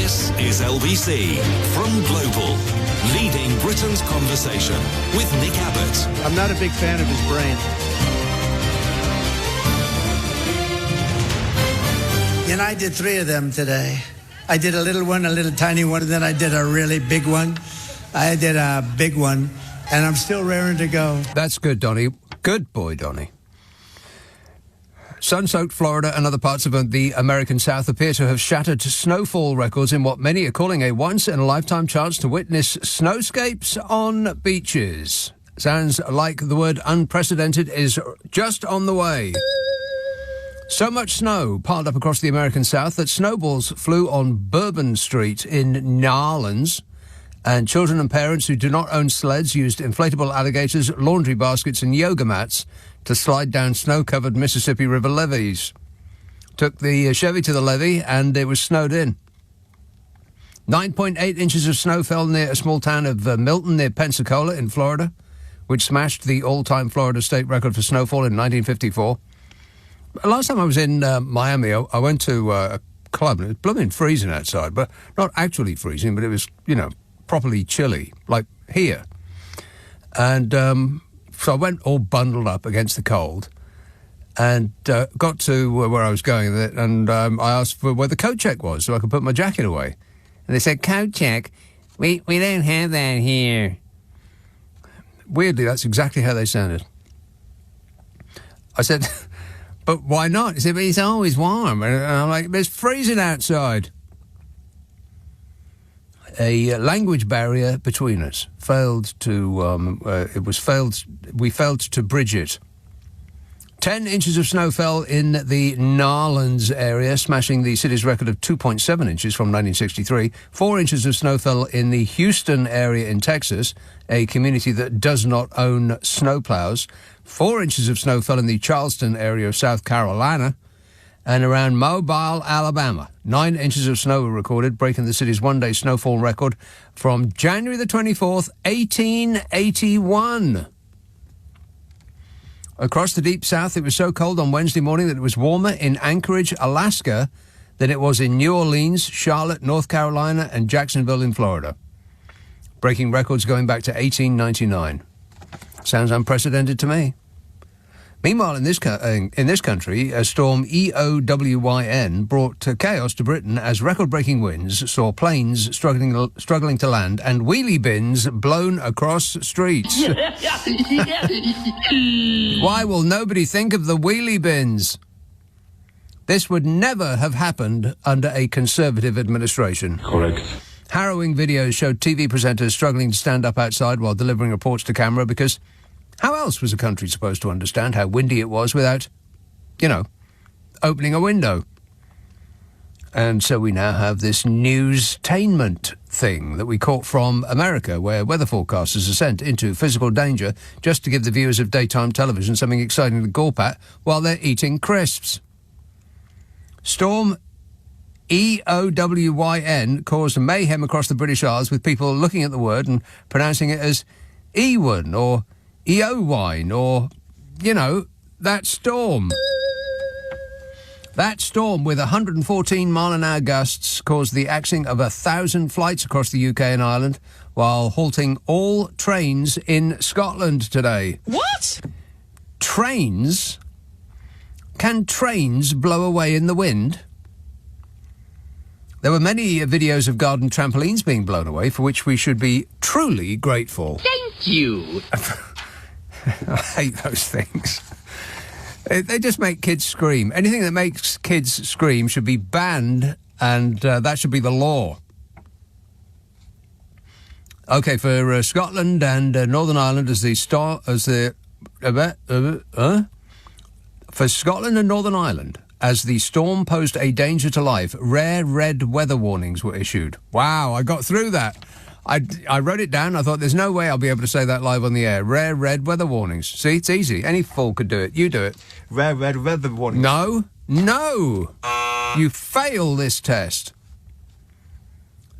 This is LBC from Global, leading Britain's conversation with Nick Abbot. I'm not a big fan of his brain. You know, I did 3 of them today. I did a little one, a little tiny one, and then I did a really big one. I did a big one, and I'm still raring to go. That's good, Donny. Good boy, Donny. Sun-soaked Florida and other parts of the American South appear to have shattered snowfall records in what many are calling a once-in-a-lifetime chance to witness snowscapes on beaches. Sounds like the word unprecedented is just on the way. So much snow piled up across the American South that snowballs flew on Bourbon Street in New Orleans, and children and parents who do not own sleds used inflatable alligators, laundry baskets and yoga mats to slide down snow-covered Mississippi River levees. Took the Chevy to the levee and it was snowed in. 9.8 inches of snow fell near a small town of Milton near Pensacola in Florida, which smashed the all-time Florida state record for snowfall in 1954. Last time I was in Miami, I went to a club, and it was blooming freezing outside, but not actually freezing, but it was, properly chilly, like here. And so I went all bundled up against the cold and got to where I was going, and I asked for where the coat check was so I could put my jacket away. And they said, coat check? We don't have that here. Weirdly, that's exactly how they sounded. I said... But why not? He said, but it's always warm. And I'm like, it's freezing outside. A language barrier between us failed to, we failed to bridge it. 10 inches of snow fell in the New Orleans area, smashing the city's record of 2.7 inches from 1963. 4 inches of snow fell in the Houston area in Texas, a community that does not own snowplows. 4 inches of snow fell in the Charleston area of South Carolina, and around Mobile, Alabama. 9 inches of snow were recorded, breaking the city's one-day snowfall record from January the 24th, 1881. Across the deep south, it was so cold on Wednesday morning that it was warmer in Anchorage, Alaska, than it was in New Orleans, Charlotte, North Carolina, and Jacksonville in Florida, breaking records going back to 1899. Sounds unprecedented to me. Meanwhile, in this country, Storm Ewyn brought chaos to Britain as record-breaking winds saw planes struggling to land and wheelie bins blown across streets. Why will nobody think of the wheelie bins? This would never have happened under a Conservative administration. Correct. Harrowing videos showed TV presenters struggling to stand up outside while delivering reports to camera because how else was a country supposed to understand how windy it was without, opening a window? And so we now have this newstainment thing that we caught from America, where weather forecasters are sent into physical danger just to give the viewers of daytime television something exciting to gawp at while they're eating crisps. Storm Ewyn caused mayhem across the British Isles, with people looking at the word and pronouncing it as Ewyn or Eowyn or, that storm. That storm with 114-mile-an-hour gusts caused the axing of 1,000 flights across the UK and Ireland while halting all trains in Scotland today. What? Trains? Can trains blow away in the wind? There were many videos of garden trampolines being blown away, for which we should be truly grateful. Thank you. I hate those things. They just make kids scream. Anything that makes kids scream should be banned, and that should be the law. OK, for Scotland and Northern Ireland for Scotland and Northern Ireland, as the storm posed a danger to life, rare red weather warnings were issued. Wow, I got through that. I wrote it down. I thought, there's no way I'll be able to say that live on the air. Rare red weather warnings. See, it's easy. Any fool could do it. You do it. Rare red weather warnings. No. You fail this test.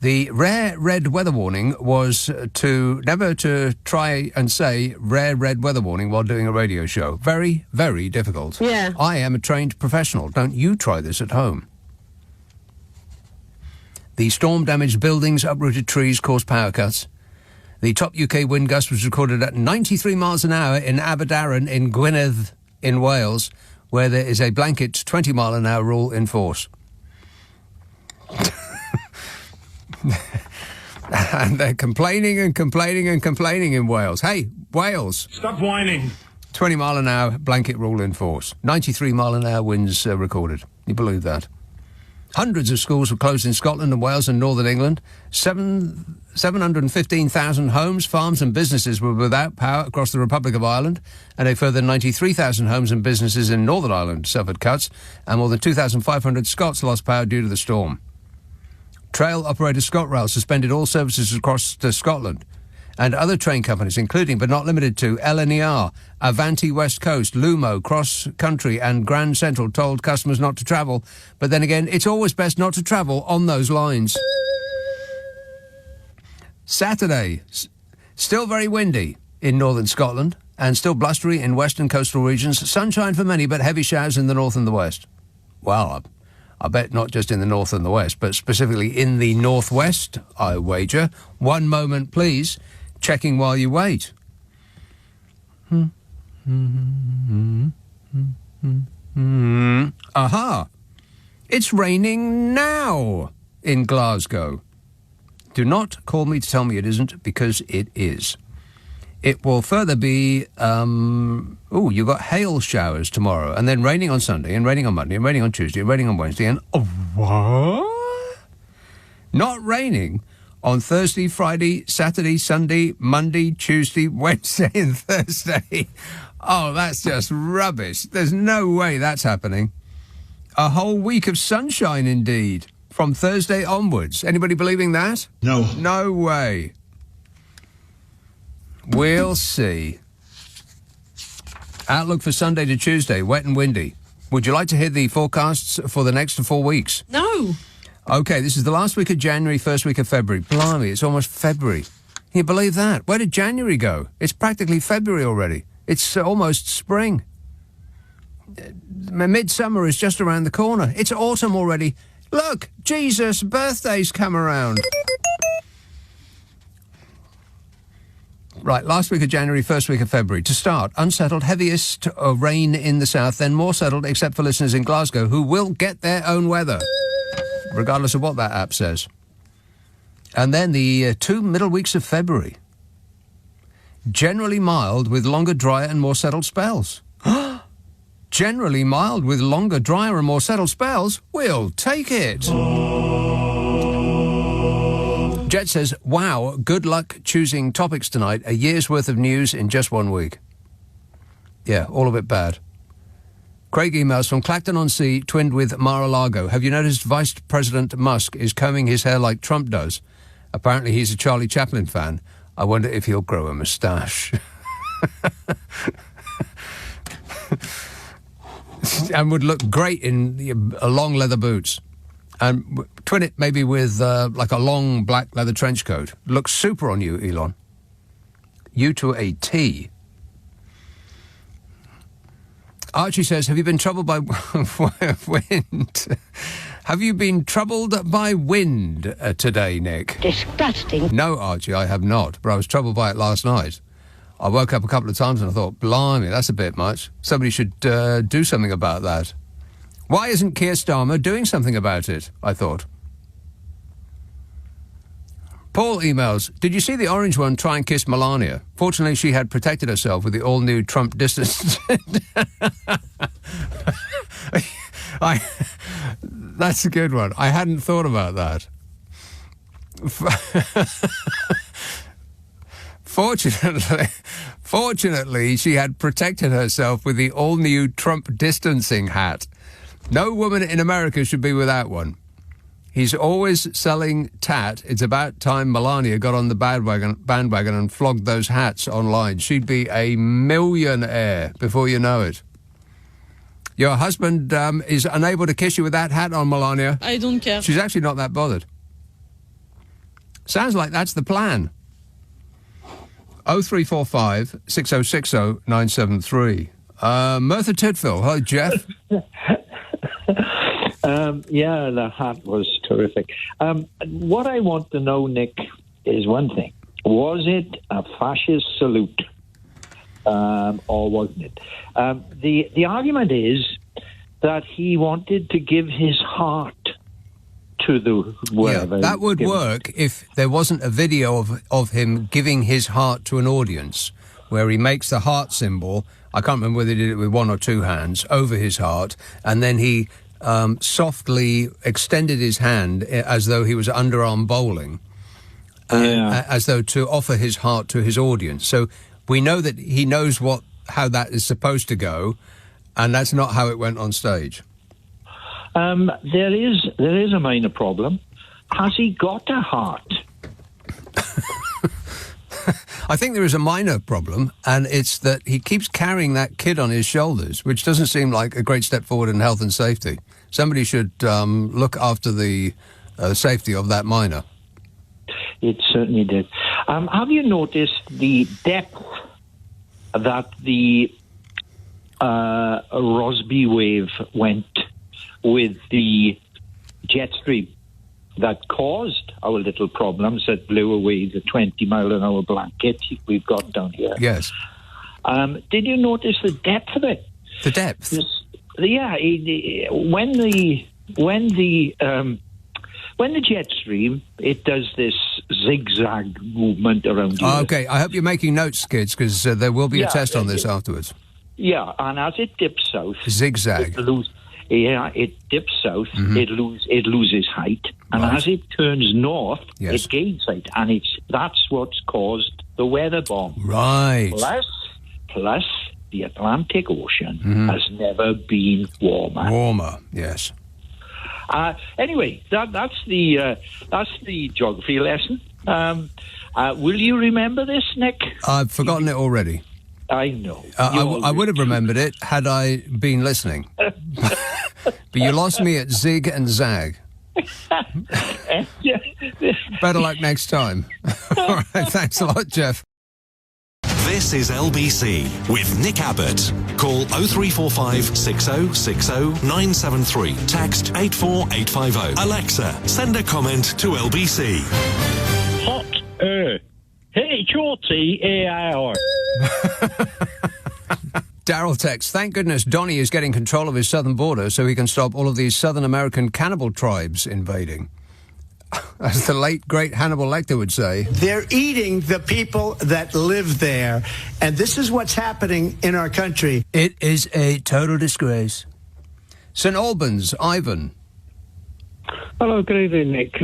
The rare red weather warning was never to try and say rare red weather warning while doing a radio show. Very, very difficult. Yeah. I am a trained professional. Don't you try this at home. The storm damaged buildings, uprooted trees, caused power cuts. The top UK wind gust was recorded at 93 miles an hour in Abbot in Gwynedd in Wales, where there is a blanket 20-mile-an-hour rule in force. And they're complaining and complaining and complaining in Wales. Hey, Wales! Stop whining. 20-mile-an-hour blanket rule in force. 93-mile-an-hour winds recorded. You believe that? Hundreds of schools were closed in Scotland and Wales and northern England. 715,000 homes, farms and businesses were without power across the Republic of Ireland, and a further 93,000 homes and businesses in Northern Ireland suffered cuts, and more than 2,500 Scots lost power due to the storm. Trail operator ScotRail suspended all services across to Scotland, and other train companies, including but not limited to LNER, Avanti West Coast, Lumo, Cross Country and Grand Central, told customers not to travel. But then again, it's always best not to travel on those lines. Saturday, still very windy in northern Scotland and still blustery in western coastal regions. Sunshine for many, but heavy showers in the north and the west. Well, I bet not just in the north and the west, but specifically in the northwest, I wager. One moment, please. Checking while you wait. Aha! It's raining now in Glasgow. Do not call me to tell me it isn't, because it is. It will further be, you've got hail showers tomorrow, and then raining on Sunday, and raining on Monday, and raining on Tuesday, and raining on Wednesday, and... what? Not raining on Thursday, Friday, Saturday, Sunday, Monday, Tuesday, Wednesday, and Thursday. Oh, that's just rubbish. There's no way that's happening. A whole week of sunshine, indeed, from Thursday onwards. Anybody believing that? No. No way. We'll see. Outlook for Sunday to Tuesday, wet and windy. Would you like to hear the forecasts for the next 4 weeks? No. OK, this is the last week of January, first week of February. Blimey, it's almost February. Can you believe that? Where did January go? It's practically February already. It's almost spring. Midsummer is just around the corner. It's autumn already. Look, Jesus' birthday's come around. Right, last week of January, first week of February. To start, unsettled, heaviest rain in the south, then more settled, except for listeners in Glasgow, who will get their own weather, regardless of what that app says. And then the 2 middle weeks of February. Generally mild with longer, drier and more settled spells. Generally mild with longer, drier and more settled spells? We'll take it. Jet says, wow, good luck choosing topics tonight. A year's worth of news in just 1 week. Yeah, all of it bad. Craig emails from Clacton-on-Sea, twinned with Mar-a-Lago. Have you noticed Vice President Musk is combing his hair like Trump does? Apparently he's a Charlie Chaplin fan. I wonder if he'll grow a moustache. And would look great in long leather boots. And twin it maybe with like a long black leather trench coat. Looks super on you, Elon. You to a T. Archie says, have you been troubled by wind? Have you been troubled by wind today, Nick? Disgusting. No, Archie, I have not, but I was troubled by it last night. I woke up a couple of times and I thought, blimey, that's a bit much. Somebody should do something about that. Why isn't Keir Starmer doing something about it? I thought. Paul emails, did you see the orange one try and kiss Melania? Fortunately, she had protected herself with the all-new Trump distance. That's a good one. I hadn't thought about that. Fortunately, she had protected herself with the all-new Trump distancing hat. No woman in America should be without one. He's always selling tat. It's about time Melania got on the bandwagon and flogged those hats online. She'd be a millionaire before you know it. Your husband is unable to kiss you with that hat on, Melania. I don't care. She's actually not that bothered. Sounds like that's the plan. 0345 6060 973. Merthyr Tydfil. Hello, Jeff. Yeah, the hat was terrific. What I want to know, Nick, is one thing. Was it a fascist salute? Or wasn't it? The argument is that he wanted to give his heart to the wherever. Yeah, that would work if there wasn't a video of him giving his heart to an audience, where he makes the heart symbol. I can't remember whether he did it with one or two hands over his heart, and then he softly extended his hand as though he was underarm bowling, as though to offer his heart to his audience. So we know that he knows how that is supposed to go, and that's not how it went on stage. There is a minor problem. Has he got a heart? I think there is a minor problem, and it's that he keeps carrying that kid on his shoulders, which doesn't seem like a great step forward in health and safety. Somebody should look after the safety of that minor. It certainly did. Have you noticed the depth that the Rosby wave went with the jet stream that caused our little problems, that blew away the 20-mile-an-hour blanket we've got down here? Yes. Did you notice the depth of it? The depth? When the jet stream, it does this zigzag movement around you. Okay, I hope you're making notes, kids, because there will be a test on this afterwards. Yeah, and as it dips south... Zigzag. It dips south, it loses height, and as it turns north, it gains height, and that's what's caused the weather bomb. Right. Plus, the Atlantic Ocean has never been warmer. Warmer, yes. Anyway, that's the geography lesson. Will you remember this, Nick? I've forgotten it already. I know. I would have remembered it had I been listening. But you lost me at zig and zag. Better luck next time. All right, thanks a lot, Jeff. This is LBC with Nick Abbott. Call 0345 6060 973. Text 84850. Alexa, send a comment to LBC. Hot H-O-T-A-I-R. Daryl text, thank goodness Donny is getting control of his southern border so he can stop all of these Southern American cannibal tribes invading. As the late, great Hannibal Lecter would say. They're eating the people that live there, and this is what's happening in our country. It is a total disgrace. St Albans, Ivan. Hello, good evening, Nick.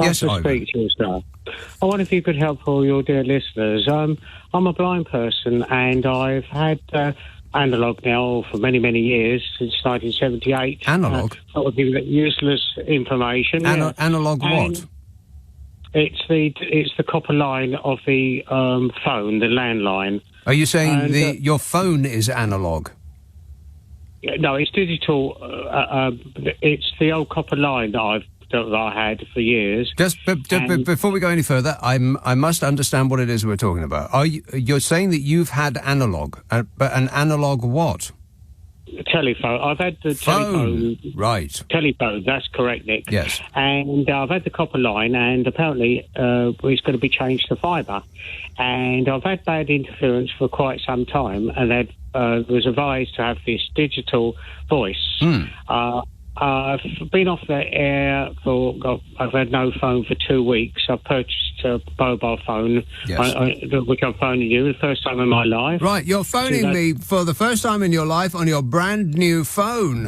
Yes, Ivan. Ivan. Speak to you, sir. I wonder if you could help all your dear listeners. I'm a blind person, and I've had analogue now for many, many years, since 1978. Analogue? Sort of giving useless information. Analogue and what? It's the copper line of the phone, the landline. Are you saying your phone is analogue? No, it's digital. It's the old copper line that I had for years. Just before we go any further, I must understand what it is we're talking about. You're saying that you've had analogue, but an analogue what? Telephone. I've had the telephone. Right. Telephone, that's correct, Nick. Yes. And I've had the copper line, and apparently it's going to be changed to fibre. And I've had bad interference for quite some time, and I was advised to have this digital voice. I've been off the air I've had no phone for 2 weeks. I've purchased a mobile phone, which I'm phoning you the first time in my life. Right, you're phoning me for the first time in your life on your brand new phone.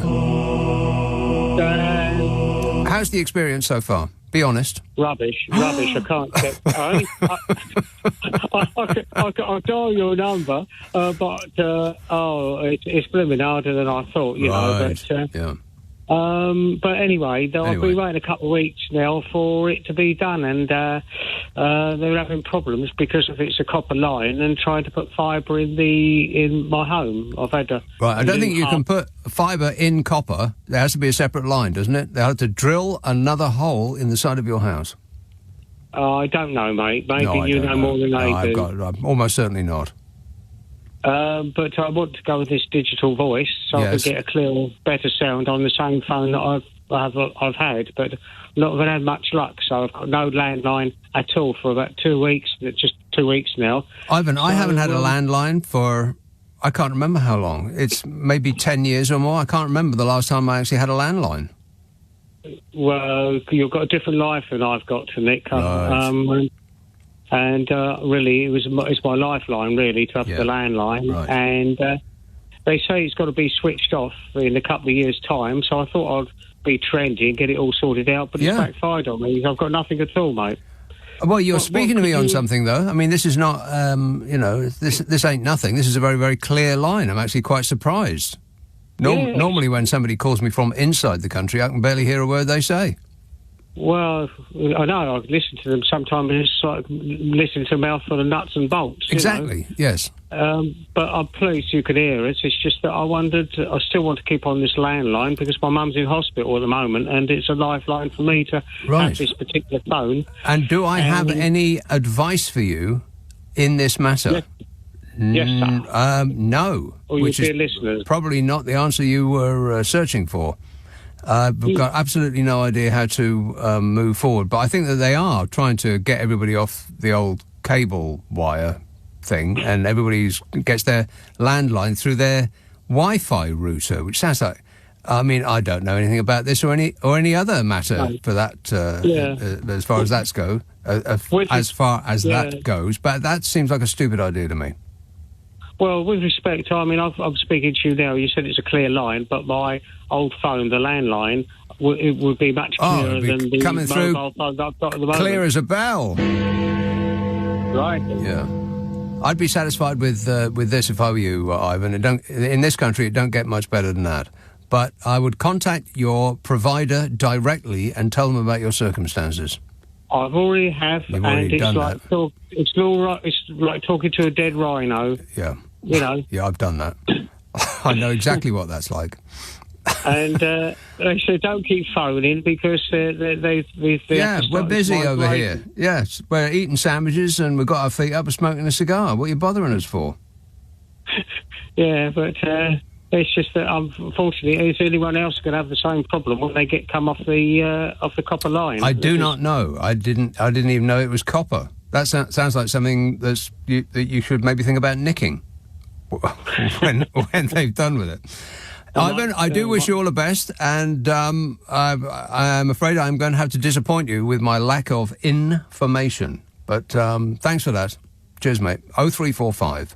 How's the experience so far? Be honest. Rubbish. I can't get... I'll dial your number, but it's blooming harder than I thought, you know. But, but anyway, I'll be waiting a couple of weeks now for it to be done, and they're having problems because it's a copper line and trying to put fibre in my home. I've had a... Right, I don't think you can put fibre in copper. There has to be a separate line, doesn't it? They have to drill another hole in the side of your house. I don't know, mate. Maybe you know more than I do. I'm almost certainly not. But I want to go with this digital voice so I can get a clearer, better sound on the same phone that I've I've had, but not have had much luck. So I've got no landline at all for about 2 weeks. Just 2 weeks now. Ivan, I haven't had a landline for, I can't remember how long. It's maybe 10 years or more. I can't remember the last time I actually had a landline. Well, you've got a different life than I've got, Nick. Right. Really, it's my lifeline, really, to have the landline. Right. And they say it's got to be switched off in a couple of years' time, so I thought I'd be trendy and get it all sorted out, but it's backfired on me. I've got nothing at all, mate. Well, you're speaking to me on something, though. I mean, this is not, this ain't nothing. This is a very, very clear line. I'm actually quite surprised. Normally when somebody calls me from inside the country, I can barely hear a word they say. Well, I know. I listen to them sometimes. It's like listening to a mouthful of nuts and bolts. Exactly, yes. But I'm pleased you could hear us. It's just that I wondered, I still want to keep on this landline because my mum's in hospital at the moment and it's a lifeline for me to have this particular phone. And do I have any advice for you in this matter? Yes, sir. No. Or which your is listeners. probably not the answer you were searching for. We've got absolutely no idea how to move forward, but I think that they are trying to get everybody off the old cable wire thing, and everybody gets their landline through their Wi-Fi router, which sounds like, I mean, I don't know anything about this or any other matter for that, as far as that's go, that goes, but that seems like a stupid idea to me. Well, with respect, I mean, I'm speaking to you now. You said it's a clear line, but my old phone, the landline, it would be much clearer than the coming through mobile phone I've got at the moment. Clear as a bell. Right. Yeah. I'd be satisfied with this if I were you, Ivan. In this country, it don't get much better than that. But I would contact your provider directly and tell them about your circumstances. I've already have, You've and already it's done like that. It's all right. It's like talking to a dead rhino. Yeah. You know. Yeah, I've done that. I know exactly what that's like. And they said, don't keep phoning because they yeah, we're busy over here. Yes, we're eating sandwiches and we've got our feet up and smoking a cigar. What are you bothering us for? Yeah, but it's just that unfortunately, is anyone else going to have the same problem when they come off the copper line? I do not know. I didn't even know it was copper. That sounds like something that you should maybe think about nicking when they've done with it. Ivan, I do wish you all the best, and I'm afraid I'm going to have to disappoint you with my lack of information. But thanks for that. Cheers, mate. 0345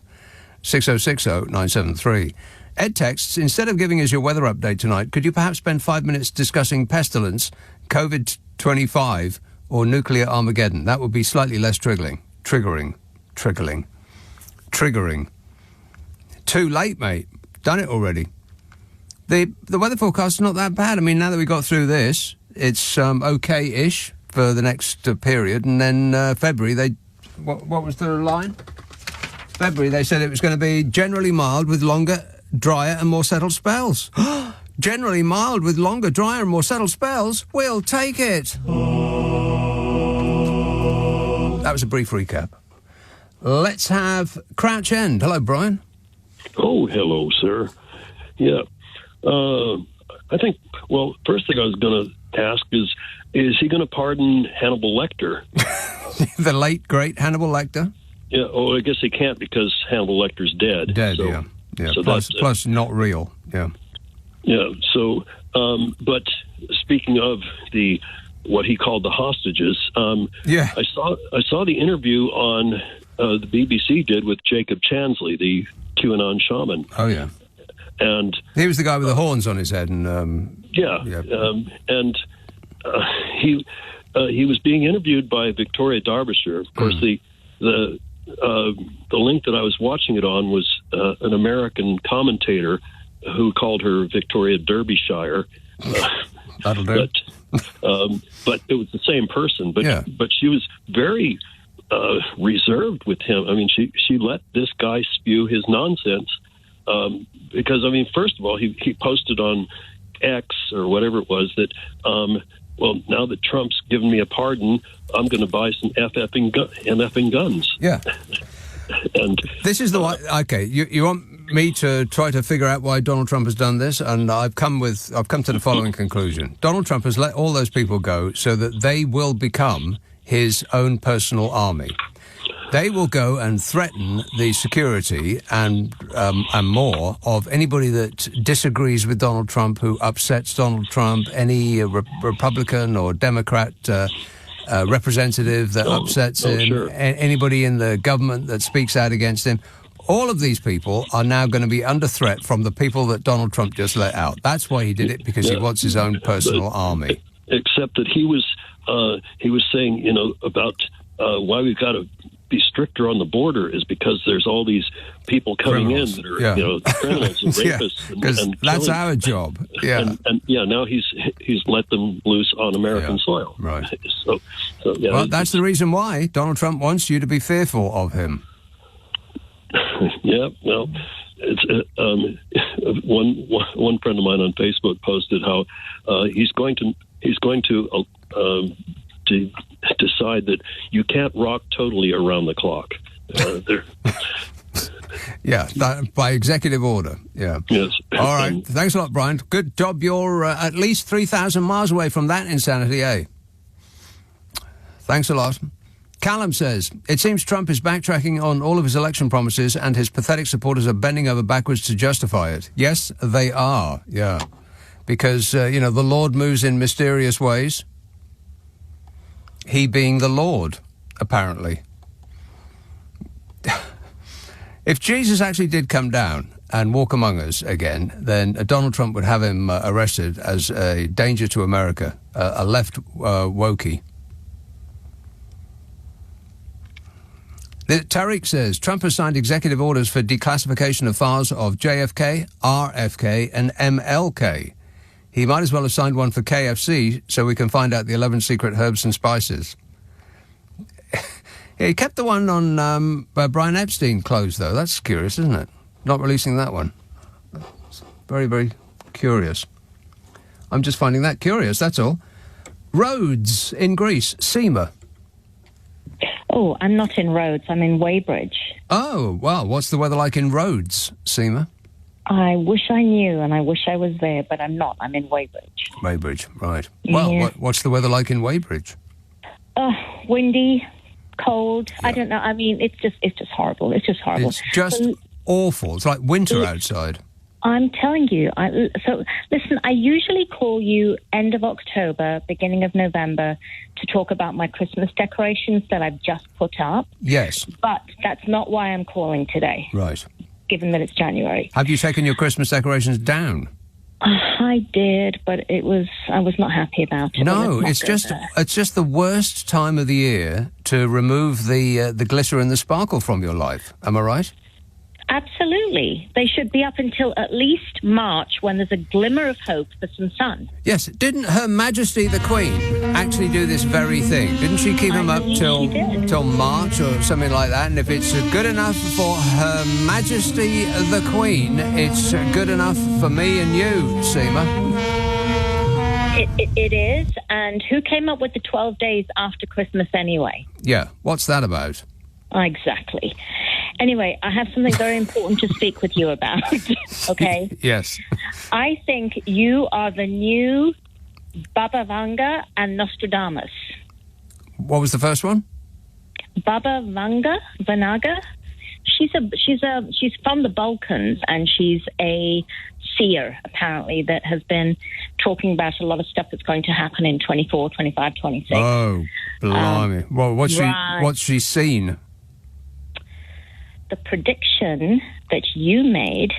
6060 973. Ed texts, instead of giving us your weather update tonight, could you perhaps spend 5 minutes discussing pestilence, COVID-25, or nuclear Armageddon? That would be slightly less triggering. Too late, mate. Done it already. The weather forecast is not that bad. I mean, now that we got through this, it's okay-ish for the next period. And then February, what was the line? February, they said it was going to be generally mild with longer, drier and more settled spells. Generally mild with longer, drier and more settled spells? We'll take it. That was a brief recap. Let's have Crouch End. Hello, Brian. Oh, hello, sir. Yeah. I think, well, first thing I was going to ask is he going to pardon Hannibal Lecter? The late, great Hannibal Lecter? Yeah, I guess he can't because Hannibal Lecter's dead. Dead, so, yeah. So plus not real, yeah. Yeah, so, but speaking of what he called the hostages, I saw the interview on the BBC did with Jacob Chansley, the QAnon shaman. Oh, yeah. And he was the guy with the horns on his head, and he was being interviewed by Victoria Derbyshire. Of course, the link that I was watching it on was an American commentator who called her Victoria Derbyshire. That'll do. But it was the same person. But she was very reserved with him. I mean, she let this guy spew his nonsense. Because, I mean, first of all, he posted on X or whatever it was that, well, now that Trump's given me a pardon, I'm going to buy some MFing guns. Yeah. And this is the one. Okay, you want me to try to figure out why Donald Trump has done this, and I've come to the following conclusion. Donald Trump has let all those people go so that they will become his own personal army. They will go and threaten the security and more of anybody that disagrees with Donald Trump, who upsets Donald Trump, any Republican or Democrat representative that upsets him, sure. Anybody in the government that speaks out against him. All of these people are now going to be under threat from the people that Donald Trump just let out. That's why he did it, because he wants his own personal army. Except that he was saying, about why we've got to be stricter on the border is because there's all these people coming criminals. in that are criminals and rapists. And that's our job. Yeah. And now he's let them loose on American soil. Right. So well, that's the reason why Donald Trump wants you to be fearful of him. Yeah, well, it's one friend of mine on Facebook posted how he's going to decide that you can't rock totally around the clock. Yeah, by executive order. Yeah. Yes. All right. Thanks a lot, Brian. Good job. You're at least 3,000 miles away from that insanity, eh? Thanks a lot. Callum says, it seems Trump is backtracking on all of his election promises and his pathetic supporters are bending over backwards to justify it. Yes, they are, yeah. Because, the Lord moves in mysterious ways. He being the Lord, apparently. If Jesus actually did come down and walk among us again, then Donald Trump would have him arrested as a danger to America, a left wokey. Tariq says, Trump has signed executive orders for declassification of files of JFK, RFK and MLK. He might as well have signed one for KFC so we can find out the 11 secret herbs and spices. He kept the one on Brian Epstein closed, though. That's curious, isn't it? Not releasing that one. It's very, very curious. I'm just finding that curious, that's all. Rhodes in Greece, Seema. Oh, I'm not in Rhodes. I'm in Weybridge. Oh, well, what's the weather like in Rhodes, Seema? I wish I knew, and I wish I was there, but I'm not. I'm in Weybridge. Weybridge, right. Well, yeah. What's the weather like in Weybridge? Windy, cold. Yeah. I don't know. I mean, it's just horrible. It's just horrible. It's just awful. It's like winter outside. I'm telling you. So, listen, I usually call you end of October, beginning of November, to talk about my Christmas decorations that I've just put up. Yes. But that's not why I'm calling today. Right. Given that it's January. Have you taken your Christmas decorations down? I did, but I was not happy about it. No, it's just the worst time of the year to remove the glitter and the sparkle from your life. Am I right? Absolutely. They should be up until at least March, when there's a glimmer of hope for some sun. Yes. Didn't Her Majesty the Queen actually do this very thing? Didn't she keep them up till March or something like that? And if it's good enough for Her Majesty the Queen, it's good enough for me and you, Seema. It is. And who came up with the 12 days after Christmas anyway? Yeah. What's that about? Exactly. Anyway, I have something very important to speak with you about, okay? Yes. I think you are the new Baba Vanga and Nostradamus. What was the first one? Baba Vanaga. She's from the Balkans, and she's a seer, apparently, that has been talking about a lot of stuff that's going to happen in 24, 25, 26. Oh, blimey. Well, what's she seen? The prediction that you made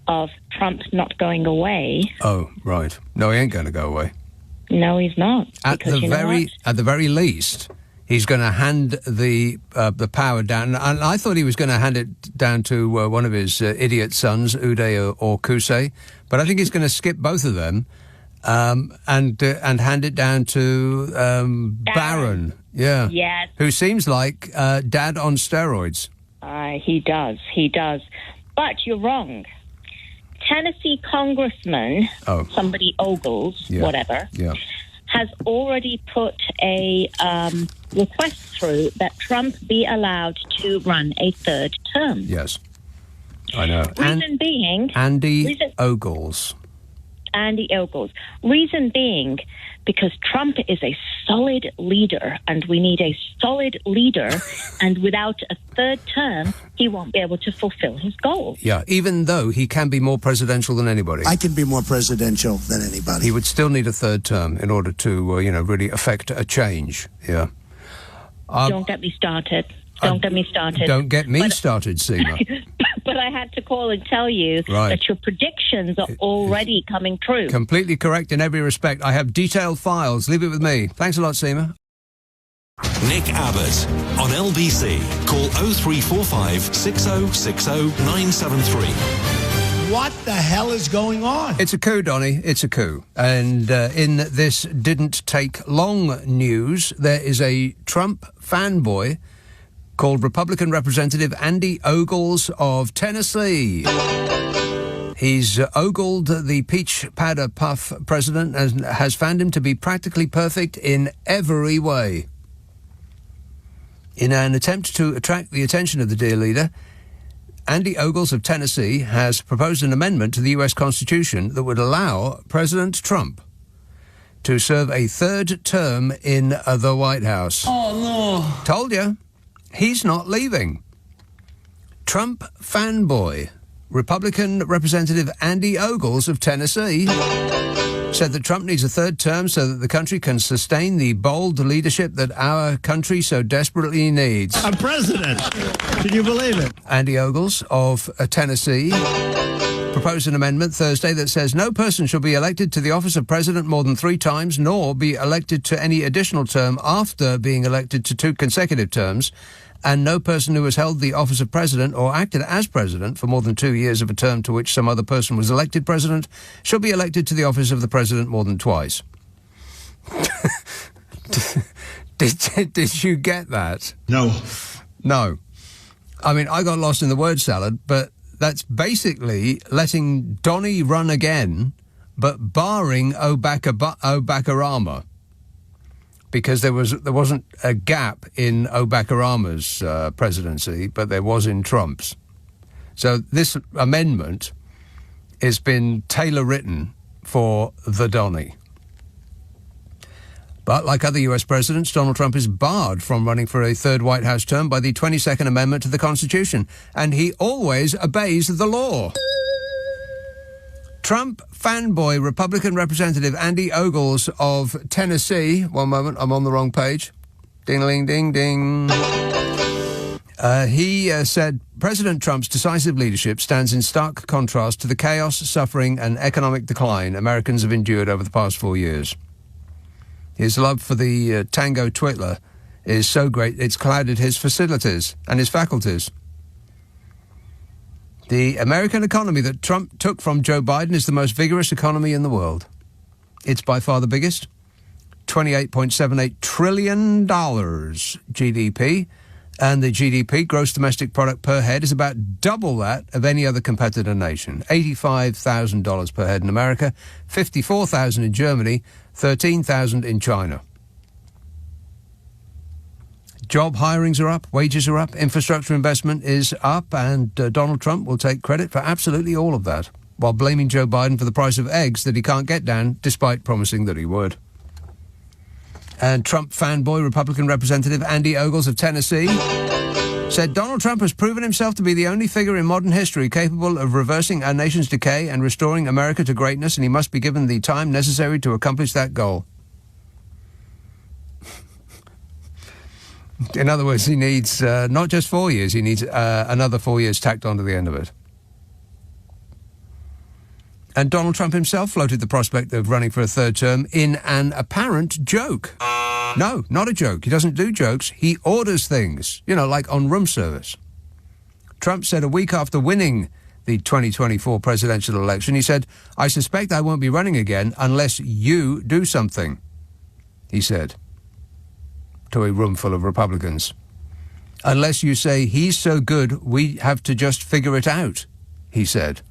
of Trump not going away. Oh, right. No, he ain't going to go away. No, he's not. At the very least, he's going to hand the power down. And I thought he was going to hand it down to one of his idiot sons, Uday or Kusei. But I think he's going to skip both of them and hand it down to Barron. Yeah. Yes. Who seems like Dad on steroids. He does. But you're wrong. Tennessee Congressman, somebody Ogles, whatever, has already put a request through that Trump be allowed to run a third term. Yes. I know. Reason being... Andy Ogles. Andy Ogles. Reason being, because Trump is a solid leader, and we need a solid leader, and without a third term, he won't be able to fulfill his goals. Yeah, even though he can be more presidential than anybody. I can be more presidential than anybody. He would still need a third term in order to, really affect a change. Yeah. Don't get me started. Don't get me started. Don't get me started, Seema. But I had to call and tell you that your predictions are already coming true. Completely correct in every respect. I have detailed files. Leave it with me. Thanks a lot, Seema. Nick Abbott on LBC. Call 0345 6060 973. What the hell is going on? It's a coup, Donny. It's a coup. And in this didn't take long news, there is a Trump fanboy called Republican Representative Andy Ogles of Tennessee. He's ogled the peach powder puff president and has found him to be practically perfect in every way. In an attempt to attract the attention of the dear leader, Andy Ogles of Tennessee has proposed an amendment to the U.S. Constitution that would allow President Trump to serve a third term in the White House. Oh, no. Told you. He's not leaving. Trump fanboy, Republican Representative Andy Ogles of Tennessee, said that Trump needs a third term so that the country can sustain the bold leadership that our country so desperately needs. I'm president. Can you believe it? Andy Ogles of Tennessee proposed an amendment Thursday that says no person shall be elected to the office of president more than 3 times, nor be elected to any additional term after being elected to 2 consecutive terms, and no person who has held the office of president or acted as president for more than 2 years of a term to which some other person was elected president shall be elected to the office of the president more than twice. Did you get that? No. I mean, I got lost in the word salad, but that's basically letting Donny run again, but barring Obakarama, because there wasn't a gap in Obakarama's presidency, but there was in Trump's. So this amendment has been tailor-written for the Donny. But like other US presidents, Donald Trump is barred from running for a third White House term by the 22nd Amendment to the Constitution, and he always obeys the law. Trump fanboy Republican Representative Andy Ogles of Tennessee, one moment, I'm on the wrong page. Ding-a-ling-ding-ding. He said President Trump's decisive leadership stands in stark contrast to the chaos, suffering and economic decline Americans have endured over the past 4 years. His love for the tango twitler is so great it's clouded his facilities and his faculties. The American economy that Trump took from Joe Biden is the most vigorous economy in the world. It's by far the biggest. $28.78 trillion GDP. And the GDP, gross domestic product per head, is about double that of any other competitor nation. $85,000 per head in America, $54,000 in Germany, $13,000 in China. Job hirings are up, wages are up, infrastructure investment is up, and Donald Trump will take credit for absolutely all of that, while blaming Joe Biden for the price of eggs that he can't get down, despite promising that he would. And Trump fanboy Republican Representative Andy Ogles of Tennessee said Donald Trump has proven himself to be the only figure in modern history capable of reversing our nation's decay and restoring America to greatness, and he must be given the time necessary to accomplish that goal. In other words, he needs not just 4 years, he needs another 4 years tacked onto the end of it. And Donald Trump himself floated the prospect of running for a third term in an apparent joke. No, not a joke. He doesn't do jokes. He orders things, like on room service. Trump said a week after winning the 2024 presidential election, he said, "I suspect I won't be running again unless you do something," he said to a room full of Republicans. "Unless you say he's so good, we have to just figure it out," he said.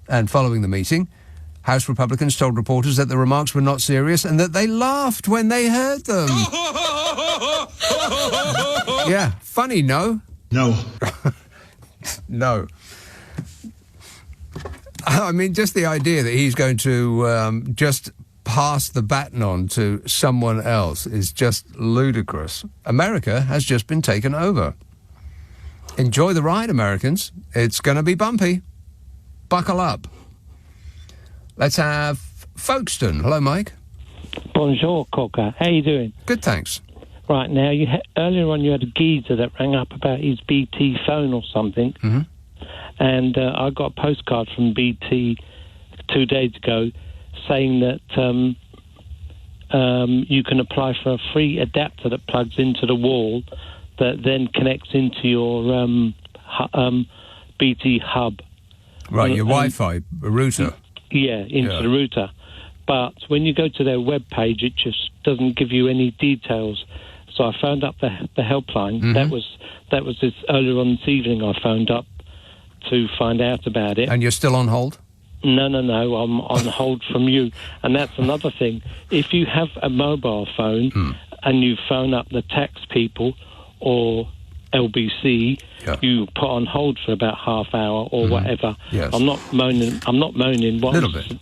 And following the meeting, House Republicans told reporters that the remarks were not serious and that they laughed when they heard them. Yeah, funny, no? No. No. I mean, just the idea that he's going to just pass the baton on to someone else is just ludicrous. America has just been taken over. Enjoy the ride, Americans. It's going to be bumpy. Buckle up. Let's have Folkestone. Hello, Mike. Bonjour, Cocker. How you doing? Good, thanks. Right, now, earlier on you had a geezer that rang up about his BT phone or something. Mm-hmm. And I got a postcard from BT 2 days ago saying that you can apply for a free adapter that plugs into the wall that then connects into your BT hub. Right, your Wi-Fi router. Yeah, into the router. But when you go to their web page, it just doesn't give you any details. So I phoned up the helpline. Mm-hmm. That was this earlier on this evening. I phoned up to find out about it. And you're still on hold? No. I'm on hold from you. And that's another thing. If you have a mobile phone and you phone up the tax people or LBC, you put on hold for about half hour or whatever. Yes. I'm not moaning. A little bit.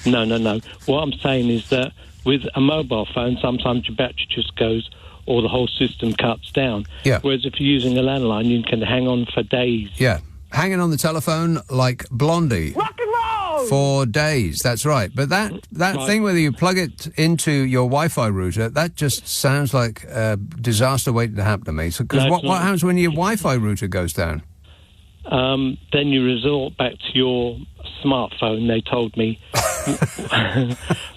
No. What I'm saying is that with a mobile phone, sometimes your battery just goes or the whole system cuts down. Yeah. Whereas if you're using a landline, you can hang on for days. Yeah. Hanging on the telephone like Blondie. Rock and roll! For days, that's right. But that thing, whether you plug it into your Wi-Fi router, that just sounds like a disaster waiting to happen to me. Because what happens when your Wi-Fi router goes down? Then you resort back to your smartphone, they told me.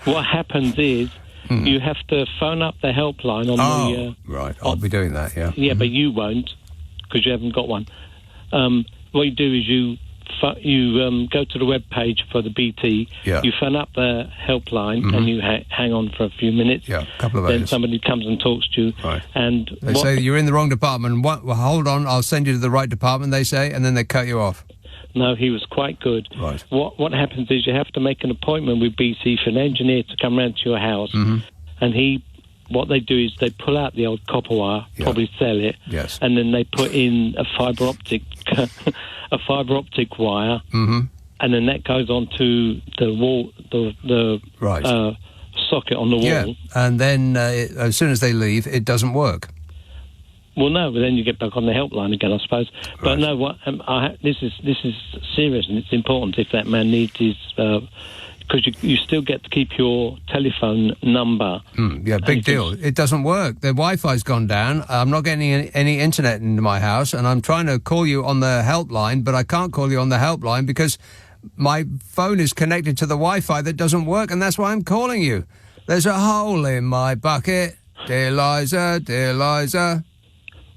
What happens is you have to phone up the helpline on the... right. I'll be doing that, yeah. Yeah, but you won't, because you haven't got one. What you do is you go to the web page for the BT, you phone up the helpline, and you hang on for a few minutes. Yeah, a couple of Then minutes. somebody comes and talks to you. Right. And they say you're in the wrong department. Well, hold on, I'll send you to the right department, they say, and then they cut you off. No, he was quite good. Right. What happens is you have to make an appointment with BT for an engineer to come round to your house, and what they do is they pull out the old copper wire, probably sell it, and then they put in a fibre optic wire, and then that goes onto the wall, the socket on the wall. Yeah, and then as soon as they leave, it doesn't work. Well, no, but then you get back on the helpline again, I suppose. But no, this is serious and it's important if that man needs his... because you still get to keep your telephone number. Yeah, big deal. It doesn't work. The Wi-Fi's gone down. I'm not getting any internet into my house, and I'm trying to call you on the helpline, but I can't call you on the helpline because my phone is connected to the Wi-Fi that doesn't work, and that's why I'm calling you. There's a hole in my bucket. Dear Liza, dear Liza.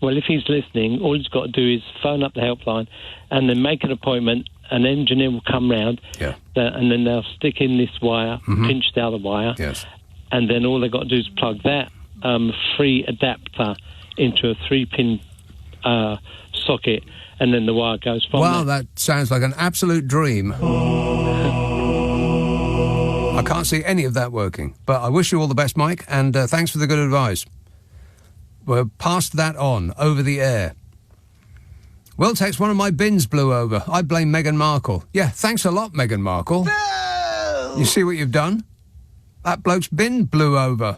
Well, if he's listening, all he's got to do is phone up the helpline and then make an appointment. An engineer will come round, and then they'll stick in this wire, pinch the other wire, and then all they've got to do is plug that free adapter into a 3-pin socket, and then the wire goes from there. Well, that sounds like an absolute dream. I can't see any of that working, but I wish you all the best, Mike, and thanks for the good advice. We're past that on, over the air. Well, Tex, one of my bins blew over. I blame Meghan Markle. Yeah, thanks a lot, Meghan Markle. No! You see what you've done? That bloke's bin blew over.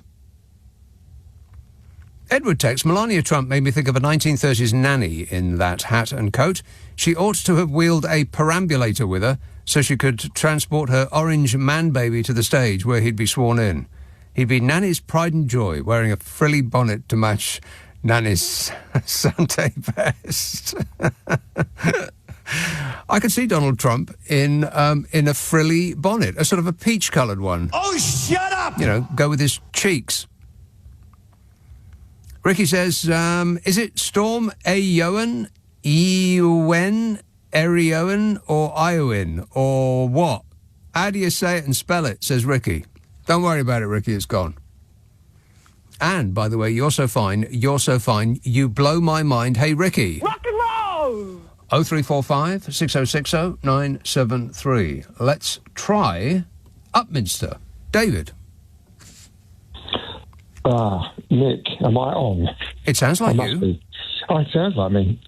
Edward Tex, Melania Trump made me think of a 1930s nanny in that hat and coat. She ought to have wheeled a perambulator with her so she could transport her orange man-baby to the stage where he'd be sworn in. He'd be Nanny's pride and joy, wearing a frilly bonnet to match Nanny's Sunday best. I could see Donald Trump in a frilly bonnet, a sort of a peach-coloured one. Oh, shut up! You know, go with his cheeks. Ricky says, is it Storm Ewyn, Eriowen, or Iowan, or what? How do you say it and spell it, says Ricky. Don't worry about it, Ricky, it's gone. And, by the way, you're so fine, you blow my mind. Hey, Ricky. Rock and roll! 0345 6060 973. Let's try Upminster. David. Nick, am I on? It sounds like you. Be. Oh, it sounds like me.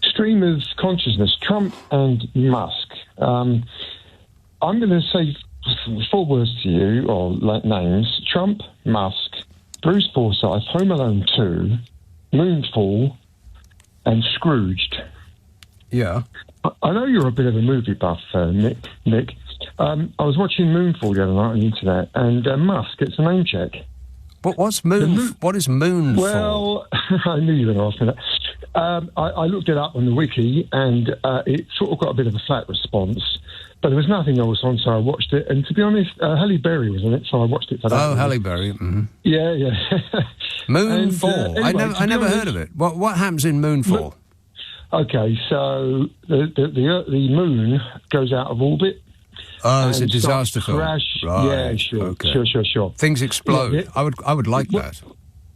Stream of consciousness, Trump and Musk. I'm going to say 4 words to you, or names: Trump, Musk, Bruce Forsyth, Home Alone 2, Moonfall, and Scrooged. Yeah. I know you're a bit of a movie buff, Nick. I was watching Moonfall the other night on the internet, and Musk gets a name check. But what is Moonfall? Well, I knew you were going to ask me that. I looked it up on the wiki, and it sort of got a bit of a flat response. But there was nothing else on, so I watched it. And to be honest, Halle Berry was in it, so I watched it for that. Oh, Halle Berry. Mm-hmm. Yeah. Moonfall. And, anyway, I never heard of it. What happens in Moonfall? Okay, so the moon goes out of orbit. Oh, it's a disaster film. Crash. Right. Yeah, sure. Okay. Sure. Things explode. Yeah. I would like that.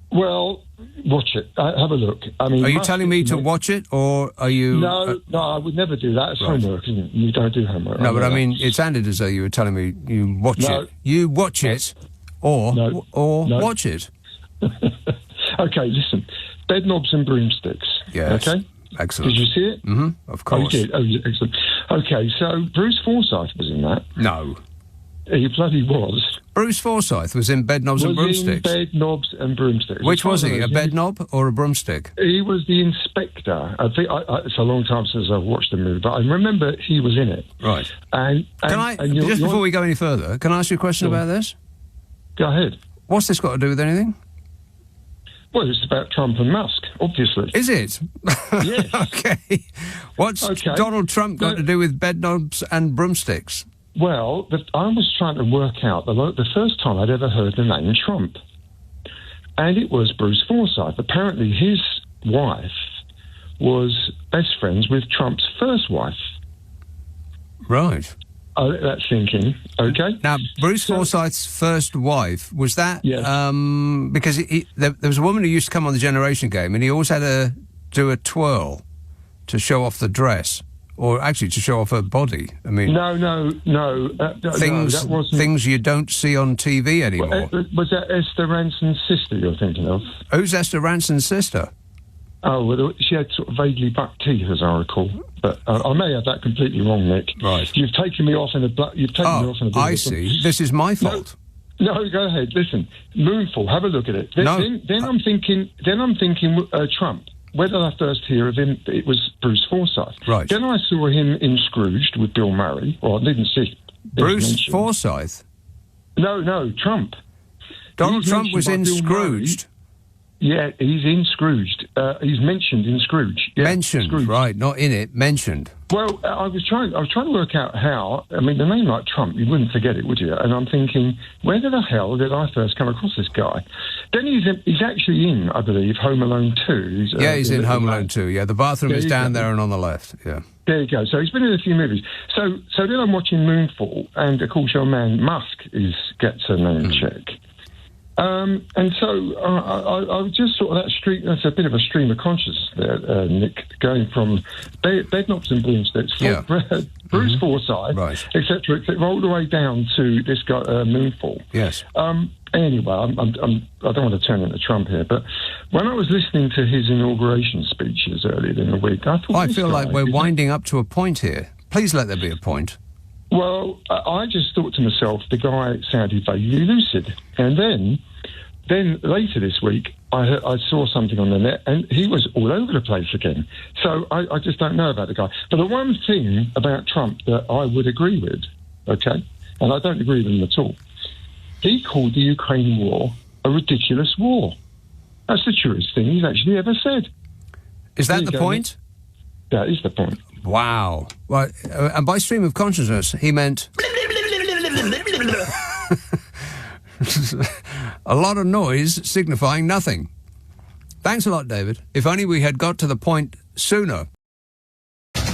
Well, watch it. Have a look. I mean, are you telling me to watch it, or are you? No, I would never do that. It's homework, isn't it? You don't do homework. No, but I mean, it sounded as though you were telling me you watch it. You watch it, or watch it. Okay, listen. Bed knobs and broomsticks. Yes. Okay. Excellent. Did you see it? Mm-hmm. Of course. Oh, you did? Oh, excellent. Okay, so Bruce Forsyth was in that. No. He bloody was. Bruce Forsyth was in Bed Knobs and Broomsticks. Bed Knobs and Broomsticks. Which was he? A bed knob or a broomstick? He was the inspector. I think it's a long time since I've watched the movie, but I remember he was in it. Right. And just before we go any further, can I ask you a question about this? Go ahead. What's this got to do with anything? Well, it's about Trump and Musk, obviously. Is it? Yes. Okay. What's Donald Trump got to do with bed knobs and broomsticks? Well, I was trying to work out the first time I'd ever heard the name Trump. And it was Bruce Forsyth. Apparently his wife was best friends with Trump's first wife. Right. I'll let that sink in, okay? Now, Bruce Forsyth's first wife, was that... Yes. Because there was a woman who used to come on the Generation Game, and he always had to do a twirl to show off the dress, or actually to show off her body. I mean... No. That wasn't... Things you don't see on TV anymore. Was that Esther Ranson's sister you're thinking of? Who's Esther Ranson's sister? Oh, well, she had sort of vaguely buck teeth, as I recall. But I may have that completely wrong, Nick. Right. You've taken me off in a... I see. This is my fault. No, go ahead. Listen, Moonfall, have a look at it. Then I'm thinking Trump. Where did I first hear of him? It was Bruce Forsyth. Right. Then I saw him in Scrooged with Bill Murray. Well, I didn't see... Bruce Forsyth? No, Trump. Donald Trump was in Scrooged? Yeah, he's in Scrooged. He's mentioned in Scrooge. Yeah, mentioned, Scrooge. Right? Not in it. Mentioned. Well, I was trying to work out how. I mean, the name like Trump, you wouldn't forget it, would you? And I'm thinking, where the hell did I first come across this guy? Then he's actually in, I believe, Home Alone 2. He's in Home Alone 2. Yeah, the bathroom is down there and on the left. Yeah. There you go. So he's been in a few movies. So then I'm watching Moonfall, and of course your man Musk gets a name check. And so I was just sort of that's a bit of a stream of consciousness there, Nick, going from bed knobs and broomsticks, Bruce Forsyth, etc., all the way down to this guy, Moonfall. Yes. Anyway, I don't want to turn into Trump here, but when I was listening to his inauguration speeches earlier in the week, I thought... I feel like we're winding up to a point here. Please let there be a point. Well, I just thought to myself, the guy sounded vaguely lucid. And then later this week, I saw something on the net, and he was all over the place again. So I just don't know about the guy. But the one thing about Trump that I would agree with, okay, and I don't agree with him at all, he called the Ukraine war a ridiculous war. That's the truest thing he's actually ever said. Is that the point? That is the point. Wow. Well, and by stream of consciousness, he meant... a lot of noise signifying nothing. Thanks a lot, David. If only we had got to the point sooner.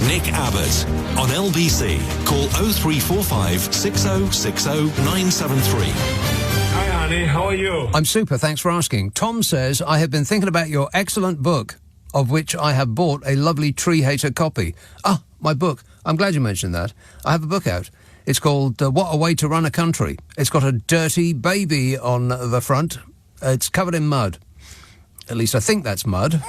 Nick Abbot on LBC. Call 0345 6060 973. Hi, Annie. How are you? I'm super. Thanks for asking. Tom says, I have been thinking about your excellent book, of which I have bought a lovely tree hater copy. Ah, my book. I'm glad you mentioned that. I have a book out. It's called What a Way to Run a Country. It's got a dirty baby on the front. It's covered in mud. At least I think that's mud.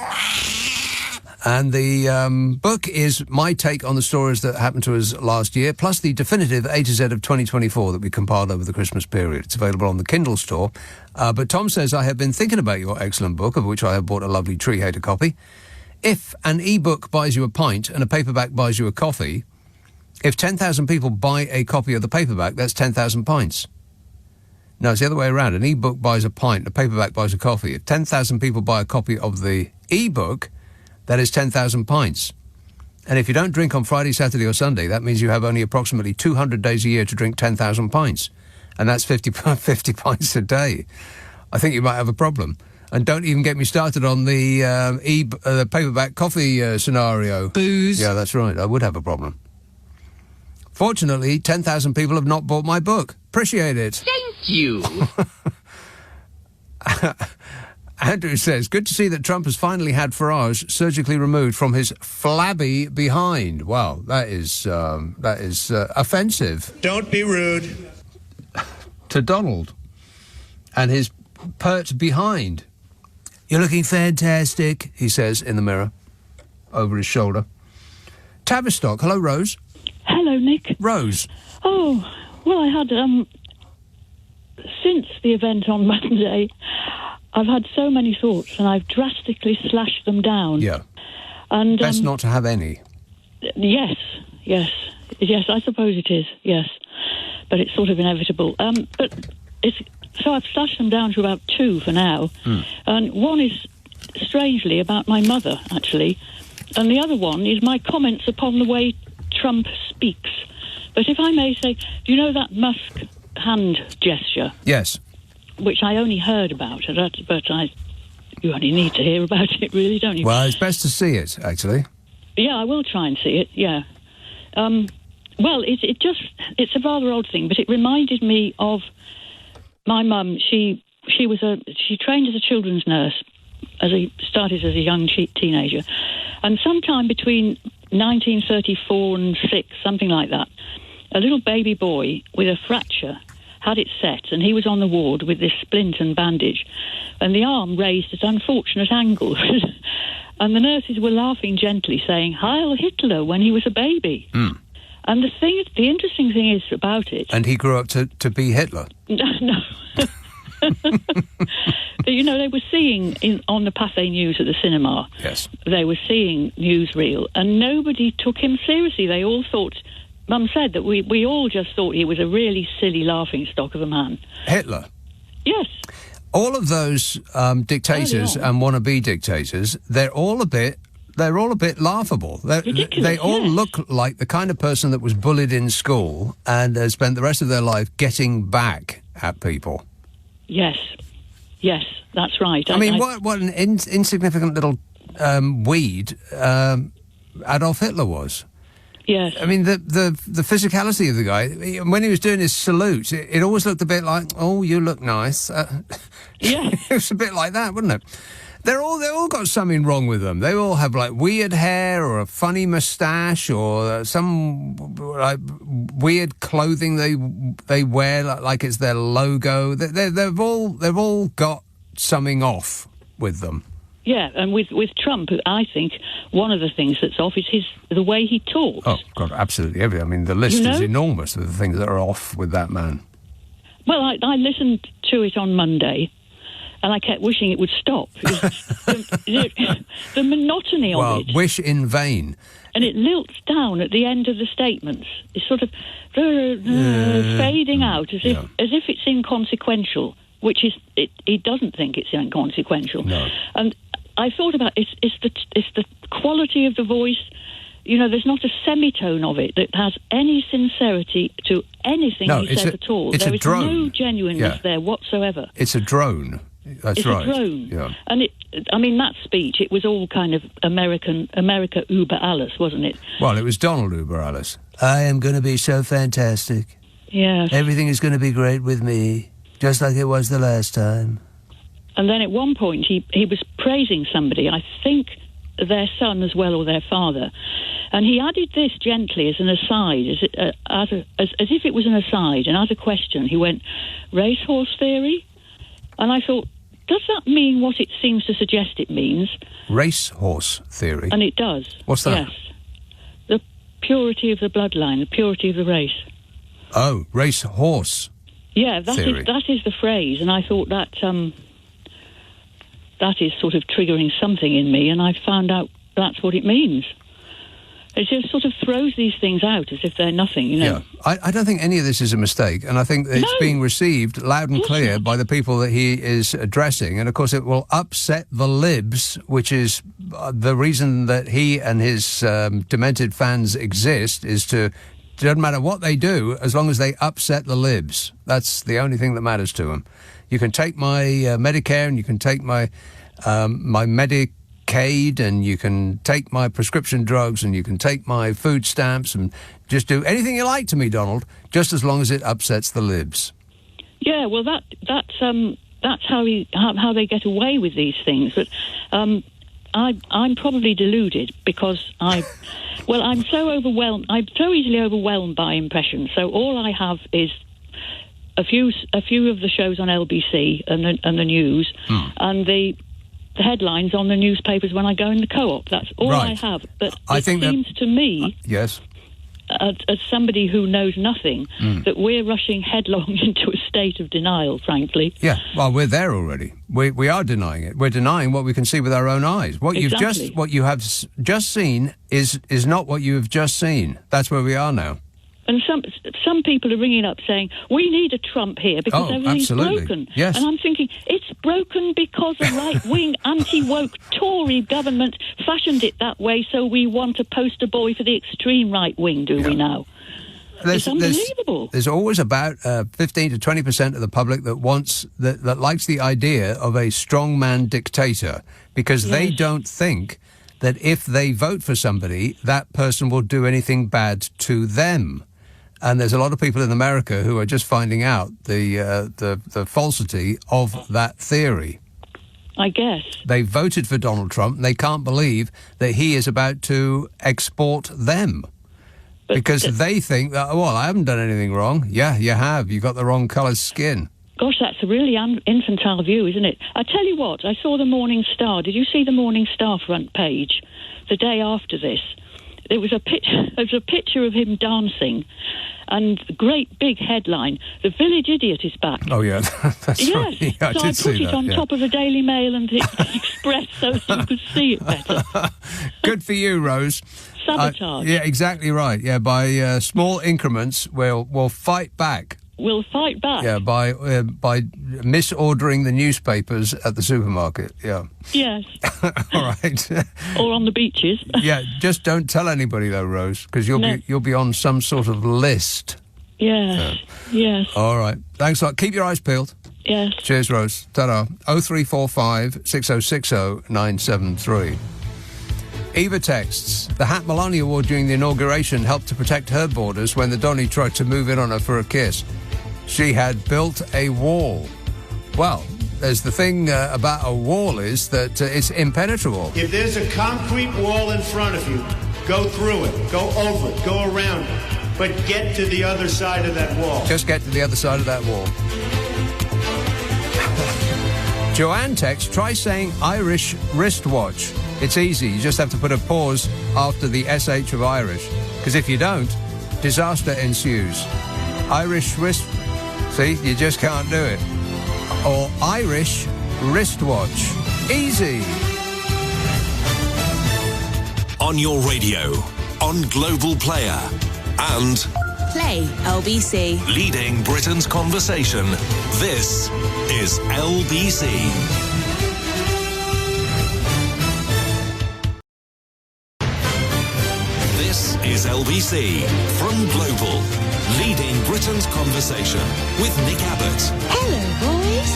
And the book is my take on the stories that happened to us last year, plus the definitive A to Z of 2024 that we compiled over the Christmas period. It's available on the Kindle store. But Tom says, I have been thinking about your excellent book, of which I have bought a lovely Tree Hater copy. If an e-book buys you a pint and a paperback buys you a coffee, if 10,000 people buy a copy of the paperback, that's 10,000 pints. No, it's the other way around. An e-book buys a pint, a paperback buys a coffee. If 10,000 people buy a copy of the e-book, that is 10,000 pints. And if you don't drink on Friday, Saturday or Sunday, that means you have only approximately 200 days a year to drink 10,000 pints. And that's 50 pints a day. I think you might have a problem. And don't even get me started on the paperback coffee scenario. Booze. Yeah, that's right. I would have a problem. Fortunately, 10,000 people have not bought my book. Appreciate it. Thank you. Andrew says, good to see that Trump has finally had Farage surgically removed from his flabby behind. Wow, that is offensive. Don't be rude. To Donald and his pert behind. You're looking fantastic, he says in the mirror, over his shoulder. Tavistock, hello, Rose. Hello, Nick. Rose. Oh, well, I had, since the event on Monday, I've had so many thoughts, and I've drastically slashed them down. Yeah. And best not to have any. Yes, I suppose it is, yes. But it's sort of inevitable. But so I've slashed them down to about 2 for now. And one is, strangely, about my mother, actually. And the other one is my comments upon the way Trump speaks. But if I may say, do you know that Musk hand gesture? Yes. Which I only heard about, but you only need to hear about it, really, don't you? Well, it's best to see it, actually. Yeah, I will try and see it, yeah. Well, it's a rather odd thing, but it reminded me of my mum. She trained as a children's nurse, started as a young teenager, and sometime between 1934 and 6, something like that, a little baby boy with a fracture had it set, and he was on the ward with this splint and bandage, and the arm raised at unfortunate angles. And the nurses were laughing gently, saying, Heil Hitler, when he was a baby. And the interesting thing is about it... And he grew up to be Hitler? No. But, you know, they were seeing on the Pathé News at the cinema, yes, they were seeing newsreel, and nobody took him seriously. They all thought... Mum said that we all just thought he was a really silly laughingstock of a man. Hitler? Yes. All of those dictators and wannabe dictators, they're all a bit laughable. Ridiculous, they all look like the kind of person that was bullied in school and has spent the rest of their life getting back at people. Yes, that's right. I mean, what an insignificant little weed Adolf Hitler was. Yes. I mean, the physicality of the guy, when he was doing his salute, it always looked a bit like, oh, you look nice. Yeah. It was a bit like that, wasn't it? They all got something wrong with them. They all have, like, weird hair or a funny moustache or some, like, weird clothing they wear, like it's their logo. They've all got something off with them. Yeah, and with Trump, I think one of the things that's off is the way he talks. Oh, God, absolutely everything. I mean, the list is enormous of the things that are off with that man. Well, I listened to it on Monday, and I kept wishing it would stop. The monotony of it. Well, wish in vain. And it lilts down at the end of the statements. It's sort of fading out as if it's inconsequential, which is he doesn't think it's inconsequential. No. And I thought about it's the quality of the voice. You know, there's not a semitone of it that has any sincerity to anything he says at all. There is no genuineness there whatsoever. It's a drone. That's right. It's a drone. Yeah. And that speech, it was all kind of America über alles, wasn't it? Well, it was Donald über alles. I am going to be so fantastic. Yeah. Everything is going to be great with me, just like it was the last time. And then at one point he was praising somebody, I think their son as well, or their father, and he added this gently as an aside, as if it was an aside, and as a question, he went, racehorse theory? And I thought, does that mean what it seems to suggest it means? Racehorse theory. And it does. What's that? Yes. The purity of the bloodline, the purity of the race. Oh, racehorse. Yeah, that theory. is the phrase, and I thought that that is sort of triggering something in me, and I found out that's what it means. It just sort of throws these things out as if they're nothing, you know. Yeah, I don't think any of this is a mistake, and I think that it's being received loud and clear by the people that he is addressing, and of course it will upset the libs, which is the reason that he and his demented fans exist, is to... It doesn't matter what they do, as long as they upset the libs. That's the only thing that matters to them. You can take my Medicare, and you can take my my Medicaid, and you can take my prescription drugs, and you can take my food stamps, and just do anything you like to me, Donald, just as long as it upsets the libs. Yeah, well, that's how they get away with these things. But I'm probably deluded because I'm so overwhelmed. I'm so easily overwhelmed by impressions. So all I have is a few of the shows on LBC and the news, and the headlines on the newspapers when I go in the co-op. That's all I have. But it seems to me, yes, as somebody who knows nothing, that we're rushing headlong into a state of denial, frankly. Yeah, well, we're there already. We are denying it. We're denying what we can see with our own eyes. What you have just seen is not what you have just seen. That's where we are now. And some people are ringing up saying, we need a Trump here because everything's broken. Yes. And I'm thinking, it's broken because a right-wing, anti-woke Tory government fashioned it that way, so we want a poster boy for the extreme right-wing, do we now? It's unbelievable. There's always about 15 to 20% of the public that likes the idea of a strongman dictator because they don't think that if they vote for somebody, that person will do anything bad to them. And there's a lot of people in America who are just finding out the falsity of that theory. I guess. They voted for Donald Trump, and they can't believe that he is about to export them. Because they think that, well, I haven't done anything wrong. Yeah, you have. You've got the wrong coloured skin. Gosh, that's a really infantile view, isn't it? I tell you what, I saw the Morning Star. Did you see the Morning Star front page the day after this? There was a picture of him dancing, and great big headline: "The Village Idiot is back." Oh yeah, that's right. Yeah, so I put it on top of the Daily Mail and the Express so that you could see it better. Good for you, Rose. Sabotage. Yeah, exactly right. Yeah, by small increments, we'll fight back. We'll fight back. Yeah, by misordering the newspapers at the supermarket. Yeah. Yes. All right. Or on the beaches. Yeah, just don't tell anybody though, Rose, because you'll be on some sort of list. Yes. Yes. All right. Thanks a lot. Keep your eyes peeled. Yes. Cheers, Rose. Ta-da. 0345 6060 973. Eva texts, the Hat Maloney Award during the inauguration helped to protect her borders when the Donny tried to move in on her for a kiss. She had built a wall. Well, there's the thing about a wall is that it's impenetrable. If there's a concrete wall in front of you, go through it, go over it, go around it, but get to the other side of that wall. Just get to the other side of that wall. Joanne texts, try saying Irish wristwatch. It's easy. You just have to put a pause after the SH of Irish. Because if you don't, disaster ensues. Irish wrist... See, you just can't do it. Or Irish wristwatch. Easy. On your radio, on Global Player, and... Play LBC. Leading Britain's conversation. This is LBC. This is LBC from Global, leading Britain's conversation with Nick Abbot. Hello, boys.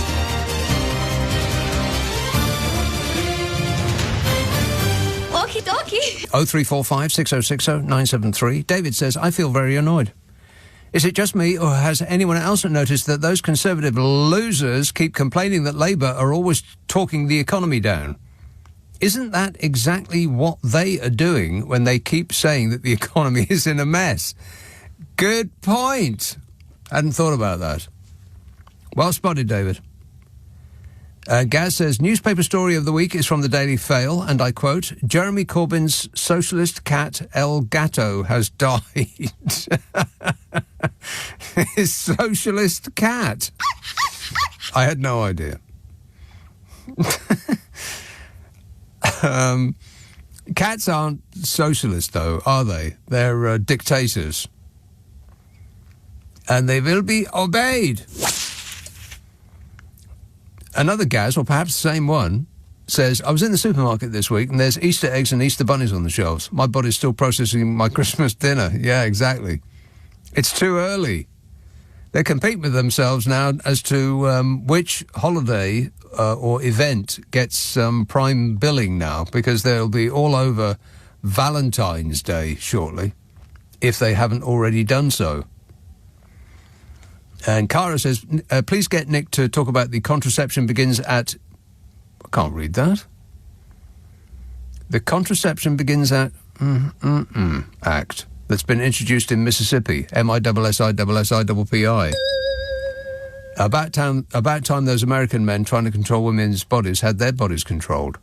Okie dokie. 0345 6060 973. David says, I feel very annoyed. Is it just me, or has anyone else noticed that those Conservative losers keep complaining that Labour are always talking the economy down? Isn't that exactly what they are doing when they keep saying that the economy is in a mess? Good point. Hadn't thought about that. Well spotted, David. Gaz says, newspaper story of the week is from the Daily Fail, and I quote, Jeremy Corbyn's socialist cat El Gato has died. His socialist cat. I had no idea. Cats aren't socialist, though, are they? They're dictators. And they will be obeyed. Another Gaz, or perhaps the same one, says, I was in the supermarket this week and there's Easter eggs and Easter bunnies on the shelves. My body's still processing my Christmas dinner. Yeah, exactly. It's too early. They compete with themselves now as to which holiday or event gets prime billing now, because they'll be all over Valentine's Day shortly, if they haven't already done so. And Cara says, please get Nick to talk about the contraception begins at... I can't read that. The contraception begins at... Act that's been introduced in Mississippi. MISSISSIPPI. About time those American men trying to control women's bodies had their bodies controlled.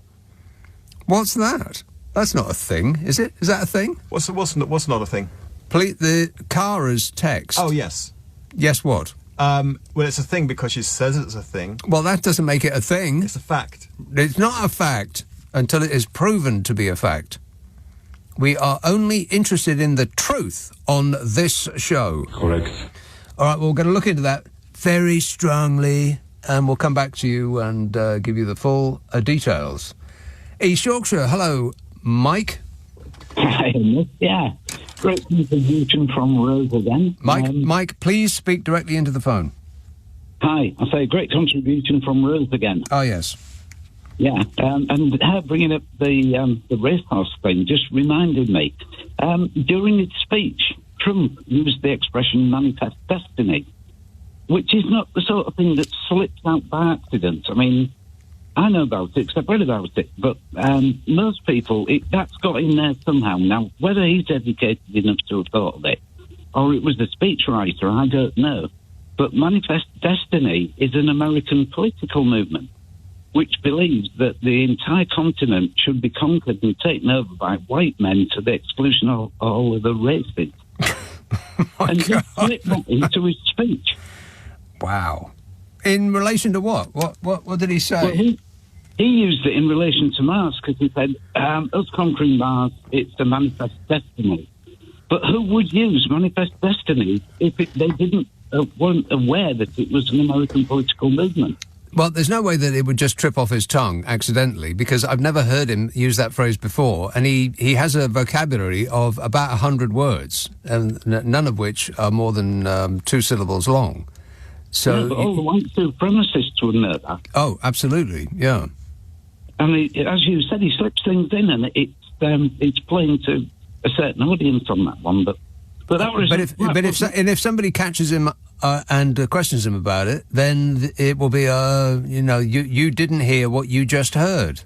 What's that? That's not a thing, is it? Is that a thing? What's not a thing? Please, the Cara's text. Oh, yes. Yes, what? Well, it's a thing because she says it's a thing. Well, that doesn't make it a thing. It's a fact. It's not a fact until it is proven to be a fact. We are only interested in the truth on this show. Correct. All right, well, we're going to look into that very strongly, and we'll come back to you and give you the full details. East Yorkshire, hello, Mike. Hi, Nick. Yeah, great contribution from Rose again. Mike, please speak directly into the phone. Hi, I say great contribution from Rose again. Oh, yes. Yeah, and her bringing up the racehorse thing just reminded me. During his speech, Trump used the expression manifest destiny, which is not the sort of thing that slips out by accident. I mean, I know about it because I've read about it, but most people, that's got in there somehow. Now, whether he's educated enough to have thought of it, or it was the speechwriter, I don't know. But Manifest Destiny is an American political movement which believes that the entire continent should be conquered and taken over by white men to the exclusion of all of the races. And he split that into his speech. Wow. In relation to what? What did he say? Well, he used it in relation to Mars because he said, us conquering Mars, it's the Manifest Destiny. But who would use Manifest Destiny if they weren't aware that it was an American political movement? Well, there's no way that it would just trip off his tongue accidentally, because I've never heard him use that phrase before, and he has a vocabulary of about 100 words, and none of which are more than 2 syllables long. So yeah, but all the white supremacists would know that. Oh, absolutely, yeah. I mean, as you said, he slips things in, and it's playing to a certain audience on that one. But if somebody catches him and questions him about it, then it will be you didn't hear what you just heard.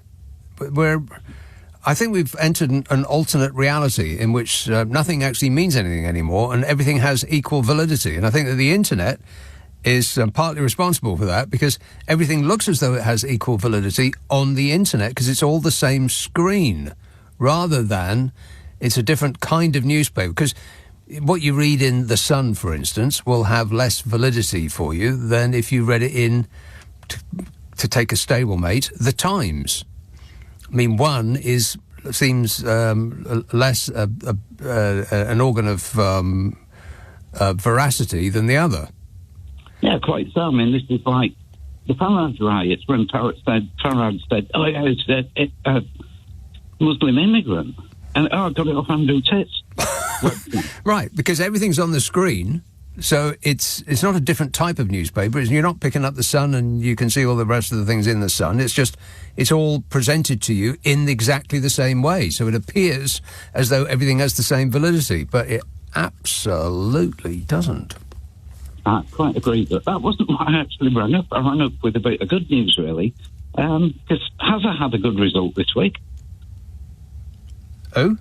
I think we've entered an alternate reality in which nothing actually means anything anymore, and everything has equal validity. And I think that the internet is partly responsible for that, because everything looks as though it has equal validity on the internet because it's all the same screen, rather than it's a different kind of newspaper. Because what you read in The Sun, for instance, will have less validity for you than if you read it in, to take a stablemate, The Times. I mean, one seems less an organ of veracity than the other. Yeah, quite so. I mean, this is like the Farage riots when Farage said, oh, yeah, it's a Muslim immigrant. And, I got it off Andrew Tate's website. Right, because everything's on the screen, so it's not a different type of newspaper. You're not picking up The Sun and you can see all the rest of the things in The Sun. It's all presented to you in exactly the same way. So it appears as though everything has the same validity, but it absolutely doesn't. I quite agree, but that wasn't what I actually rang up. I rang up with a bit of good news, really, because Hazza had a good result this week. Who?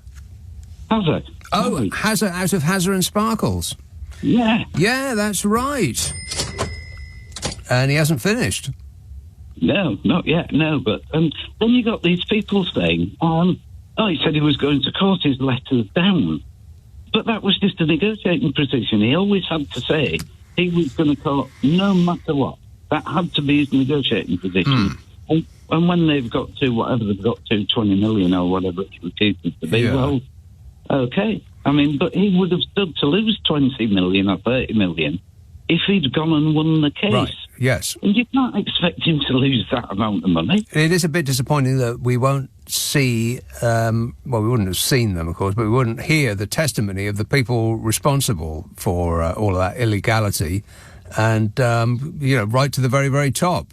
Hazza. Oh, Hazza out of Hazza and Sparkles. Yeah. Yeah, that's right. And he hasn't finished. No, not yet, no. But then you got these people saying, he said he was going to court his letters down. But that was just a negotiating position. He always had to say he was going to court no matter what. That had to be his negotiating position. And when they've got to whatever they've got to, 20 million or whatever it refuses to be, well, okay. I mean, but he would have stood to lose 20 million or 30 million if he'd gone and won the case. Right, yes. And you can't expect him to lose that amount of money. It is a bit disappointing that we won't see, we wouldn't have seen them, of course, but we wouldn't hear the testimony of the people responsible for all of that illegality and, right to the very, very top.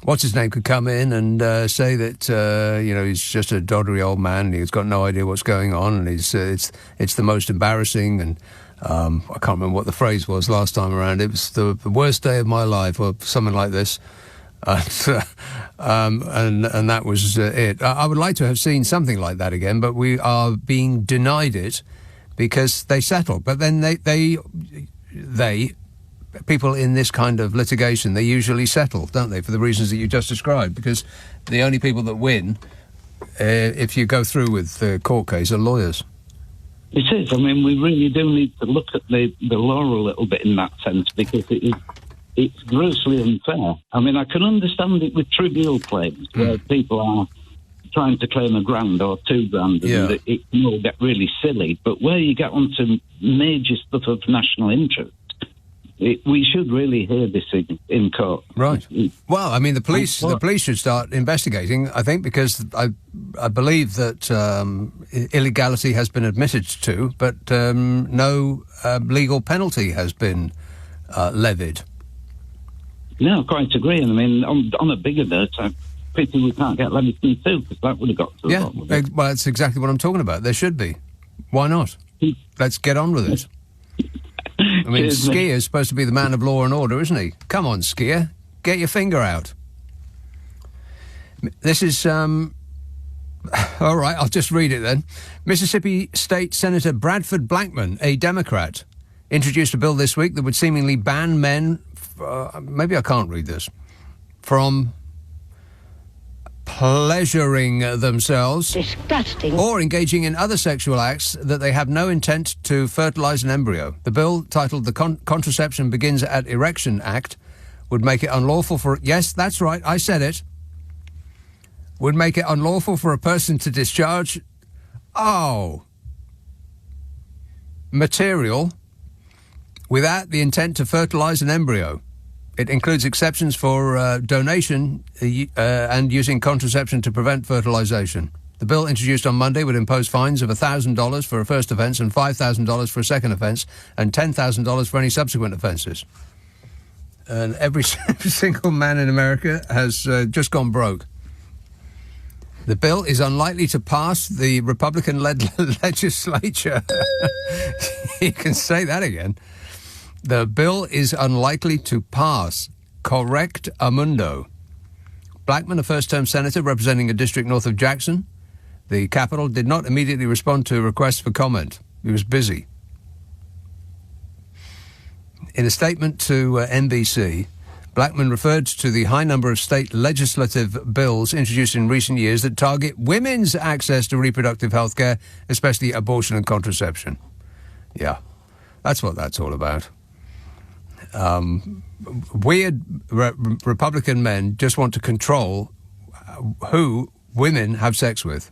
What's his name could come in and say that he's just a doddery old man and he's got no idea what's going on and it's the most embarrassing and I can't remember what the phrase was last time around. It was the worst day of my life or something like this, and that was it. I would like to have seen something like that again, but we are being denied it because they settled. But then they people in this kind of litigation, they usually settle, don't they, for the reasons that you just described, because the only people that win, if you go through with the court case, are lawyers. It is. I mean, we really do need to look at the law a little bit in that sense, because it's grossly unfair. I mean, I can understand it with trivial claims, where people are trying to claim $1,000 or $2,000, and it can all get really silly, but where you get onto major stuff of national interest, we should really hear this in court. Right. Well, I mean, the police should start investigating, I think, because I believe that illegality has been admitted to, but no legal penalty has been levied. No, I quite agree. And I mean, on a bigger note, pity we can't get Leamington too, because that would have got to the bottom of it. Well, that's exactly what I'm talking about. There should be. Why not? Let's get on with it. I mean, Skier's supposed to be the man of law and order, isn't he? Come on, Skier. Get your finger out. This is, all right, I'll just read it then. Mississippi State Senator Bradford Blackman, a Democrat, introduced a bill this week that would seemingly ban men, maybe I can't read this, from pleasuring themselves, disgusting, or engaging in other sexual acts that they have no intent to fertilise an embryo. The bill, titled the Contraception Begins at Erection Act, would make it unlawful for... Yes, that's right, I said it. Would make it unlawful for a person to discharge... material without the intent to fertilise an embryo. It includes exceptions for donation and using contraception to prevent fertilisation. The bill introduced on Monday would impose fines of $1,000 for a first offence and $5,000 for a second offence and $10,000 for any subsequent offences. And every single man in America has just gone broke. The bill is unlikely to pass the Republican-led legislature. You can say that again. The bill is unlikely to pass. Correct amundo. Blackman, a first-term senator representing a district north of Jackson, the capital, did not immediately respond to requests for comment. He was busy. In a statement to NBC, Blackman referred to the high number of state legislative bills introduced in recent years that target women's access to reproductive health care, especially abortion and contraception. Yeah, that's what that's all about. Weird Republican men just want to control who women have sex with.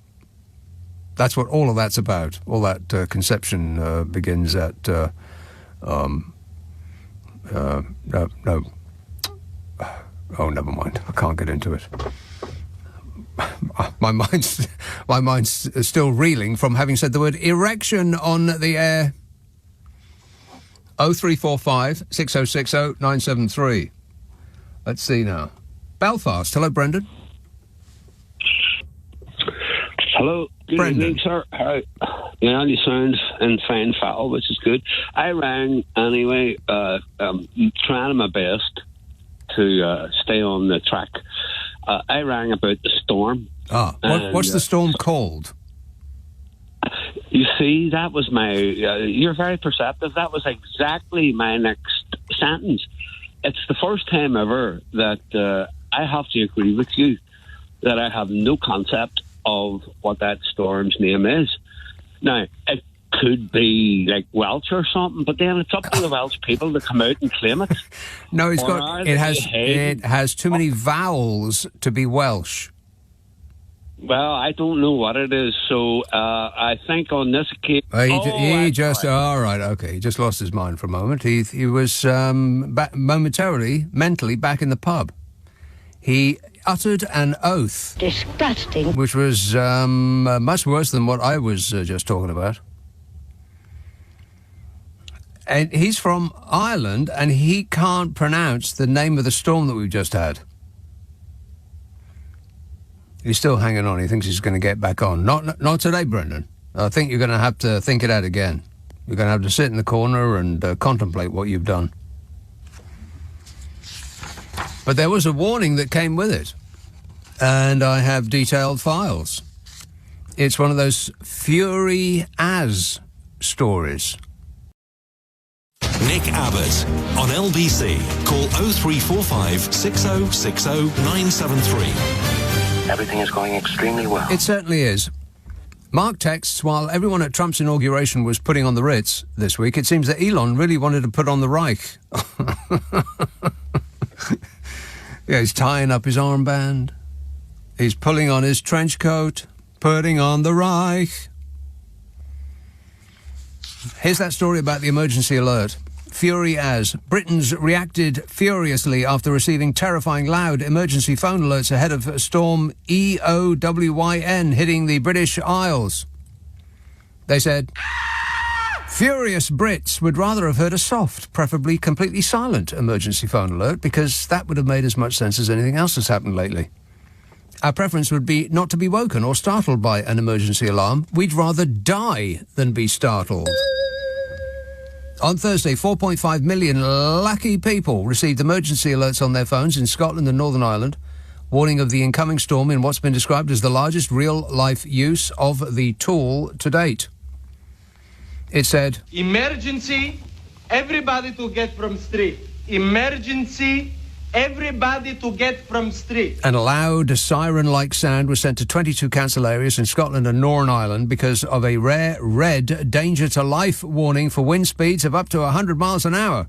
That's what all of that's about. All that conception begins at... no. Oh, never mind. I can't get into it. My mind's still reeling from having said the word erection on the air. 0345 6060 973. Let's see now. Belfast. Hello, Brendan. Hello. Good evening, sir. How? Yeah, you sound in fine foul, which is good. I rang anyway, trying my best to stay on the track. I rang about the storm. What's the storm called? You see, that was my... you're very perceptive. That was exactly my next sentence. It's the first time ever that I have to agree with you that I have no concept of what that storm's name is. Now, it could be like Welsh or something, but then it's up to the Welsh people to come out and claim it. No, it has too many vowels to be Welsh. Well, I don't know what it is, so I think on this occasion... He just lost his mind for a moment. He was momentarily, mentally back in the pub. He uttered an oath. Disgusting. Which was much worse than what I was just talking about. And he's from Ireland, and he can't pronounce the name of the storm that we've just had. He's still hanging on. He thinks he's going to get back on. Not today, Brendan. I think you're going to have to think it out again. You're going to have to sit in the corner and contemplate what you've done. But there was a warning that came with it, and I have detailed files. It's one of those fury as stories. Nick Abbot on LBC. Call 0345 6060 973. Everything is going extremely well. It certainly is. Mark texts, while everyone at Trump's inauguration was putting on the Ritz this week, it seems that Elon really wanted to put on the Reich. Yeah, he's tying up his armband. He's pulling on his trench coat, putting on the Reich. Here's that story about the emergency alert. Fury as Britons reacted furiously after receiving terrifying loud emergency phone alerts ahead of Storm Ewyn hitting the British Isles. They said, furious Brits would rather have heard a soft, preferably completely silent emergency phone alert because that would have made as much sense as anything else that's happened lately. Our preference would be not to be woken or startled by an emergency alarm. We'd rather die than be startled. On Thursday, 4.5 million lucky people received emergency alerts on their phones in Scotland and Northern Ireland, warning of the incoming storm in what's been described as the largest real-life use of the tool to date. It said, emergency, everybody to get from street. Emergency, everybody to get from street. And a loud siren-like sound was sent to 22 council areas in Scotland and Northern Ireland because of a rare red danger-to-life warning for wind speeds of up to 100 miles an hour.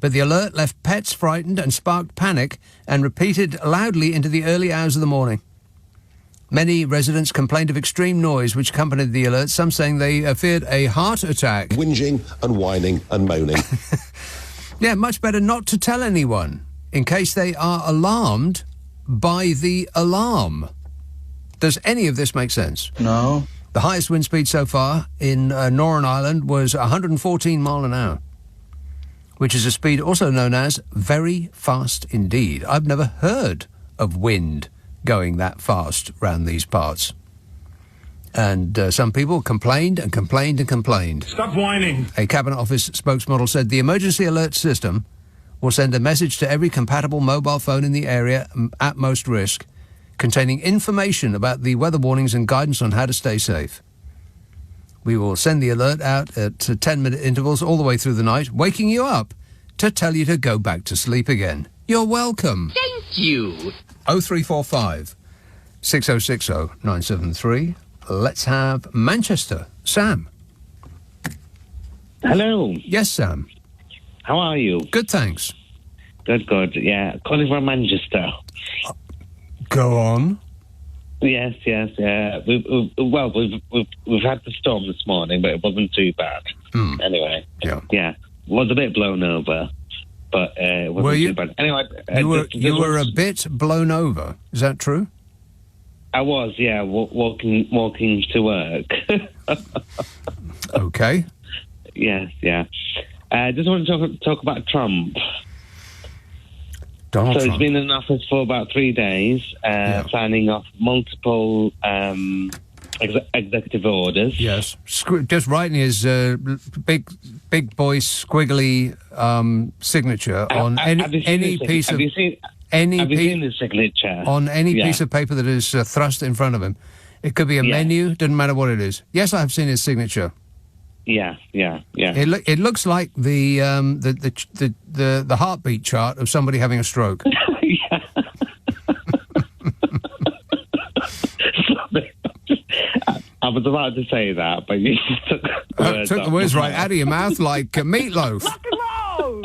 But the alert left pets frightened and sparked panic and repeated loudly into the early hours of the morning. Many residents complained of extreme noise which accompanied the alert, some saying they feared a heart attack. Whinging and whining and moaning. Yeah, much better not to tell anyone, in case they are alarmed by the alarm. Does any of this make sense? No. The highest wind speed so far in Northern Ireland was 114 mile an hour, which is a speed also known as very fast indeed. I've never heard of wind going that fast round these parts. And some people complained and complained and complained. Stop whining. A Cabinet Office spokesmodel said the emergency alert system will send a message to every compatible mobile phone in the area at most risk, containing information about the weather warnings and guidance on how to stay safe. We will send the alert out at 10-minute intervals all the way through the night, waking you up to tell you to go back to sleep again. You're welcome. Thank you. 0345 6060 973. Let's have Manchester. Sam. Hello. Yes, Sam. How are you? Good, thanks. Good. Yeah, calling from Manchester. Go on. Yes. We've had the storm this morning, but it wasn't too bad. Anyway, yeah, was a bit blown over, but it wasn't too bad. Anyway, you were a bit blown over. Is that true? I was, yeah, walking to work. Okay. Yes, yeah. I just want to talk about Trump. Donald Trump. He's been in office for about 3 days, signing off multiple executive orders. Yes, just writing his big boy squiggly signature on any piece of... Have you seen his signature? On any piece of paper that is thrust in front of him. It could be a menu, doesn't matter what it is. Yes, I have seen his signature. Yeah. It looks like the heartbeat chart of somebody having a stroke. Yeah. was about to say that, but you took the words right out of your mouth like meatloaf.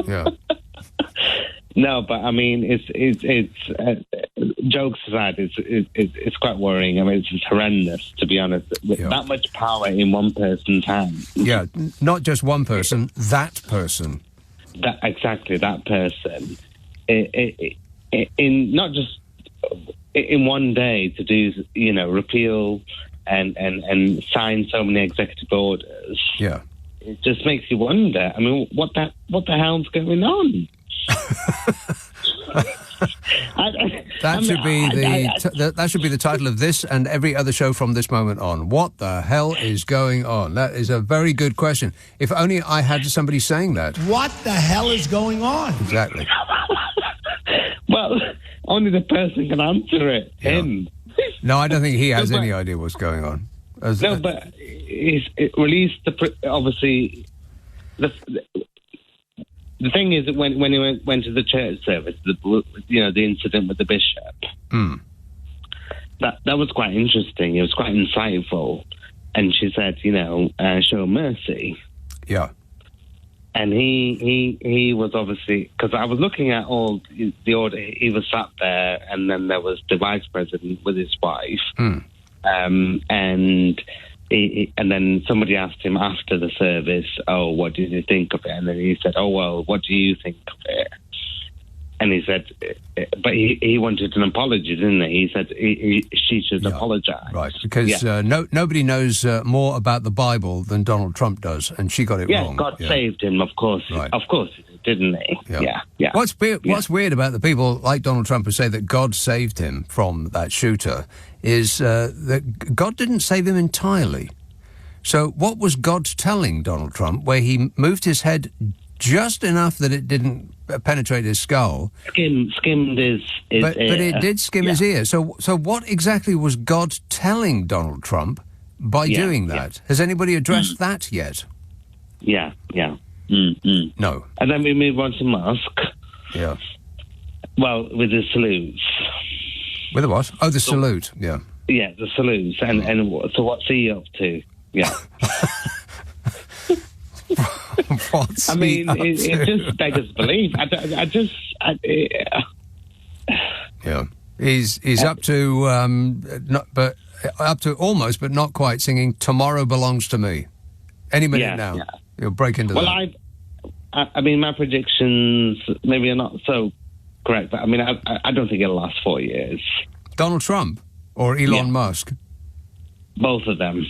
Yeah. No, but I mean, it's jokes aside, it's quite worrying. I mean, it's horrendous, to be honest. With that much power in one person's hands. Yeah, not just one person, that person. Exactly, that person. In not just in one day to do, repeal and sign so many executive orders. Yeah, it just makes you wonder. I mean, what the hell's going on? That should be the title of this and every other show from this moment on. What the hell is going on? That is a very good question. If only I had somebody saying that. What the hell is going on? Exactly. Well, only the person can answer it. Yeah. Him. No, I don't think he has any idea what's going on. But it released obviously the thing is that when he went to the church service, the incident with the bishop, that was quite interesting. It was quite insightful, and she said, show mercy. Yeah. And he was obviously, because I was looking at all the order. He was sat there, and then there was the vice president with his wife, and then somebody asked him after the service, "Oh, what did you think of it?" And then he said, "Oh, well, what do you think of it?" And he said, but he wanted an apology, didn't he? He said she should apologise. Right, because nobody knows more about the Bible than Donald Trump does, and she got it wrong. God saved him, of course. Right. Of course, didn't he? Yeah. What's weird about the people like Donald Trump who say that God saved him from that shooter is that God didn't save him entirely. So what was God telling Donald Trump where he moved his head just enough that it didn't penetrate his skull? Skimmed his ear. But it did skim his ear. So what exactly was God telling Donald Trump by doing that? Yeah. Has anybody addressed that yet? Yeah. No. And then we move on to Musk. Yeah. Well, with the salutes. With the what? Oh, the salute. Yeah. Yeah, the salutes. And so what's he up to? Yeah. What's I mean, it just beggars belief. Yeah. He's up to up to almost, but not quite, singing "Tomorrow Belongs to Me." Any minute now, he'll break into that. I mean, my predictions maybe are not so correct, but I mean, I don't think it'll last 4 years. Donald Trump or Elon Musk? Both of them.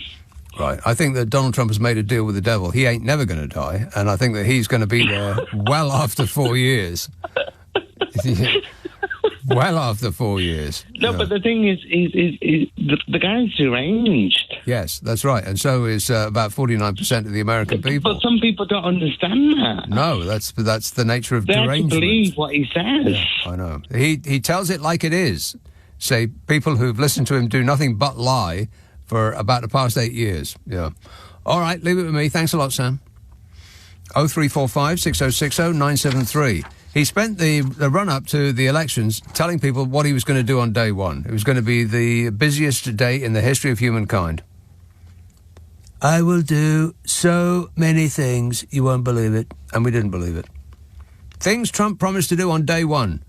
Right. I think that Donald Trump has made a deal with the devil. He ain't never going to die, and I think that he's going to be there well after 4 years. Well after 4 years. No, but the thing is the guy's deranged. Yes, that's right, and so is about 49% of the American people. But some people don't understand that. No, that's the nature of derangement. They believe what he says. Yeah, I know. He tells it like it is. Say, people who've listened to him do nothing but lie for about the past 8 years. Yeah. All right, leave it with me. Thanks a lot, Sam. 0345 6060 973. He spent the run-up to the elections telling people what he was going to do on day one. It was going to be the busiest day in the history of humankind. I will do so many things, you won't believe it. And we didn't believe it. Things Trump promised to do on day one.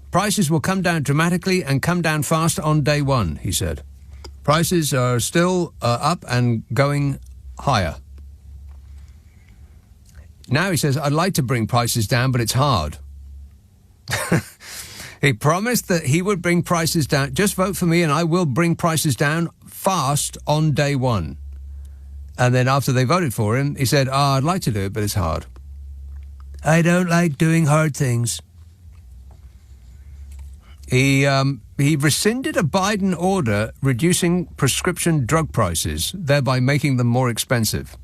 Prices will come down dramatically and come down fast on day one, he said. Prices are still up and going higher. Now he says, I'd like to bring prices down, but it's hard. He promised that he would bring prices down. Just vote for me and I will bring prices down fast on day one. And then after they voted for him, he said, I'd like to do it, but it's hard. I don't like doing hard things. He rescinded a Biden order reducing prescription drug prices, thereby making them more expensive.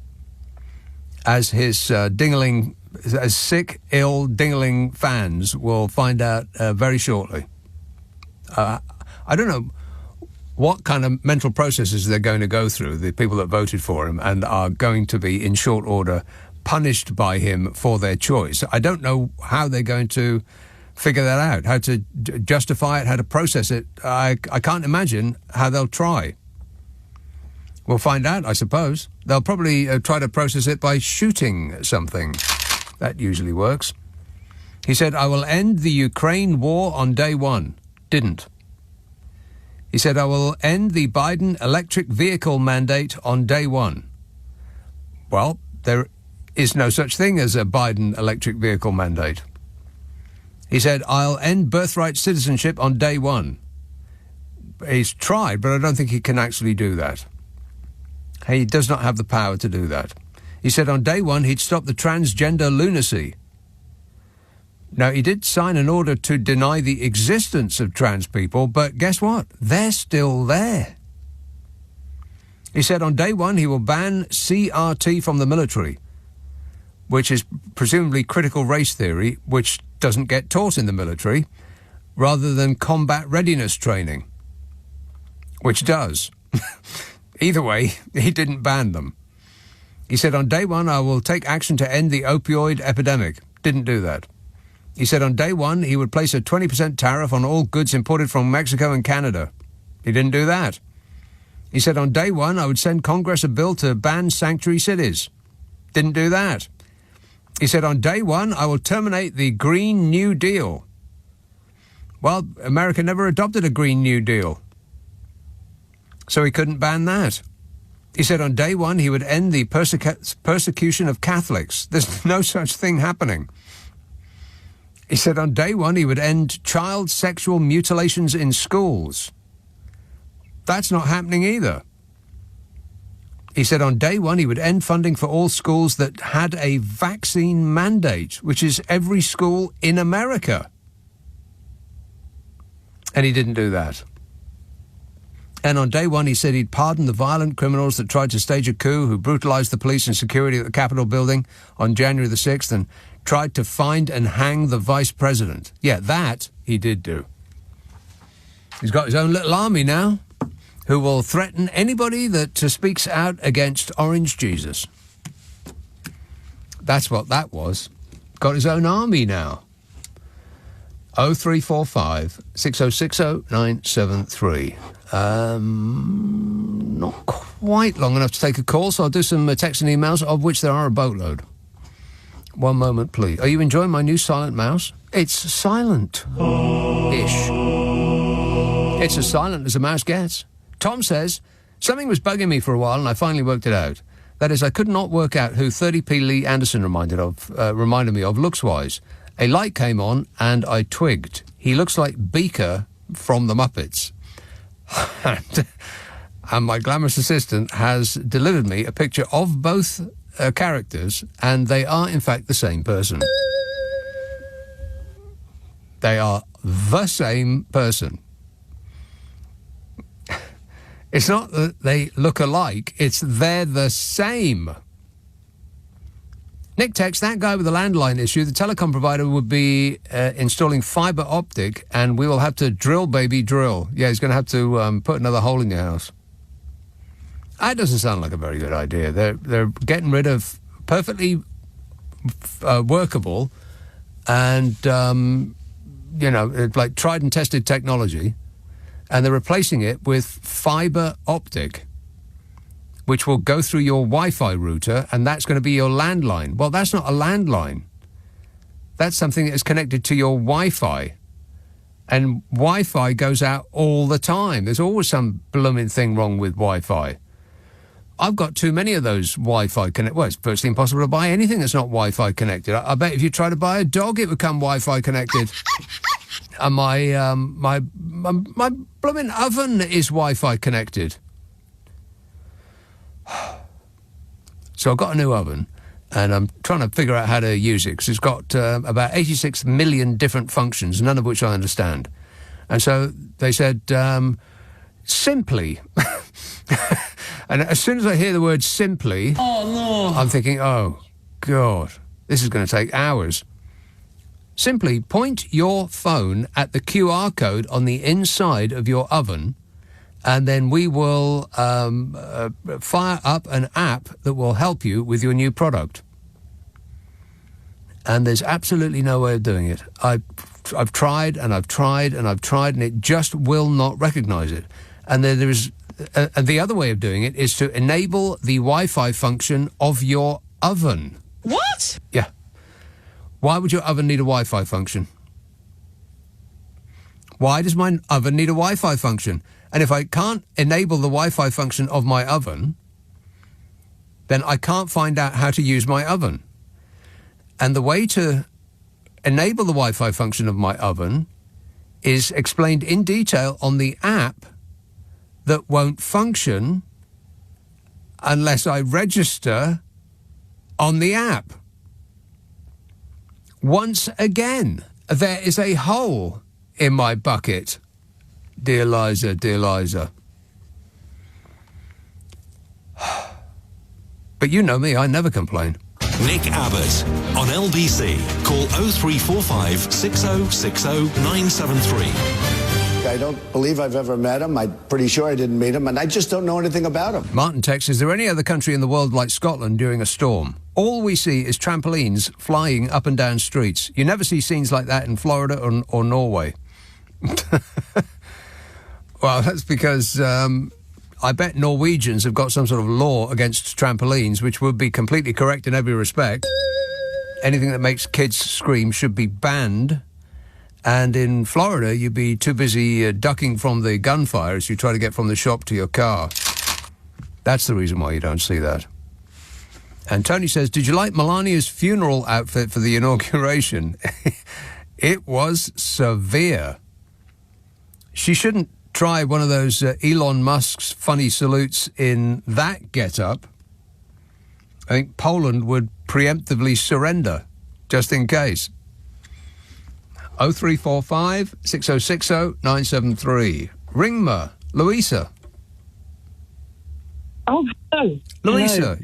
As his sick, ill, dingling fans will find out very shortly. I don't know what kind of mental processes they're going to go through, the people that voted for him, and are going to be, in short order, punished by him for their choice. I don't know how they're going to figure that out, how to justify it, how to process it. I can't imagine how they'll try. We'll find out, I suppose. They'll probably try to process it by shooting something. That usually works. He said, I will end the Ukraine war on day one. Didn't. He said, I will end the Biden electric vehicle mandate on day one. Well, there is no such thing as a Biden electric vehicle mandate. He said, I'll end birthright citizenship on day one. He's tried, but I don't think he can actually do that. He does not have the power to do that. He said on day one he'd stop the transgender lunacy. Now, he did sign an order to deny the existence of trans people, but guess what? They're still there. He said on day one he will ban CRT from the military, which is presumably critical race theory, which doesn't get taught in the military, rather than combat readiness training, which does. Either way, he didn't ban them. He said, on day one, I will take action to end the opioid epidemic. Didn't do that. He said on day one, he would place a 20% tariff on all goods imported from Mexico and Canada. He didn't do that. He said on day one, I would send Congress a bill to ban sanctuary cities. Didn't do that. He said on day one, I will terminate the Green New Deal. Well, America never adopted a Green New Deal, so he couldn't ban that. He said on day one he would end the persecution of Catholics. There's no such thing happening. He said on day one he would end child sexual mutilations in schools. That's not happening either. He said on day one he would end funding for all schools that had a vaccine mandate, which is every school in America. And he didn't do that. And on day one, he said he'd pardon the violent criminals that tried to stage a coup, who brutalised the police and security at the Capitol building on January the 6th and tried to find and hang the vice president. Yeah, that he did do. He's got his own little army now, who will threaten anybody that speaks out against Orange Jesus. That's what that was. Got his own army now. 0345 6060 973. Not quite long enough to take a call, so I'll do some texts and emails, of which there are a boatload. One moment, please. Are you enjoying my new silent mouse? It's silent-ish. It's as silent as a mouse gets. Tom says, something was bugging me for a while and I finally worked it out. That is, I could not work out who 30p Lee Anderson reminded me of looks-wise. A light came on and I twigged. He looks like Beaker from the Muppets. And my glamorous assistant has delivered me a picture of both characters, and they are, in fact, the same person. They are the same person. It's not that they look alike, it's they're the same. Nick texts, that guy with the landline issue, the telecom provider would be installing fibre optic and we will have to drill, baby, drill. Yeah, he's going to have to put another hole in your house. That doesn't sound like a very good idea. They're getting rid of perfectly workable and, like tried and tested technology, and they're replacing it with fibre optic, which will go through your Wi-Fi router, and that's going to be your landline. Well, that's not a landline. That's something that is connected to your Wi-Fi. And Wi-Fi goes out all the time. There's always some blooming thing wrong with Wi-Fi. I've got too many of those Wi-Fi connected. Well, it's virtually impossible to buy anything that's not Wi-Fi connected. I bet if you try to buy a dog, it would come Wi-Fi connected. And my blooming oven is Wi-Fi connected. So I've got a new oven, and I'm trying to figure out how to use it, because it's got about 86 million different functions, none of which I understand. And so they said, simply. And as soon as I hear the word simply, I'm thinking, oh, God, this is going to take hours. Simply point your phone at the QR code on the inside of your oven, and then we will fire up an app that will help you with your new product. And there's absolutely no way of doing it. I've tried and I've tried and I've tried, and it just will not recognise it. And there is And the other way of doing it is to enable the Wi-Fi function of your oven. What? Yeah. Why would your oven need a Wi-Fi function? Why does my oven need a Wi-Fi function? And if I can't enable the Wi-Fi function of my oven, then I can't find out how to use my oven. And the way to enable the Wi-Fi function of my oven is explained in detail on the app that won't function unless I register on the app. Once again, there is a hole in my bucket. Dear Liza, dear Liza. But you know me, I never complain. Nick Abbott on LBC. Call 0345 6060 973. I don't believe I've ever met him. I'm pretty sure I didn't meet him, and I just don't know anything about him. Martin texts, is there any other country in the world like Scotland during a storm? All we see is trampolines flying up and down streets. You never see scenes like that in Florida or Norway. Well, that's because I bet Norwegians have got some sort of law against trampolines, which would be completely correct in every respect. Anything that makes kids scream should be banned. And in Florida, you'd be too busy ducking from the gunfire as you try to get from the shop to your car. That's the reason why you don't see that. And Tony says, did you like Melania's funeral outfit for the inauguration? It was severe. She shouldn't try one of those Elon Musk's funny salutes in that get-up. I think Poland would preemptively surrender, just in case. 0345 6060 973. Ringma, Louisa. Oh, hello. Louisa.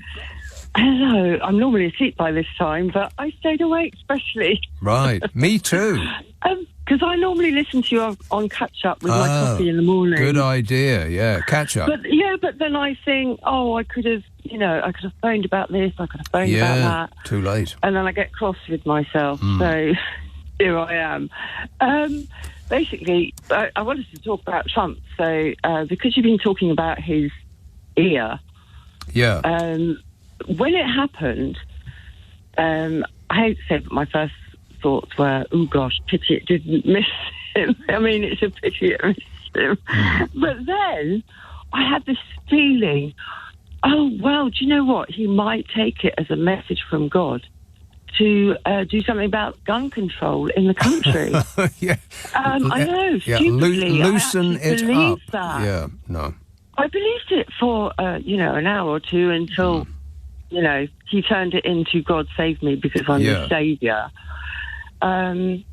Hello. I'm normally asleep by this time, but I stayed awake especially. Right. Me too. Because I normally listen to you on catch up with my coffee in the morning. Good idea. Yeah, catch up. But then I think, I could have phoned about this. I could have phoned about that. Too late. And then I get cross with myself. So here I am. Basically, I wanted to talk about Trump. So because you've been talking about his ear. Yeah. When it happened, I hate to say, but my first thoughts were, oh gosh, pity it didn't miss him. I mean, it's a pity it missed him. But then I had this feeling, oh, well, do you know what? He might take it as a message from God to do something about gun control in the country. Yeah. I know, Yeah, stupidly. loosen I it believed up. that. Yeah, no. I believed it for, an hour or two until, he turned it into God save me because I'm the saviour. And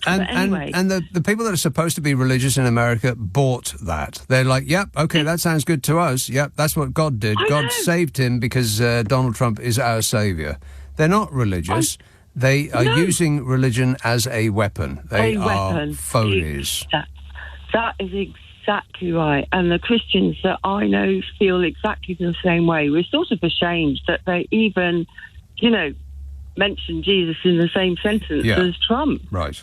the people that are supposed to be religious in America bought that. They're like, yep, okay, that sounds good to us. Yep, that's what God did. God saved him because Donald Trump is our saviour. They're not religious. They are using religion as a weapon. They are phonies. That is exactly right. And the Christians that I know feel exactly the same way. We're sort of ashamed that they even, mention Jesus in the same sentence as Trump. Right.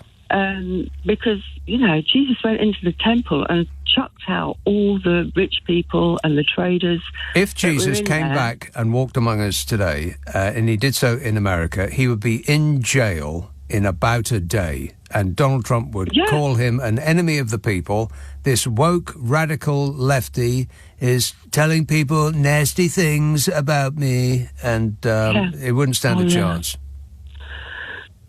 Because, Jesus went into the temple and chucked out all the rich people and the traders. If Jesus came back and walked among us today, and he did so in America, he would be in jail in about a day. And Donald Trump would call him an enemy of the people. This woke, radical lefty is telling people nasty things about me, and it wouldn't stand a chance.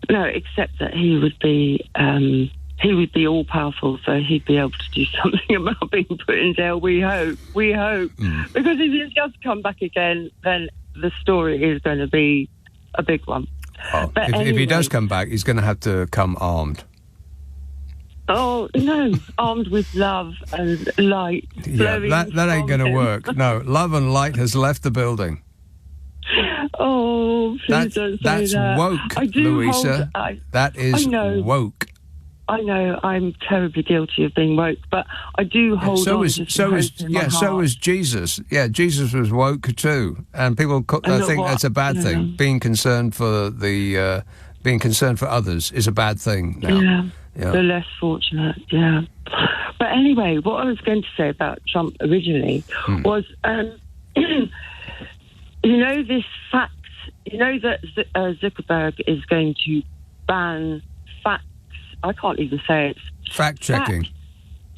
No, except that he would be all powerful, so he'd be able to do something about being put in jail. We hope. Because if he does come back again, then the story is going to be a big one. Oh, but if he does come back, he's going to have to come armed. Oh, no, armed with love and light. Yeah, that ain't going to work. No, love and light has left the building. Oh, please don't say that's that. Woke, Louisa. That is woke. I know I'm terribly guilty of being woke, but I do hold on to some hope in my heart. So is Jesus. Yeah, Jesus was woke too, and people think that's a bad thing. Being concerned for others is a bad thing now. Yeah. The less fortunate. Yeah. But anyway, what I was going to say about Trump originally was, you know, this fact, you know that Zuckerberg is going to ban facts. I can't even say it. Fact-checking.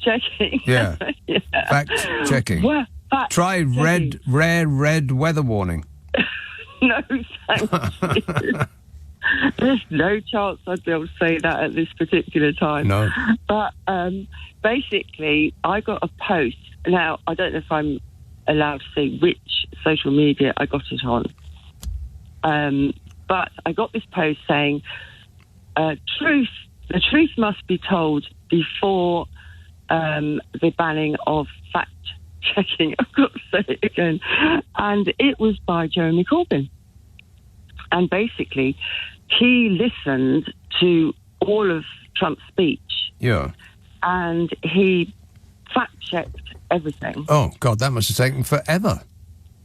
Checking. Yeah. Yeah. Fact-checking. Well, Try rare red weather warning. No, thank you. There's no chance I'd be able to say that at this particular time. No. But basically, I got a post. Now, I don't know if I'm allowed to say which social media I got it on. But I got this post saying, the truth must be told before the banning of fact-checking. I've got to say it again. And it was by Jeremy Corbyn. And basically, he listened to all of Trump's speech. Yeah. And he fact-checked everything. Oh, God, that must have taken forever.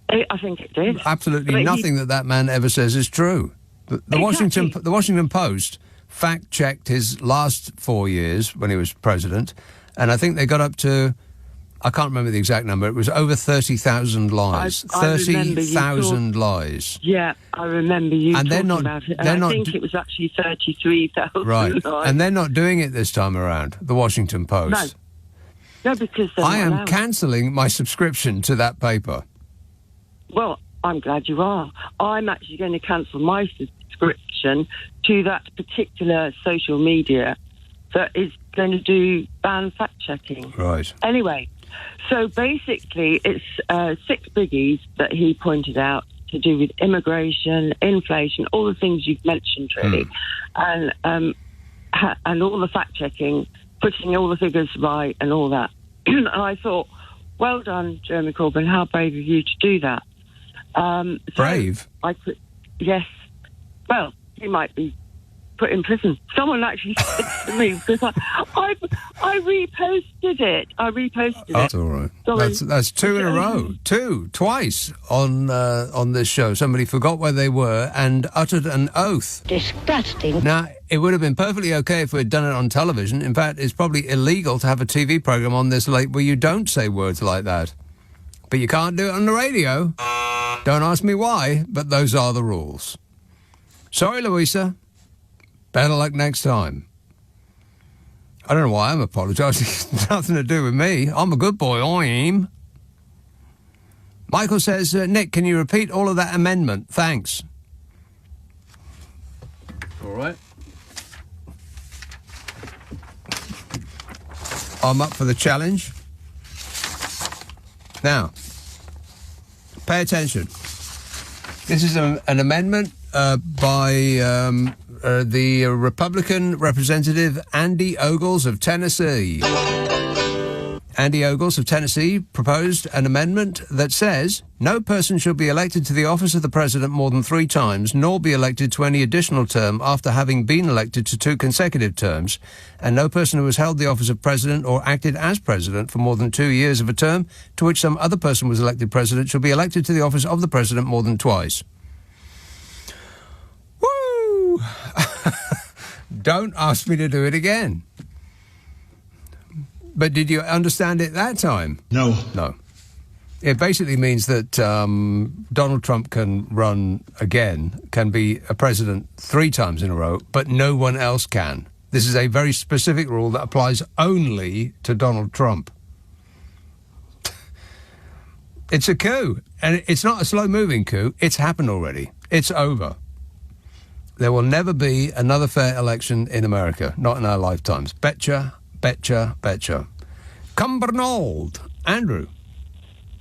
I think it did. Absolutely nothing that man ever says is true. The Washington Post fact-checked his last 4 years when he was president, and I think they got up to, I can't remember the exact number, it was over 30,000 lies. 30,000 lies. Yeah, I remember you and talking about it. And I think it was actually 33,000 right. lies. And they're not doing it this time around, the Washington Post. No, because I am cancelling my subscription to that paper. Well, I'm glad you are. I'm actually going to cancel my subscription to that particular social media that is going to do ban fact-checking. Right. Anyway, so basically it's 6 biggies that he pointed out to do with immigration, inflation, all the things you've mentioned, really, and all the fact-checking, putting all the figures right and all that. And I thought, well done, Jeremy Corbyn, how brave of you to do that. Brave? Yes. Well, he might be put in prison. Someone actually said to me, because I reposted it. That's all right. That's 2 in a row. Twice on this show. Somebody forgot where they were and uttered an oath. Disgusting. Now, it would have been perfectly okay if we had done it on television. In fact, it's probably illegal to have a TV programme on this late where you don't say words like that. But you can't do it on the radio. Don't ask me why, but those are the rules. Sorry, Louisa. Better luck next time. I don't know why I'm apologising. It's nothing to do with me. I'm a good boy, I am. Michael says, Nick, can you repeat all of that amendment? Thanks. All right. I'm up for the challenge. Now, pay attention. This is an amendment by the Republican Representative Andy Ogles of Tennessee. Andy Ogles of Tennessee proposed an amendment that says no person shall be elected to the office of the president more than 3 times, nor be elected to any additional term after having been elected to 2 consecutive terms, and no person who has held the office of president or acted as president for more than 2 years of a term to which some other person was elected president shall be elected to the office of the president more than twice. Woo! Don't ask me to do it again. But did you understand it that time? No. No. It basically means that Donald Trump can run again, can be a president 3 times in a row, but no one else can. This is a very specific rule that applies only to Donald Trump. It's a coup. And it's not a slow-moving coup. It's happened already. It's over. There will never be another fair election in America. Not in our lifetimes. Betcha. Betcha, betcha. Cumbernauld. Andrew.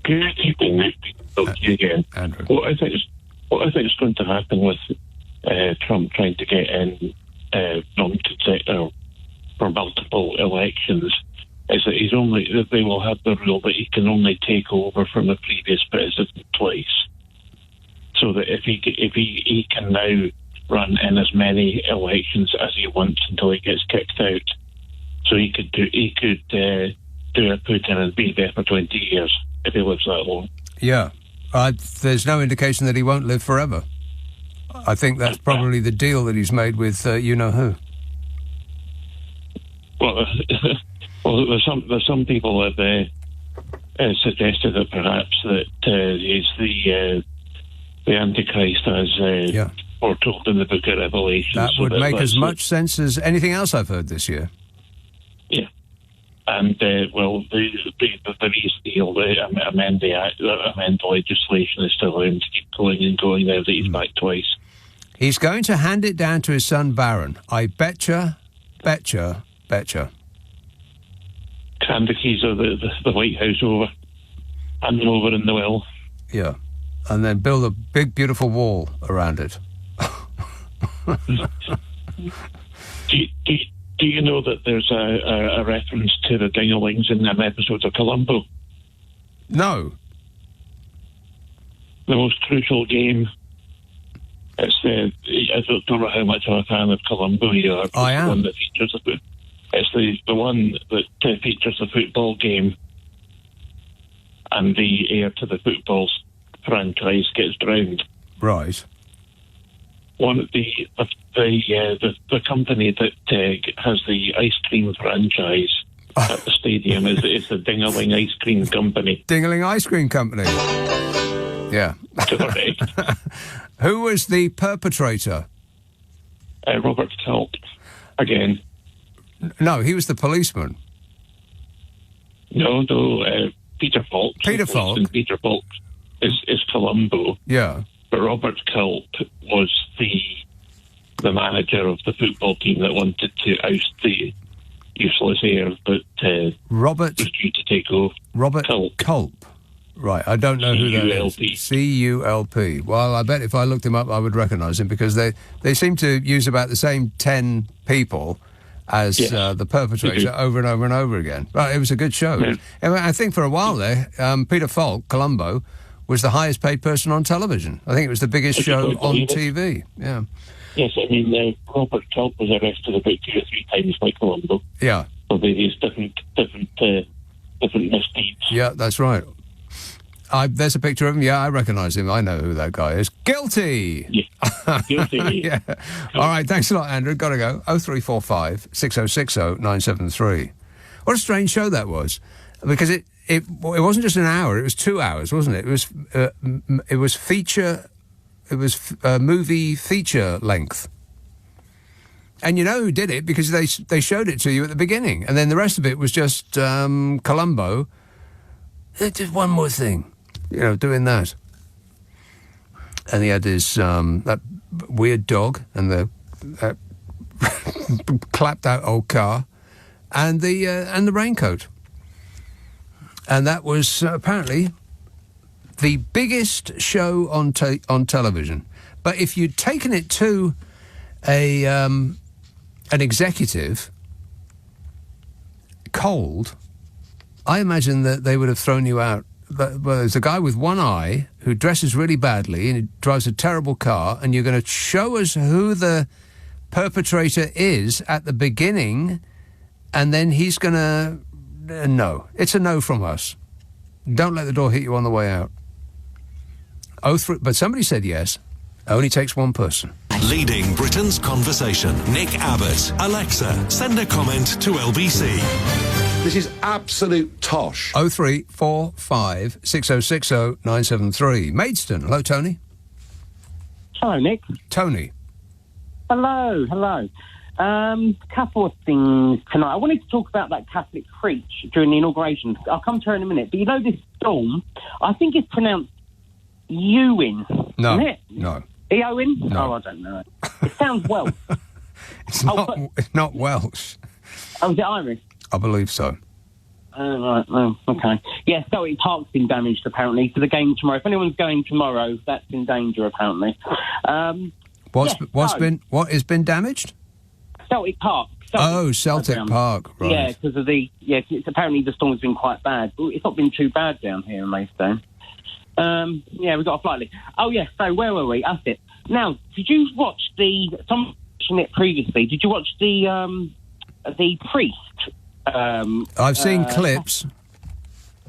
Good evening, Nick. Talk to you again. Andrew. What I think is going to happen with Trump trying to get in for multiple elections is that they will have the rule that he can only take over from the previous president twice. So that if he can now run in as many elections as he wants until he gets kicked out. So he could do a Putin and be there for 20 years if he lives that long. Yeah. There's no indication that he won't live forever. I think that's probably the deal that he's made with you-know-who. Well, Well, there's some people that suggested that perhaps that he's the Antichrist as foretold in the Book of Revelation. That would make as much sense as anything else I've heard this year. Yeah. And, the Reese deal, amend the legislation is still him to keep going and going now that he's back twice. He's going to hand it down to his son Baron. I betcha. Hand the keys of the White House over. Hand them over in the will. Yeah. And then build a big, beautiful wall around it. Do you know that there's a reference to the dinglings in them episodes of Columbo? No. The most crucial game. It's I don't know how much of a fan of Columbo you are. I am. The one that features it's the one that features the football game, and the heir to the football franchise gets drowned. Right. One of the company that has the ice cream franchise at the stadium is the Dingaling Ice Cream Company. Dingaling Ice Cream Company. Yeah. Correct. Who was the perpetrator? Robert Culp. Again. No, he was the policeman. No, Peter Falk. Peter Falk. Peter Falk is Columbo. Yeah. But Robert Culp was the manager of the football team that wanted to oust the useless heir, but Robert was due to take over. Robert Culp. Right, I don't know who that is. C-U-L-P. Well, I bet if I looked him up, I would recognise him, because they seem to use about the same 10 people as the perpetrator over and over and over again. Right, it was a good show. Yeah. I think for a while there, Peter Falk, Columbo, was the highest paid person on television. I think it was the biggest show on TV. Yeah. Yes, I mean, Robert Culp was arrested about 2 or 3 times by Columbo. Yeah. For various different misdeeds. Yeah, that's right. There's a picture of him. Yeah, I recognise him. I know who that guy is. Guilty! Yeah. Guilty. Yeah. All right, thanks a lot, Andrew. Got to go. 0345 6060 973. What a strange show that was. Because it wasn't just an hour, it was 2 hours, wasn't it? It was movie feature length. And you know who did it, because they showed it to you at the beginning. And then the rest of it was just Columbo. Just one more thing, doing that. And he had his that weird dog and the clapped out old car and the raincoat. And that was apparently the biggest show on television. But if you'd taken it to an executive cold, I imagine that they would have thrown you out. Well, there's a guy with one eye who dresses really badly and he drives a terrible car, and you're going to show us who the perpetrator is at the beginning, and then he's going to... no. It's a no from us. Don't let the door hit you on the way out. But somebody said yes. Only takes one person. Leading Britain's conversation. Nick Abbot. Alexa, send a comment to LBC. This is absolute tosh. 0345 6060 973. Maidstone. Hello, Tony. Hello, Nick. Tony. Hello. Couple of things tonight. I wanted to talk about that Catholic preach during the inauguration. I'll come to her in a minute. But this Storm, I think it's pronounced Ewyn. No. Isn't it? No. Ewyn? No. Oh, I don't know. It sounds Welsh. It's not Welsh. Oh, is it Irish? I believe so. Oh, right. Oh, okay. Yeah, Celtic Park's been damaged, apparently, for the game tomorrow. If anyone's going tomorrow, that's in danger, apparently. What has been damaged? Celtic Park. Celtic Park, right. Yeah, because of it's apparently the storm's been quite bad. It's not been too bad down here in Maidstone. We've got a flight leak. Oh, yeah, so where were we? That's it. Now, did you watch someone mentioned it previously, did you watch the priest? I've seen clips.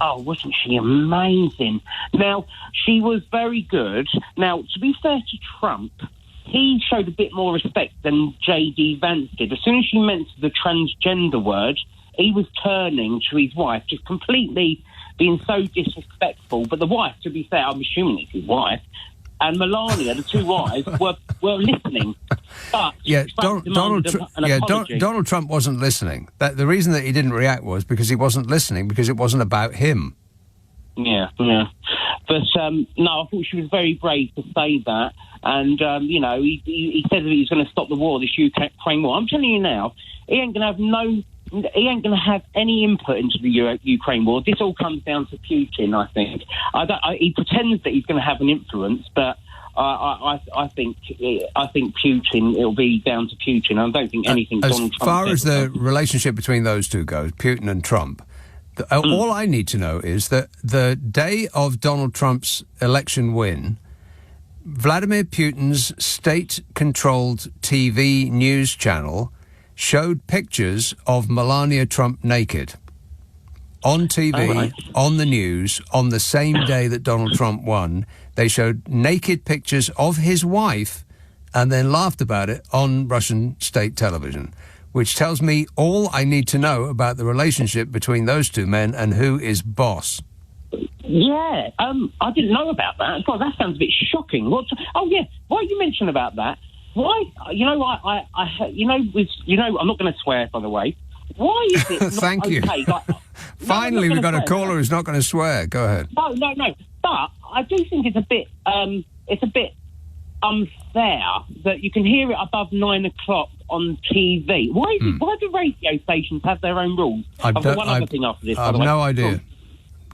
Oh, wasn't she amazing? Now, she was very good. Now, to be fair to Trump, he showed a bit more respect than J.D. Vance did. As soon as she mentioned the transgender word, he was turning to his wife, just completely being so disrespectful. But the wife, to be fair, I'm assuming it's his wife, and Melania, the two wives, were listening. But Donald Trump wasn't listening. The reason that he didn't react was because he wasn't listening, because it wasn't about him. Yeah. But, no, I thought she was very brave to say that. And, he said that he's going to stop the war, this Ukraine war. I'm telling you now, he ain't going to have any input into the Ukraine war. This all comes down to Putin, I think. He pretends that he's going to have an influence, but I think Putin, it'll be down to Putin. I don't think anything Donald Trump... As far as the relationship between those two goes, Putin and Trump, all I need to know is that the day of Donald Trump's election win, Vladimir Putin's state-controlled TV news channel showed pictures of Melania Trump naked on TV, on the news, on the same day that Donald Trump won. They showed naked pictures of his wife and then laughed about it on Russian state television, which tells me all I need to know about the relationship between those two men and who is boss. Yeah, I didn't know about that. God, that sounds a bit shocking. Why you mention about that? Why? I'm not going to swear, by the way. Why is it not Thank you. okay? Finally, we've got a caller who's not going to swear. Go ahead. No. But I do think it's a bit unfair that you can hear it above 9 o'clock on TV. Why do radio stations have their own rules? I've got one other thing after this. I have no idea.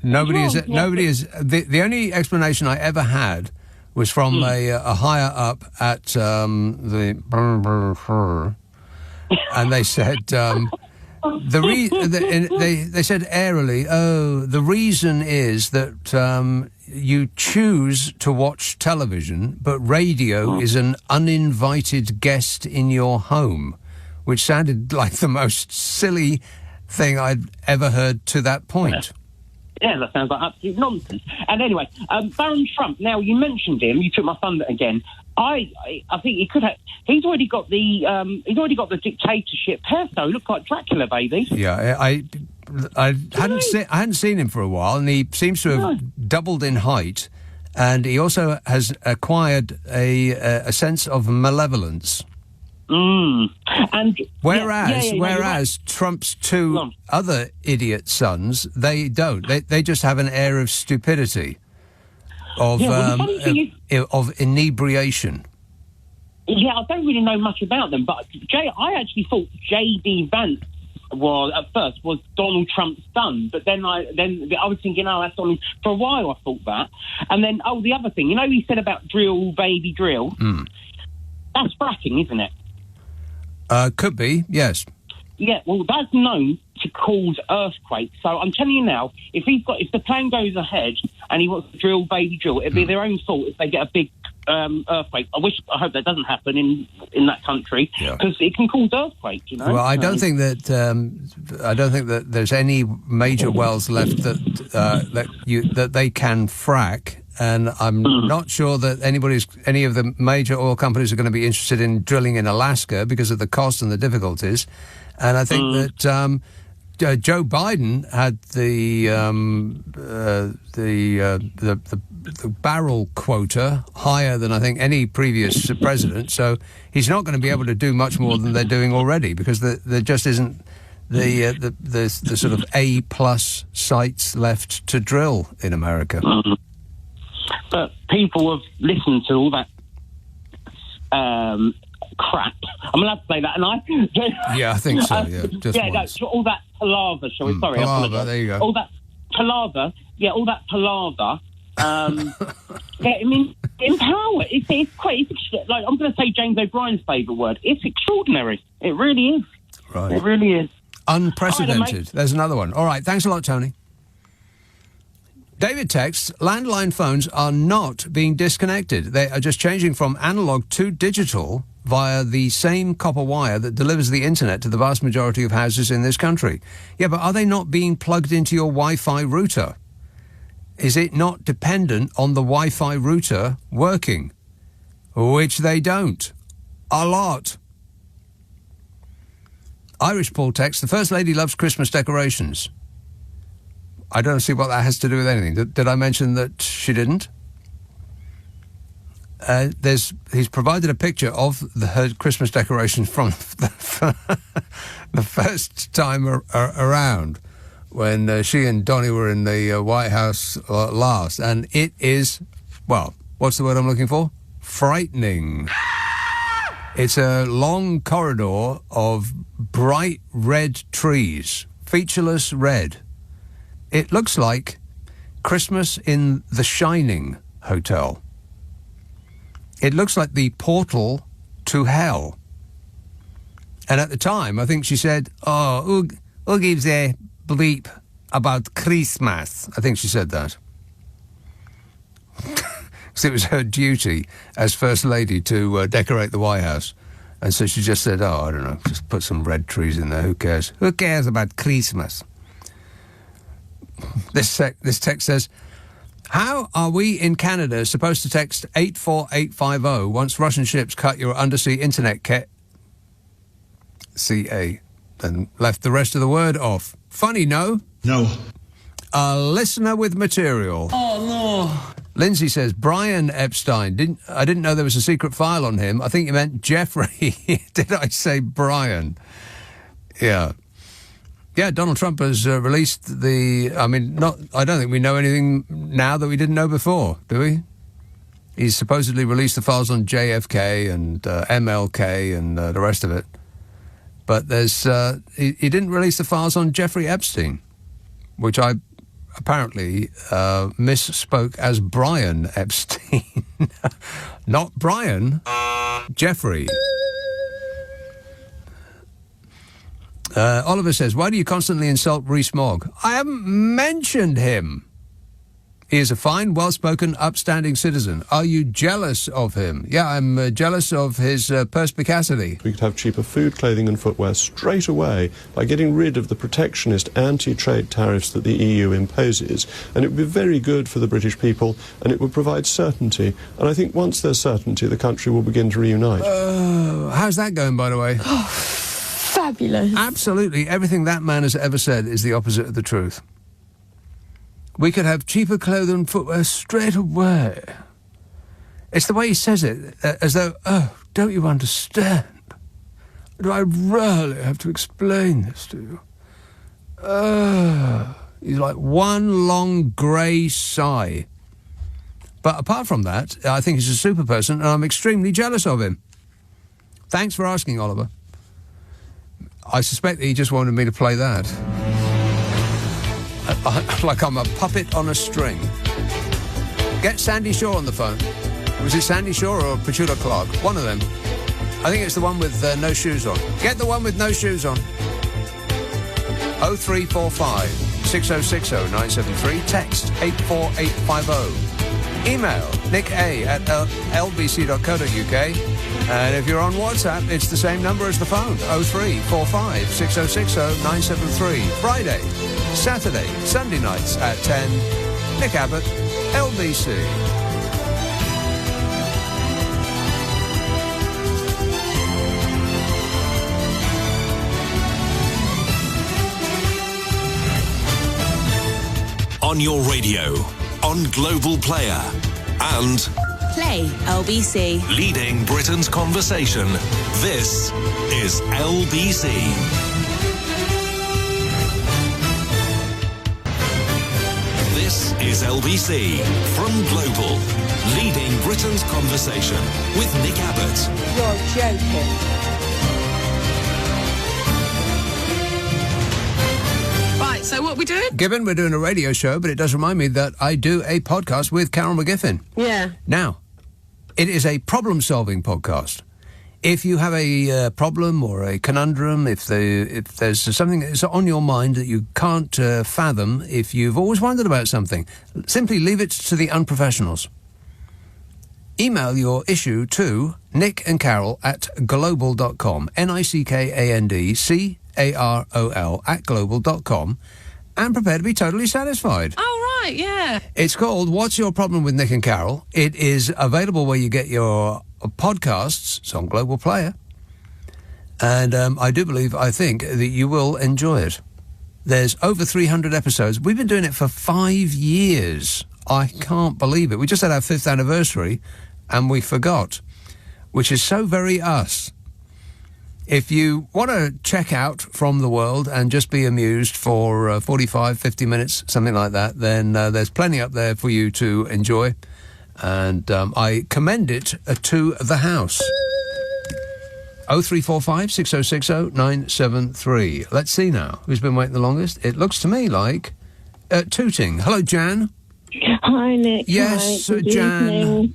Nobody is. The only explanation I ever had was from a higher up at the, and they said they said airily, the reason is that you choose to watch television, but radio is an uninvited guest in your home, which sounded like the most silly thing I'd ever heard to that point. Yeah, that sounds like absolute nonsense. And anyway, Baron Trump. Now you mentioned him. You took my thunder again. I think he could have. He's already got the dictatorship hairstyle. He looks like Dracula, baby. Yeah, I hadn't seen him for a while, and he seems to have doubled in height, and he also has acquired a sense of malevolence. And whereas Trump's two other idiot sons, they don't. They just have an air of stupidity, of inebriation. Yeah, I don't really know much about them, but I actually thought J.D. Vance was Donald Trump's son, but then I was thinking, that's Donald. For a while, I thought that, and then the other thing, he said about drill, baby, drill. That's fracking, isn't it? Could be, yes. Yeah, well, that's known to cause earthquakes. So I'm telling you now, if the plan goes ahead and he wants to drill, baby, drill, it'd be their own fault if they get a big earthquake. I hope that doesn't happen in that country, because it can cause earthquakes. Well, I don't think that there's any major wells left that they can frack. And I'm not sure that any of the major oil companies are going to be interested in drilling in Alaska because of the cost and the difficulties. And I think that Joe Biden had the barrel quota higher than I think any previous president. So he's not going to be able to do much more than they're doing already, because there just isn't the sort of A+ sites left to drill in America. But people have listened to all that crap. I'm allowed to say that, and I think so. Yeah, just all that palaver. Shall we? Sorry, palaver. There you go. All that palaver. Yeah, all that palaver. In power, it's quite. Like, I'm going to say James O'Brien's favourite word. It's extraordinary. It really is. Right. It really is. Unprecedented. There's another one. All right. Thanks a lot, Tony. David texts, landline phones are not being disconnected. They are just changing from analogue to digital via the same copper wire that delivers the internet to the vast majority of houses in this country. Yeah, but are they not being plugged into your Wi-Fi router? Is it not dependent on the Wi-Fi router working? Which they don't. A lot. Irish Paul text, the First Lady loves Christmas decorations. I don't see what that has to do with anything. Did I mention that she didn't? He's provided a picture of her Christmas decorations from the first time around when she and Donnie were in the White House last. And it is, well, what's the word I'm looking for? Frightening. It's a long corridor of bright red trees, featureless red. It looks like Christmas in the Shining Hotel. It looks like the portal to hell. And at the time, I think she said, who gives a bleep about Christmas? I think she said that. Because it was her duty as First Lady to decorate the White House. And so she just said, I don't know, just put some red trees in there, who cares? Who cares about Christmas? This text says, how are we in Canada supposed to text 84850 once Russian ships cut your undersea internet CA, then left the rest of the word off? Funny, no? No. A listener with material. Oh, no. Lindsay says, Brian Epstein. I didn't know there was a secret file on him. I think you meant Jeffrey. Did I say Brian? Yeah. Yeah, Donald Trump has released I don't think we know anything now that we didn't know before, do we? He's supposedly released the files on JFK and MLK and the rest of it. But he didn't release the files on Jeffrey Epstein, which I apparently misspoke as Brian Epstein. Not Brian, Jeffrey. Oliver says, why do you constantly insult Rees-Mogg? I haven't mentioned him. He is a fine, well-spoken, upstanding citizen. Are you jealous of him? Yeah, I'm jealous of his perspicacity. We could have cheaper food, clothing and footwear straight away by getting rid of the protectionist anti-trade tariffs that the EU imposes. And it would be very good for the British people, and it would provide certainty. And I think once there's certainty, the country will begin to reunite. How's that going, by the way? Fabulous. Absolutely. Everything that man has ever said is the opposite of the truth. We could have cheaper clothing and footwear straight away. It's the way he says it, as though, don't you understand? Do I really have to explain this to you? He's like one long grey sigh. But apart from that, I think he's a super person, and I'm extremely jealous of him. Thanks for asking, Oliver. I suspect that he just wanted me to play that. Like I'm a puppet on a string. Get Sandy Shaw on the phone. Was it Sandy Shaw or Petula Clark? One of them. I think it's the one with no shoes on. Get the one with no shoes on. 0345 6060 973. Text 84850. Email nicka@lbc.co.uk. And if you're on WhatsApp, it's the same number as the phone, 0345 6060 973. Friday, Saturday, Sunday nights at 10. Nick Abbot, LBC. On your radio, on Global Player, and Play LBC. leading Britain's conversation. This is LBC. This is LBC from Global, leading Britain's conversation with Nick Abbott. You're joking. Right, so what we doing? Given we're doing a radio show, but it does remind me that I do a podcast with Carol McGiffin. Yeah. Now, it is a problem-solving podcast. If you have a problem or a conundrum, if there's something that's on your mind that you can't fathom, if you've always wondered about something, simply leave it to the unprofessionals. Email your issue to nickandcarol@global.com, nickandcarol@global.com, and prepare to be totally satisfied. Oh, right, yeah. It's called What's Your Problem with Nick and Carol? It is available where you get your podcasts. It's on Global Player. And I think that you will enjoy it. There's over 300 episodes. We've been doing it for 5 years. I can't believe it. We just had our 5th anniversary and we forgot, which is so very us. If you want to check out From the World and just be amused for 45, 50 minutes, something like that, then there's plenty up there for you to enjoy. And I commend it to the house. 0345 6060 973. Let's see now. Who's been waiting the longest? It looks to me like Tooting. Hello, Jan. Hi, Nick. Yes, Hi, good Jan. evening.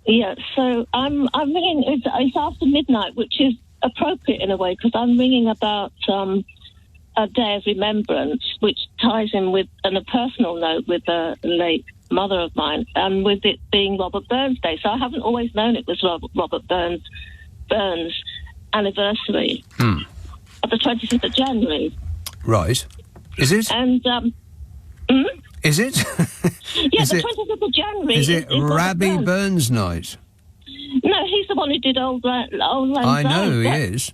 Yeah, so I'm ringing. It's after midnight, which is appropriate in a way because I'm ringing about a day of remembrance, which ties in with, on a personal note, with a late mother of mine, and with it being Robert Burns Day. So I haven't always known it was Robert Burns' anniversary of the 25th of January. Right. Is it? And Is it? Yeah, is the it, 25th of January. Is it Rabbi Burns Night? No, he's the one who did Old Lang I know Syne. he is.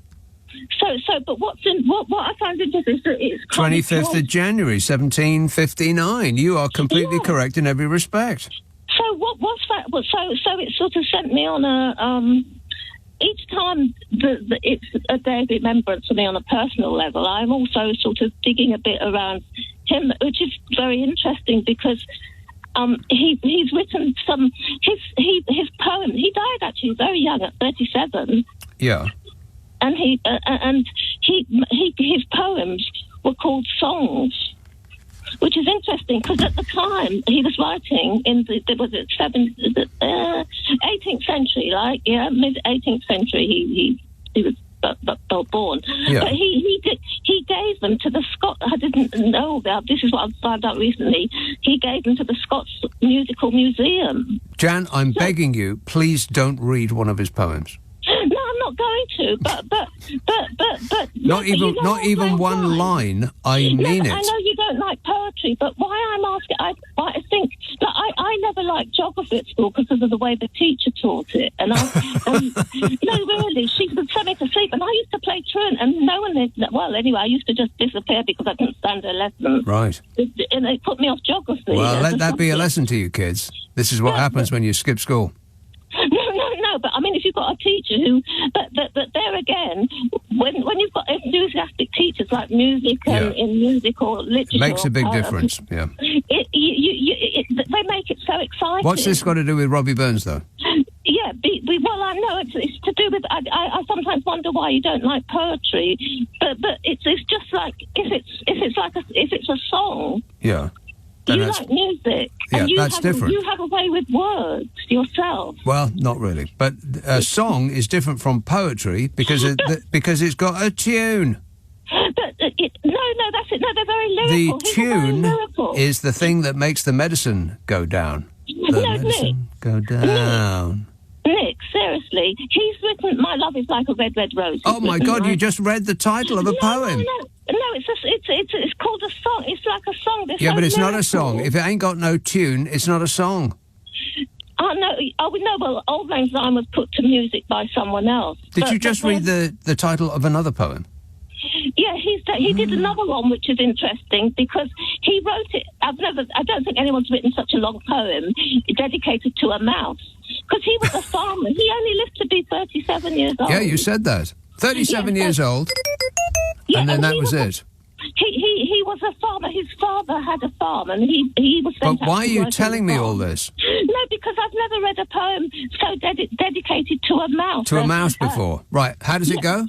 But what I found interesting is that it's 25th of January, 1759. You are completely correct in every respect. So what was that? So it sort of sent me on a each time it's a day of remembrance for me on a personal level. I'm also sort of digging a bit around him, which is very interesting because he's written some his poem. He died actually very young at 37. Yeah. And his poems were called songs, which is interesting because at the time he was writing in the 18th century, mid 18th century. He was born, yeah. But he gave them to the Scots. I didn't know about this. Is what I found out recently. He gave them to the Scots Musical Museum. Jan, I'm begging you, please don't read one of his poems. No, I'm not going to. But. Not even one line. I mean it. I know you don't like poetry, but why I'm asking, I think that I never liked geography at school because of the way the teacher taught it, and no, really, she would send me to sleep, and I used to play truant, and no one did. Well, anyway, I used to just disappear because I couldn't stand her lesson. Right. And it put me off geography. Well, let that be a lesson to you kids. This is what happens when you skip school. No, but I mean, if you've got a teacher who, but there again, when you've got enthusiastic teachers like music and in music or literature, It makes a big difference. Yeah. They make it so exciting. What's this got to do with Robbie Burns, though? Yeah, well, I know it's to do with. I sometimes wonder why you don't like poetry, but it's just like if it's a song. Yeah. You like music. Yeah, and that's different. You have a way with words yourself. Well, not really. But a song is different from poetry because it's got a tune. But that's it. No, they're very lyrical. The tune is the thing that makes the medicine go down. Nick. Go down. Nick, seriously, he's written "My Love Is Like a Red, Red Rose." Oh my God! You just read the title of a poem. No, it's called a song. It's like a song. Yeah, but it's not a song. If it ain't got no tune, it's not a song. No. Well, Old Lang Syne was put to music by someone else. Did you just read the title of another poem? Yeah, he did another one, which is interesting because he wrote it. I don't think anyone's written such a long poem dedicated to a mouse because he was a farmer. He only lived to be 37 years old. Yeah, you said that. 37 years old. Yeah, and then that was it. He was a farmer. His father had a farm, and he was. But why are you telling me all this? No, because I've never read a poem so dedicated to a mouse. To a mouse before, right? How does it go?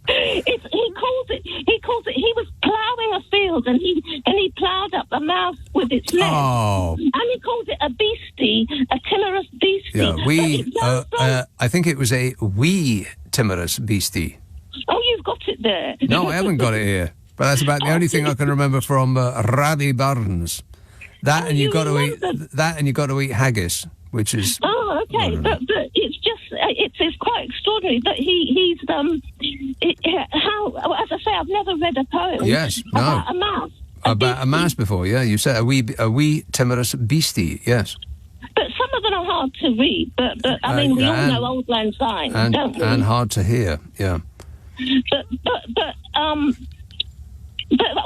He calls it. He was ploughing a field, and he ploughed up a mouse with its leg. Oh. And he calls it a beastie, a timorous beastie. Yeah, I think it was a wee timorous beastie. Oh, you've got it there. No, I haven't got it here. But that's about the only thing I can remember from Rabbi Burns. That and you've got to eat haggis, which is. Oh, okay, but it's just it's quite extraordinary that he's how, as I say, I've never read a poem. Yes, no. About a mouse. About a mouse before, yeah. You said a wee timorous beastie, yes. But some of them are hard hard to read, but I mean, we all know Old Lang Syne, don't we? And hard to hear, yeah. But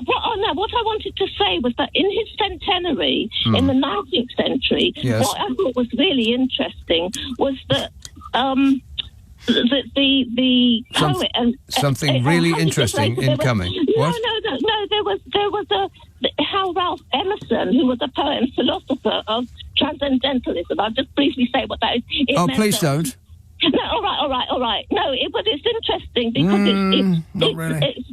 what I wanted to say was that in his centenary, in the 19th century, what I thought was really interesting was that the poet and something really interesting incoming. No, there was how Ralph Emerson, who was a poet and philosopher of transcendentalism. I'll just briefly say what that is. Please don't. No, all right. No, but it's interesting because it's not really.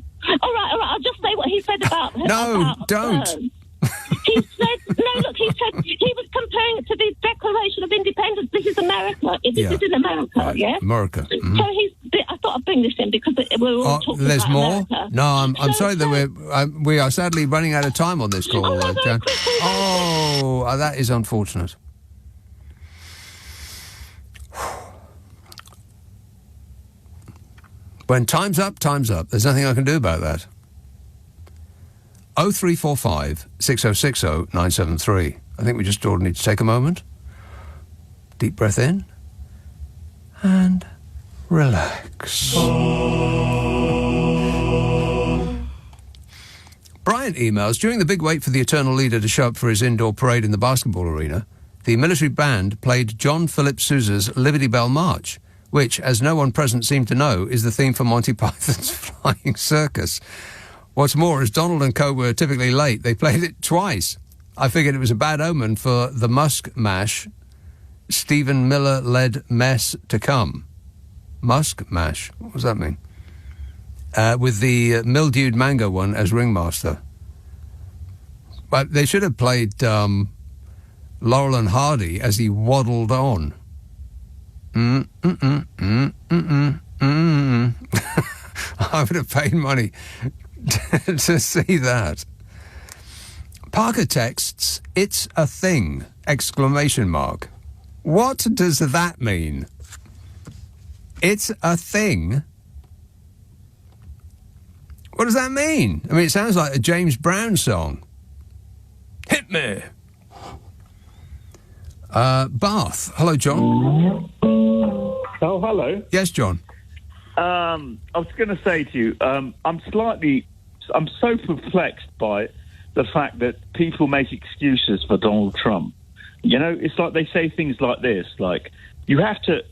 All right. I'll just say what he said about. No, don't. He said, he was comparing it to the Declaration of Independence. This is America. This is in America, right. yeah? America. Mm-hmm. So I thought I'd bring this in because we're all talking there's about more? America. No, I'm sorry that we are sadly running out of time on this call, Jan. That is unfortunate. When time's up, time's up. There's nothing I can do about that. 0345 6060 973. I think we just all need to take a moment. Deep breath in. And relax. Brian emails, during the big wait for the eternal leader to show up for his indoor parade in the basketball arena, the military band played John Philip Sousa's Liberty Bell March, which, as no one present seemed to know, is the theme for Monty Python's Flying Circus. What's more, as Donald and co were typically late, they played it twice. I figured it was a bad omen for the Musk Mash, Stephen Miller-led mess to come. Musk Mash? What does that mean? With the mildewed mango one as ringmaster. But they should have played Laurel and Hardy as he waddled on. I would have paid money to see that. Parker texts, "It's a thing!" exclamation mark. What does that mean? It's a thing? What does that mean? I mean, it sounds like a James Brown song. Hit me! Bath. Hello, John. Oh, hello. Yes, John. I was going to say to you, I'm so perplexed by the fact that people make excuses for Donald Trump. You know, it's like they say things like this, like, you have to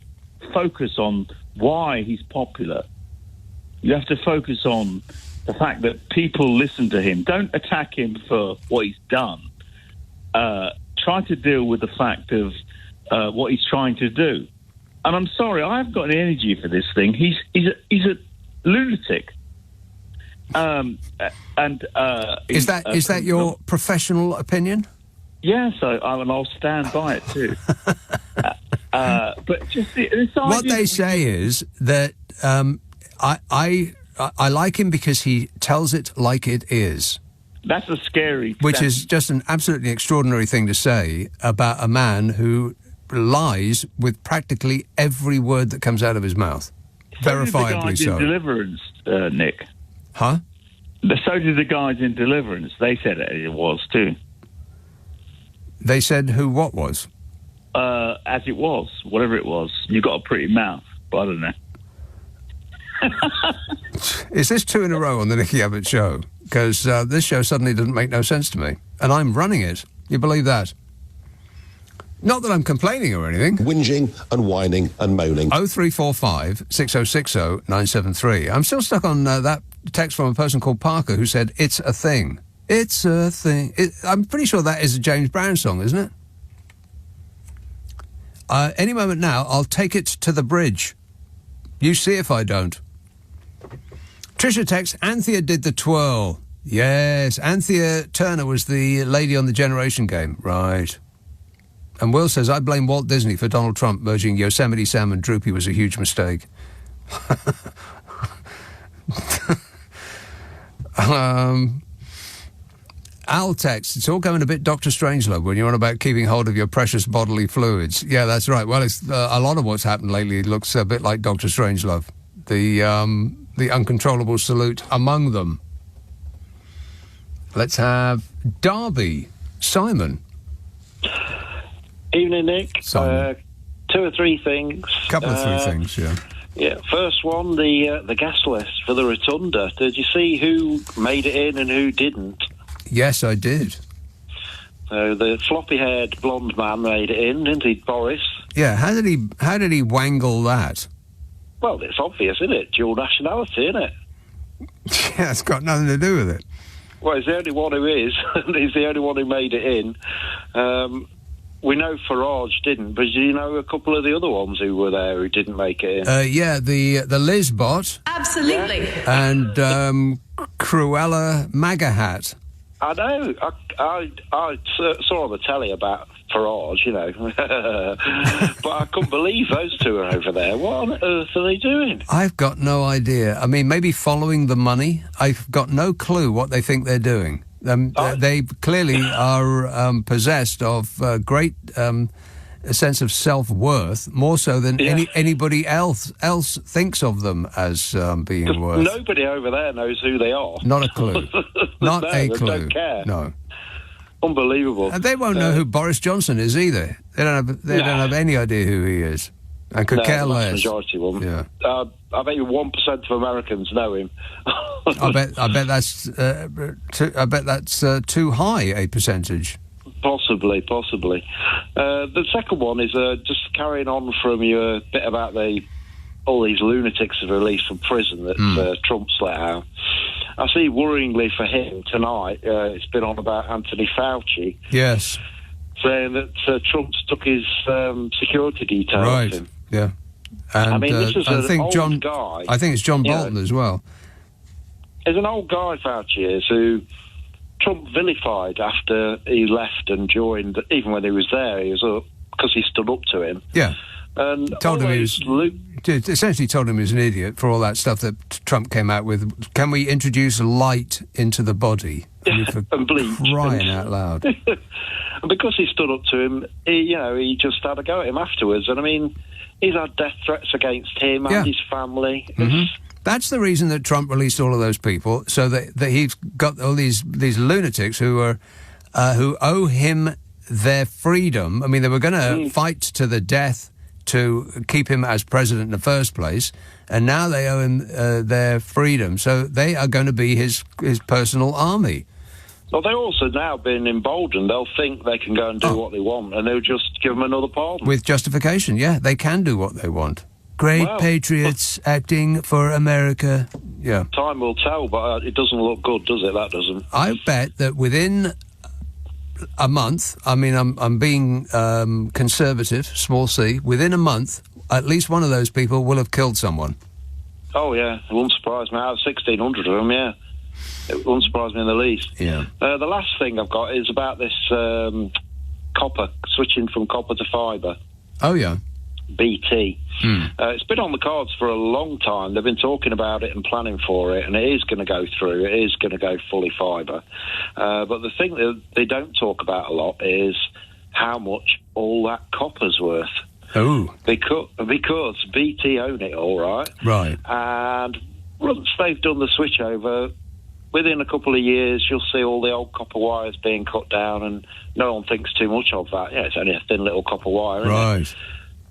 focus on why he's popular. You have to focus on the fact that people listen to him. Don't attack him for what he's done. Try to deal with the fact of what he's trying to do. And I'm sorry, I haven't got any energy for this thing. He's a lunatic. Is that your professional opinion? Yes, and I'll stand by it too. But just what they say is that I like him because he tells it like it is. That's a scary Which sentence. is just an absolutely extraordinary thing to say about a man who lies with practically every word that comes out of his mouth. Verifiably so. Did the guys in Deliverance, Nick. Huh? So did the guys in Deliverance. They said it was too. They said what was? As it was, whatever it was. You got a pretty mouth, but I don't know. Is this 2 in a row on the Nicky Abbott show? Because this show suddenly doesn't make no sense to me. And I'm running it. You believe that? Not that I'm complaining or anything. Whinging and whining and moaning. 0345 6060 973. I'm still stuck on that text from a person called Parker who said, "It's a thing." It's a thing. I'm pretty sure that is a James Brown song, isn't it? Any moment now, I'll take it to the bridge. You see if I don't. Trisha texts, Anthea did the twirl. Yes, Anthea Turner was the lady on the Generation Game. Right. And Will says, I blame Walt Disney for Donald Trump merging Yosemite Sam and Droopy was a huge mistake. Al texts, it's all going a bit Dr. Strangelove when you're on about keeping hold of your precious bodily fluids. Yeah, that's right. Well, it's a lot of what's happened lately looks a bit like Dr. Strangelove. The uncontrollable salute among them. Let's have Derby. Simon. Evening, Nick. Simon. two or three things. Couple of three things, yeah. Yeah, first one, the guest list for the Rotunda. Did you see who made it in and who didn't? Yes, I did. So the floppy-haired blonde man made it in, didn't he, Boris? Yeah, how did he wangle that? Well, it's obvious, isn't it? Dual nationality, isn't it? Yeah, it's got nothing to do with it. Well, he's the only one who is. He's the only one who made it in. We know Farage didn't, but do you know a couple of the other ones who were there who didn't make it in? Yeah, the Liz bot. Absolutely. And Cruella MAGA hat. I know. I saw on the telly about Farage, you know. But I couldn't believe those two are over there. What on earth are they doing? I've got no idea. I mean, maybe following the money. I've got no clue what they think they're doing. They clearly are possessed of great a sense of self-worth, more so than anybody else thinks of them as being worth. Nobody over there knows who they are. Not a clue. Not a clue. They don't care. No. Unbelievable. And they won't know who Boris Johnson is either. They don't have any idea who he is. And could care less. The majority won't. Yeah. I bet you 1% of Americans know him. I bet that's too high a percentage. Possibly. The second one is just carrying on from your bit about all these lunatics that are released from prison that Trump's let out. I see, worryingly for him tonight, it's been on about Anthony Fauci. Yes. Saying that Trump's took his security details. Right. In. Yeah. And I mean, this is an old guy. I think it's John Bolton as well. There's an old guy, Fauci is, who Trump vilified after he left and joined. Even when he was there, he was up because he stood up to him. Yeah. And told him he was essentially told him he was an idiot for all that stuff that Trump came out with. Can we introduce light into the body? And bleach. Crying out loud. And because he stood up to him, he just had a go at him afterwards. And I mean, he's had death threats against him and his family. Mm-hmm. That's the reason that Trump released all of those people, so that he's got all these lunatics who owe him their freedom. I mean, they were going to fight to the death to keep him as president in the first place, and now they owe him their freedom. So they are going to be his personal army. Well, they're also now being emboldened. They'll think they can go and do what they want, and they'll just give them another pardon. With justification, yeah. They can do what they want. Great patriots acting for America. Yeah. Time will tell, but it doesn't look good, does it? That doesn't. I bet that within a month, I mean, I'm being conservative, small c, within a month, at least one of those people will have killed someone. Oh, yeah. It wouldn't surprise me. Out of 1,600 of them, yeah. It wouldn't surprise me in the least. Yeah. The last thing I've got is about this copper, switching from copper to fibre. Oh, yeah. BT. It's been on the cards for a long time. They've been talking about it and planning for it, and it is going to go through. It is going to go fully fibre. But the thing that they don't talk about a lot is how much all that copper's worth. Oh. Because BT own it all, right? Right. And once they've done the switch over, within a couple of years, you'll see all the old copper wires being cut down, and no one thinks too much of that. Yeah, it's only a thin little copper wire, isn't right. it?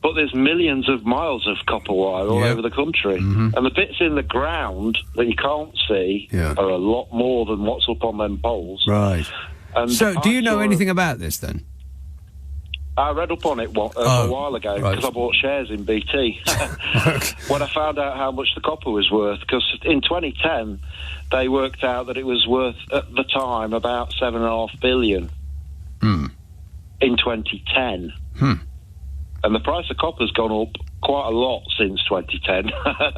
But there's millions of miles of copper wire all over the country. Mm-hmm. And the bits in the ground that you can't see are a lot more than what's up on them poles. Right. And so, do you know anything about this, then? I read up on it a while ago because I bought shares in BT. When I found out how much the copper was worth, because in 2010, they worked out that it was worth, at the time, about $7.5 billion in 2010. And the price of copper's gone up quite a lot since 2010.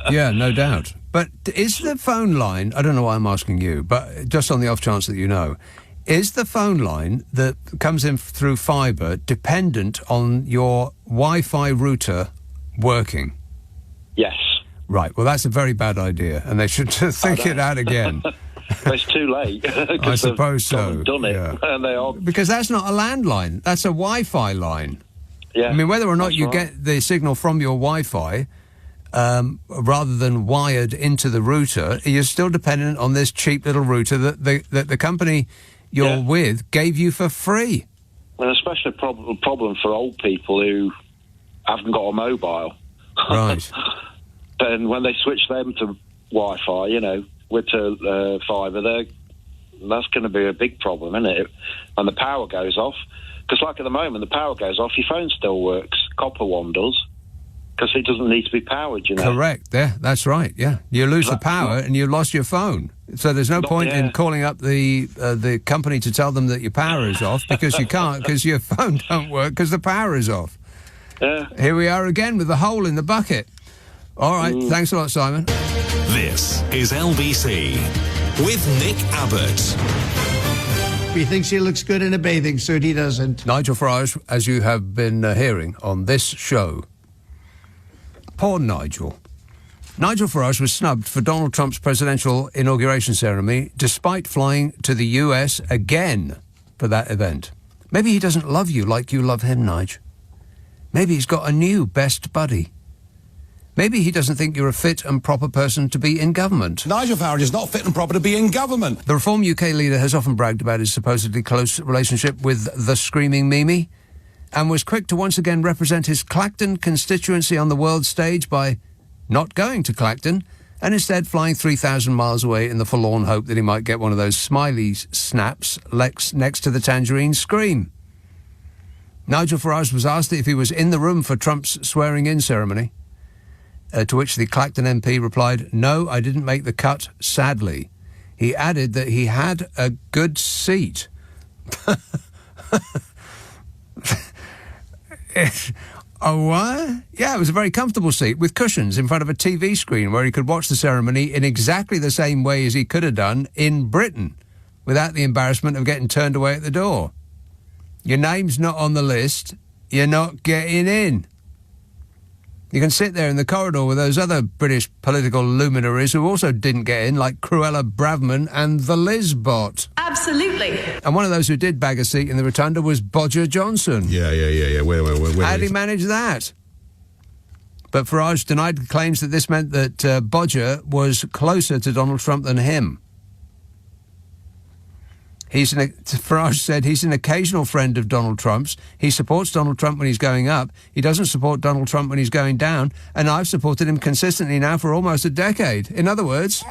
Yeah, no doubt. But is the phone line, I don't know why I'm asking you, but just on the off chance that you know, is the phone line that comes in through fibre dependent on your Wi-Fi router working? Yes. Right, well, that's a very bad idea, and they should think it out again. It's too late. I suppose so. Done it, and they are... Because that's not a landline, that's a Wi-Fi line. Yeah, I mean, whether or not you get the signal from your Wi-Fi rather than wired into the router, you're still dependent on this cheap little router that the company you're with gave you for free. And especially a problem for old people who haven't got a mobile. Right. Then when they switch them to Wi-Fi, you know, with fibre, that's going to be a big problem, isn't it? When the power goes off. Because like at the moment, the power goes off, your phone still works. Copper one does. Because it doesn't need to be powered, you know. Correct. Yeah, that's right. Yeah, you lose the power and you lost your phone. So there's no point in calling up the company to tell them that your power is off, because you can't, because your phone don't work because the power is off. Yeah. Here we are again with the hole in the bucket. All right. Thanks a lot, Simon. This is LBC with Nick Abbott. He thinks he looks good in a bathing suit. He doesn't. Nigel Farage, as you have been hearing on this show. Poor Nigel. Nigel Farage was snubbed for Donald Trump's presidential inauguration ceremony despite flying to the US again for that event. Maybe he doesn't love you like you love him, Nigel. Maybe he's got a new best buddy. Maybe he doesn't think you're a fit and proper person to be in government. Nigel Farage is not fit and proper to be in government. The Reform UK leader has often bragged about his supposedly close relationship with the Screaming Mimi, and was quick to once again represent his Clacton constituency on the world stage by not going to Clacton and instead flying 3,000 miles away in the forlorn hope that he might get one of those smiley snaps next to the tangerine scream. Nigel Farage was asked if he was in the room for Trump's swearing-in ceremony, to which the Clacton MP replied, "No, I didn't make the cut, sadly." He added that he had a good seat. Oh, what? Yeah, it was a very comfortable seat with cushions in front of a TV screen where he could watch the ceremony in exactly the same way as he could have done in Britain, without the embarrassment of getting turned away at the door. Your name's not on the list, you're not getting in. You can sit there in the corridor with those other British political luminaries who also didn't get in, like Cruella Bravman and the Liz bot. Absolutely. And one of those who did bag a seat in the rotunda was Bodger Johnson. Yeah. Where How did he manage that? But Farage denied claims that this meant that Bodger was closer to Donald Trump than him. Farage said he's an occasional friend of Donald Trump's. He supports Donald Trump when he's going up. He doesn't support Donald Trump when he's going down. And I've supported him consistently now for almost a decade. In other words...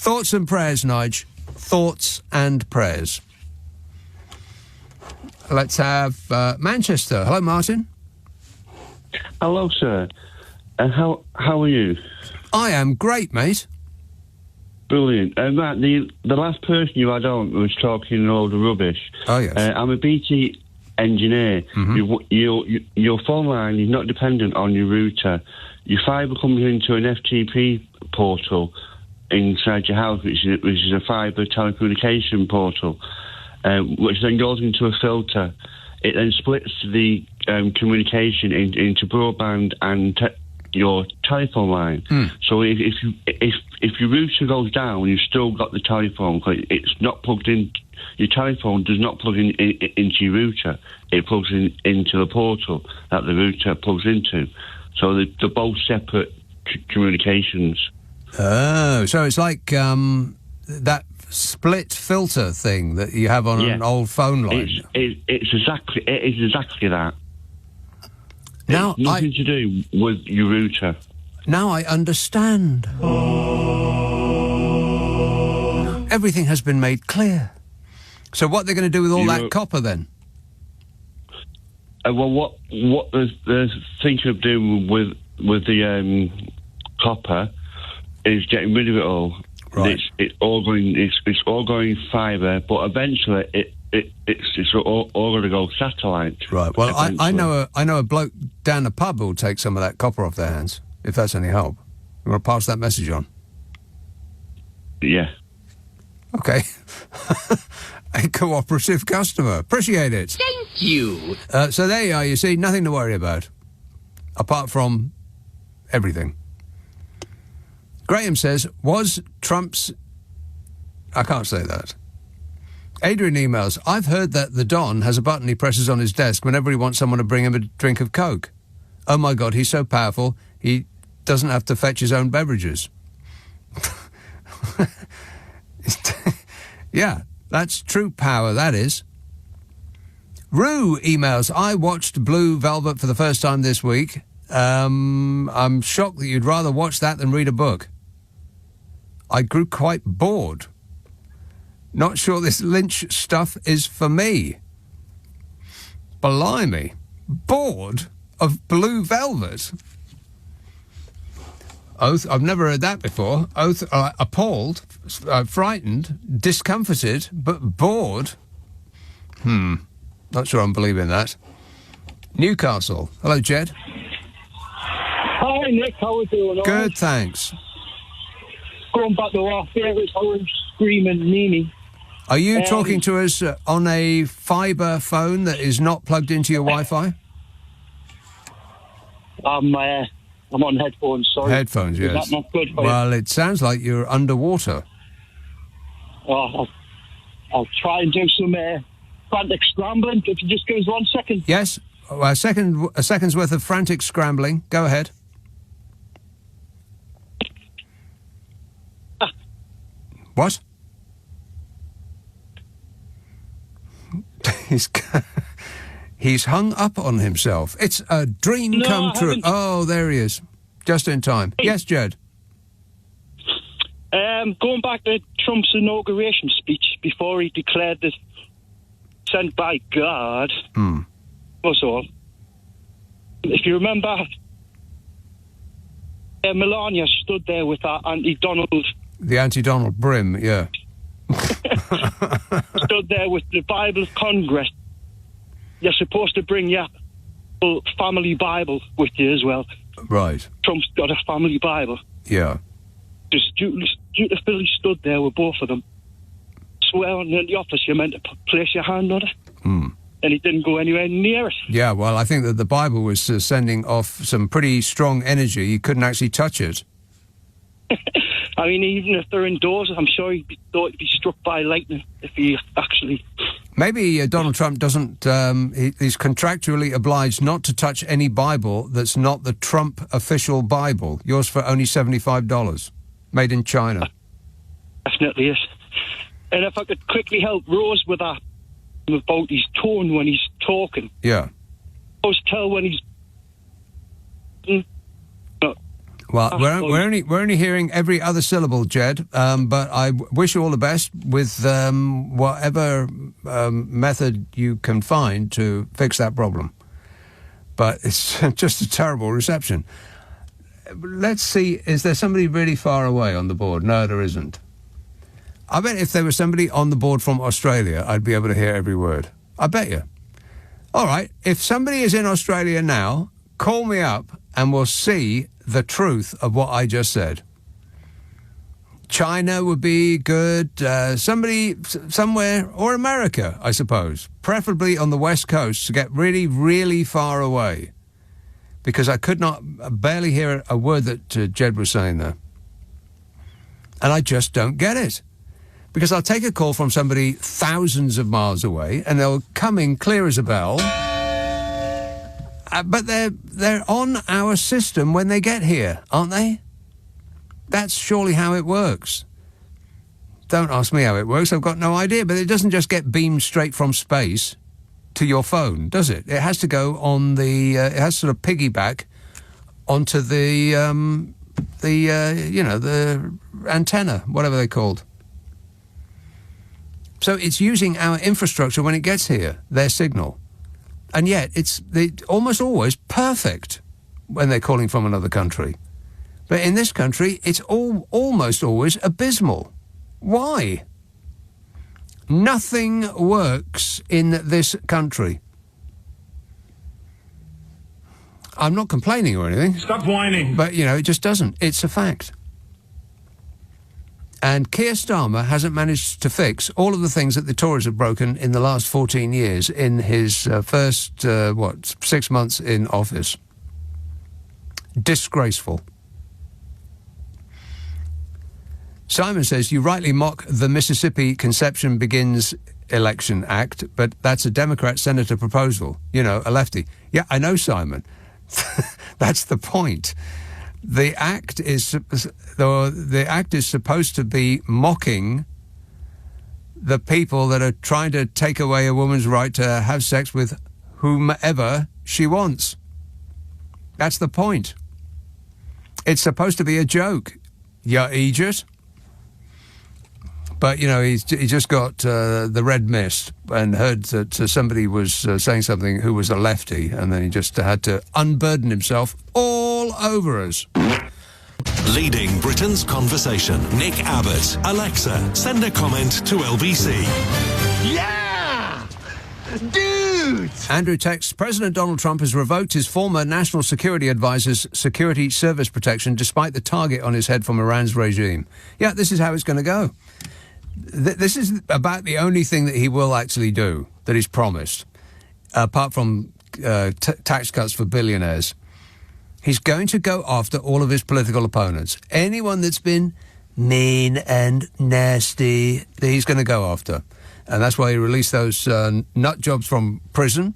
Thoughts and prayers, Nige. Thoughts and prayers. Let's have Manchester. Hello, Martin. Hello, sir. How are you? I am great, mate. Brilliant. Matt, the last person you had on was talking a load of rubbish. Oh, yes. I'm a BT engineer. Mm-hmm. Your phone line is not dependent on your router. Your fibre comes into an FTP portal inside your house, which is a fibre telecommunication portal, which then goes into a filter. It then splits the communication into broadband and your telephone line. So if your router goes down, you've still got the telephone. It's not plugged in. Your telephone does not plug into your router. It plugs into the portal that the router plugs into. So they're both separate communications. Oh, so it's like that split filter thing that you have on an old phone line. It is exactly that. Now it's nothing to do with your router. Now I understand. Everything has been made clear. So what they're going to do with all that copper then? Well, what they're thinking of doing with the copper is getting rid of it all. Right. It's all going fibre, but eventually it's all going to go satellite. Right. Well, I know a bloke down the pub who'll take some of that copper off their hands, if that's any help. You want to pass that message on? Yeah. Okay. A cooperative customer. Appreciate it. Thank you. So there you are. You see, nothing to worry about, apart from everything. Graham says, was Trump's... I can't say that. Adrian emails, I've heard that the Don has a button he presses on his desk whenever he wants someone to bring him a drink of Coke. Oh, my God, he's so powerful, he doesn't have to fetch his own beverages. Yeah, that's true power, that is. Rue emails, I watched Blue Velvet for the first time this week. I'm shocked that you'd rather watch that than read a book. I grew quite bored. Not sure this Lynch stuff is for me. Blimey. Bored of Blue Velvet? Oath, I've never heard that before. Oath, appalled, frightened, discomforted, but bored. Not sure I'm believing that. Newcastle. Hello, Jed. Hi, Nick. How are you doing? Good, thanks. Going back to our favourite, our screaming Mimi. Are you talking to us on a fibre phone that is not plugged into your Wi-Fi? I'm on headphones, sorry. Headphones, yes. Is that not good for you? Well, it sounds like you're underwater. Oh, I'll try and do some frantic scrambling. If you just give us 1 second. Yes, a second's worth of frantic scrambling. Go ahead. What? He's hung up on himself. It's a dream come true. Oh, there he is. Just in time. Yes, Jed. Going back to Trump's inauguration speech before he declared this sent by God. Was all. If you remember, Melania stood there with that anti-Donald. The anti-Donald brim, yeah. Stood there with the Bible of Congress. You're supposed to bring your family Bible with you as well. Right. Trump's got a family Bible. Yeah. Just dutifully stood there with both of them. Swearing in the office, you're meant to place your hand on it. And he didn't go anywhere near it. Yeah, well, I think that the Bible was sending off some pretty strong energy. You couldn't actually touch it. I mean, even if they're indoors, I'm sure he'd be struck by lightning if he actually... Maybe Donald Trump doesn't... he's contractually obliged not to touch any Bible that's not the Trump official Bible. Yours for only $75. Made in China. Definitely is. And if I could quickly help Rose with that, about his tone when he's talking. Yeah. I always tell when he's... Well, we're only hearing every other syllable, Jed. But I wish you all the best with whatever method you can find to fix that problem. But it's just a terrible reception. Let's see, is there somebody really far away on the board? No, there isn't. I bet if there was somebody on the board from Australia, I'd be able to hear every word. I bet you. All right, if somebody is in Australia now, call me up and we'll see the truth of what I just said. China would be good. Somebody somewhere, or America, I suppose. Preferably on the West Coast to get really, really far away. Because I could not barely hear a word that Jed was saying there. And I just don't get it. Because I'll take a call from somebody thousands of miles away and they'll come in clear as a bell. But they're on our system when they get here, aren't they? That's surely how it works. Don't ask me how it works, I've got no idea. But it doesn't just get beamed straight from space to your phone, does it? It has to go on the... it has to sort of piggyback onto the antenna, whatever they're called. So it's using our infrastructure when it gets here, their signal. And yet it's almost always perfect when they're calling from another country. But in this country, it's almost always abysmal. Why? Nothing works in this country. I'm not complaining or anything. Stop whining. But, it just doesn't. It's a fact. And Keir Starmer hasn't managed to fix all of the things that the Tories have broken in the last 14 years in his first, 6 months in office. Disgraceful. Simon says, you rightly mock the Mississippi Conception Begins Election Act, but that's a Democrat senator proposal. A lefty. Yeah, I know, Simon. That's the point. The act is supposed to be mocking the people that are trying to take away a woman's right to have sex with whomever she wants. That's the point. It's supposed to be a joke, you idiot. But, you know, he just got the red mist and heard that somebody was saying something who was a lefty, and then he just had to unburden himself all over us. Leading Britain's conversation, Nick Abbot. Alexa, send a comment to LBC. Yeah! Dude! Andrew texts, President Donald Trump has revoked his former national security advisor's security service protection despite the target on his head from Iran's regime. Yeah, this is how it's going to go. This is about the only thing that he will actually do, that he's promised, apart from tax cuts for billionaires. He's going to go after all of his political opponents. Anyone that's been mean and nasty, he's going to go after. And that's why he released those nut jobs from prison,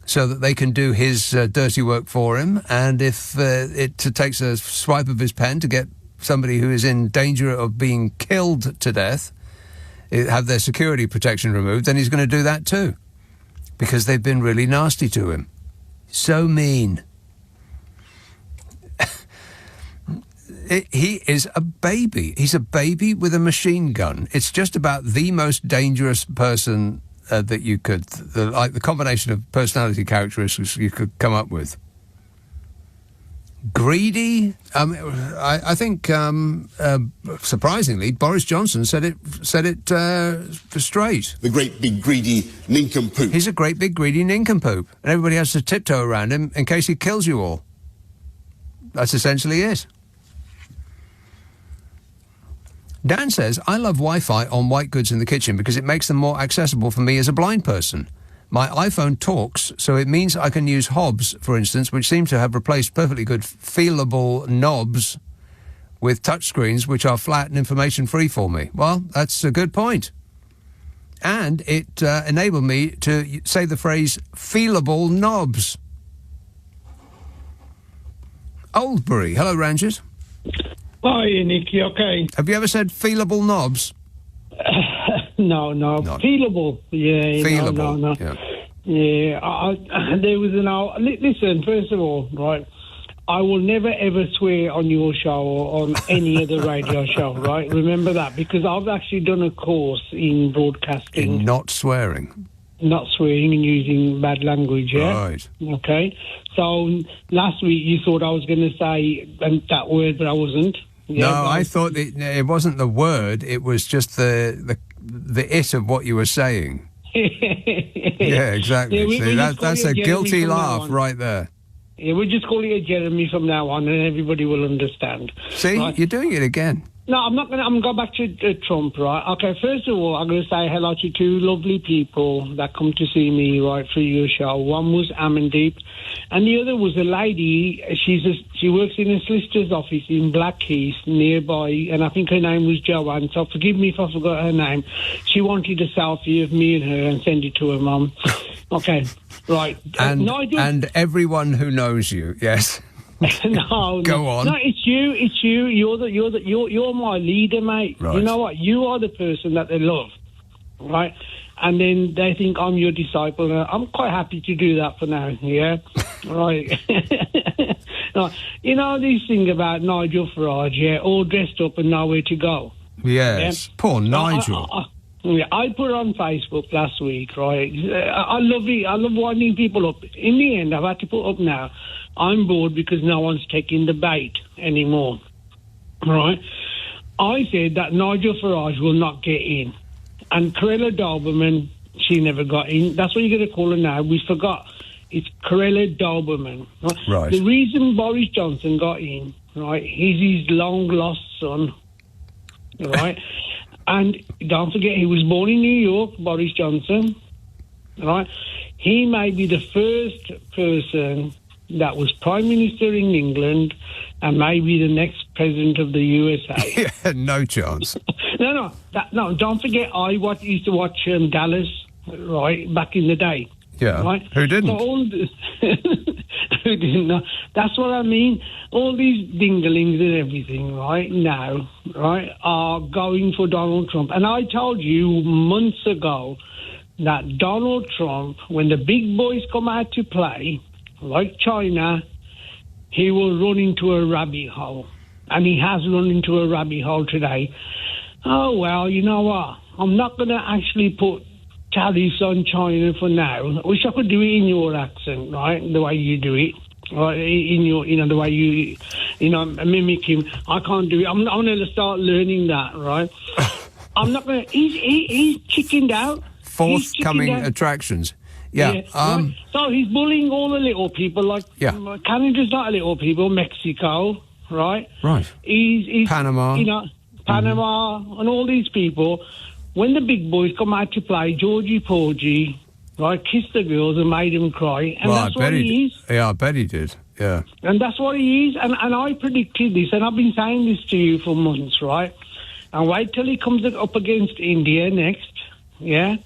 so that they can do his dirty work for him. And if it takes a swipe of his pen to get somebody who is in danger of being killed to death, have their security protection removed, then he's going to do that too. Because they've been really nasty to him. So mean. He is a baby. He's a baby with a machine gun. It's just about the most dangerous person that you could, like the combination of personality characteristics you could come up with. Greedy. I think surprisingly, Boris Johnson said it straight. The great big greedy nincompoop. He's a great big greedy nincompoop, and everybody has to tiptoe around him in case he kills you all. That's essentially it. Dan says, I love Wi-Fi on white goods in the kitchen because it makes them more accessible for me as a blind person. My iPhone talks, so it means I can use hobs, for instance, which seem to have replaced perfectly good feelable knobs with touchscreens which are flat and information-free for me. Well, that's a good point. And it enabled me to say the phrase feelable knobs. Oldbury. Hello, Rangers. Hi, Nick. You okay? Have you ever said feelable knobs? No. Feelable. Yeah. Feelable. No. Yeah. There was listen, first of all, right, I will never ever swear on your show or on any other radio show, right? Remember that, because I've actually done a course in broadcasting. In not swearing. Not swearing and using bad language, yeah? Right. Okay. So last week you thought I was going to say that word, but I wasn't. Yeah, no, I thought it wasn't the word, it was just the it of what you were saying. Yeah, exactly. Yeah, See, that's a guilty laugh right there. Yeah, we'll just call it a Jeremy from now on, and everybody will understand. See, right? You're doing it again. No, I'm not going to. I'm going to go back to Trump, right? Okay, first of all, I'm going to say hello to two lovely people that come to see me, right, for your show. One was Amandeep, and the other was a lady. She works in a solicitor's office in Blackheath, nearby, and I think her name was Joanne, so forgive me if I forgot her name. She wanted a selfie of me and her and send it to her mum. Okay, right. And everyone who knows you, yes. No, go on. No, it's you. You're my leader, mate. Right. You know what? You are the person that they love, right? And then they think I'm your disciple. I'm quite happy to do that for now. Yeah, right. No, you know this thing about Nigel Farage, yeah, all dressed up and nowhere to go. Yes, yeah? Poor Nigel. I put it on Facebook last week, right? I love it. I love winding people up. In the end, I've had to put up now. I'm bored because no one's taking the bait anymore, right? I said that Nigel Farage will not get in. And Corella Doberman, she never got in. That's what you're going to call her now. We forgot. It's Corella Doberman. Right. The reason Boris Johnson got in, right, he's his long-lost son, right? And don't forget, he was born in New York, Boris Johnson, right? He may be the first person that was Prime Minister in England and maybe the next President of the USA. Yeah, no chance. No, don't forget, I used to watch Dallas, right, back in the day. Yeah, right? Who didn't? So who didn't know? That's what I mean. All these dinglings and everything, right, now, right, are going for Donald Trump. And I told you months ago that Donald Trump, when the big boys come out to play, like China, he will run into a rabbit hole. And he has run into a rabbit hole today. Oh, well, you know what? I'm not going to actually put tariffs on China for now. I wish I could do it in your accent, right, the way you do it. Right, in your, the way you mimic him. I can't do it. I'm going to start learning that, right? I'm not going to... He's chickened out. Forthcoming attractions. Yeah. Right? So he's bullying all the little people, like Canada's not a little people, Mexico, right? Right. He's Panama. Panama and all these people. When the big boys come out to play, Georgie Porgy, right, kissed the girls and made them cry. And that's what he is. Yeah, I bet he did. Yeah. And that's what he is. And I predicted this, and I've been saying this to you for months, right? And wait till he comes up against India next, yeah?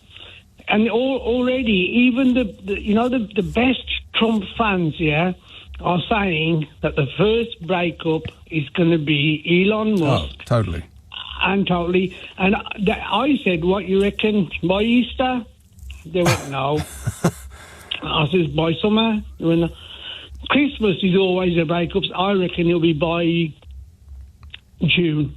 And already, even the best Trump fans, yeah, are saying that the first breakup is going to be Elon Musk. Oh, totally. And I said, what, you reckon, by Easter? They went, no. I says, by summer? They went, no. Christmas is always a breakup. I reckon it'll be by June.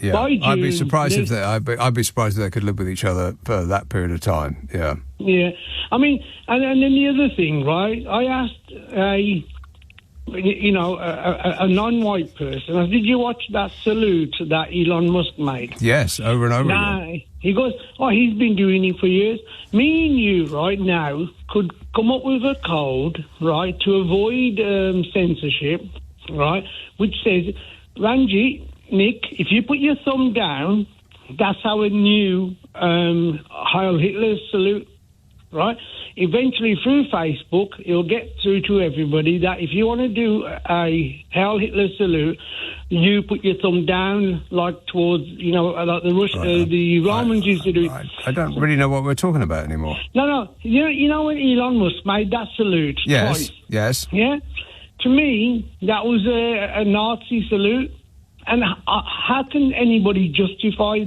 Yeah, by June, I'd be surprised if they could live with each other for that period of time. Yeah. Yeah, I mean, and then the other thing, right? I asked a non-white person, I said, did you watch that salute that Elon Musk made? Yes, over and over again. He goes, he's been doing it for years. Me and you right now could come up with a code, right, to avoid censorship, right, which says, Ranjit, Nick, if you put your thumb down, that's our new Heil Hitler salute, right? Eventually, through Facebook, it'll get through to everybody that if you want to do a Heil Hitler salute, you put your thumb down, like towards, like the Romans used to do. I don't really know what we're talking about anymore. No. You know when Elon Musk made that salute twice? Yes. Yeah? To me, that was a Nazi salute. And how can anybody justify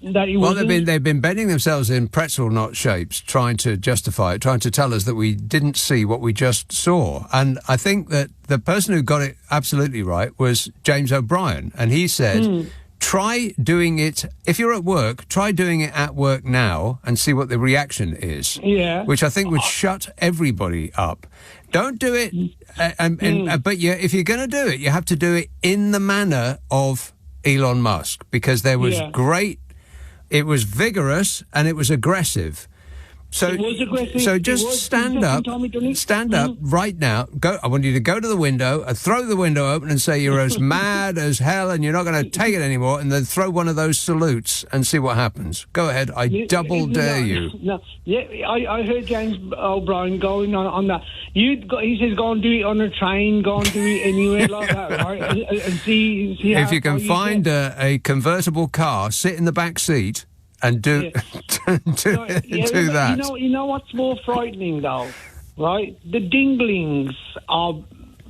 that he wasn't? Well, they've been bending themselves in pretzel knot shapes, trying to justify it, trying to tell us that we didn't see what we just saw. And I think that the person who got it absolutely right was James O'Brien. And he said, try doing it, if you're at work, try doing it at work now and see what the reaction is. Yeah. Which I think would shut everybody up. Don't do it, but if you're going to do it, you have to do it in the manner of Elon Musk, because there was it was vigorous and it was aggressive. So, it was aggressive. So just stand up right now. I want you to go to the window, throw the window open and say you're as mad as hell and you're not going to take it anymore, and then throw one of those salutes and see what happens. Go ahead. I double dare you. No, I heard James O'Brien going on that. He says go and do it on a train, go and do it anywhere like that, right? And see if you can find a convertible car, sit in the back seat and do that. You know what's more frightening, though, right? The dinglings are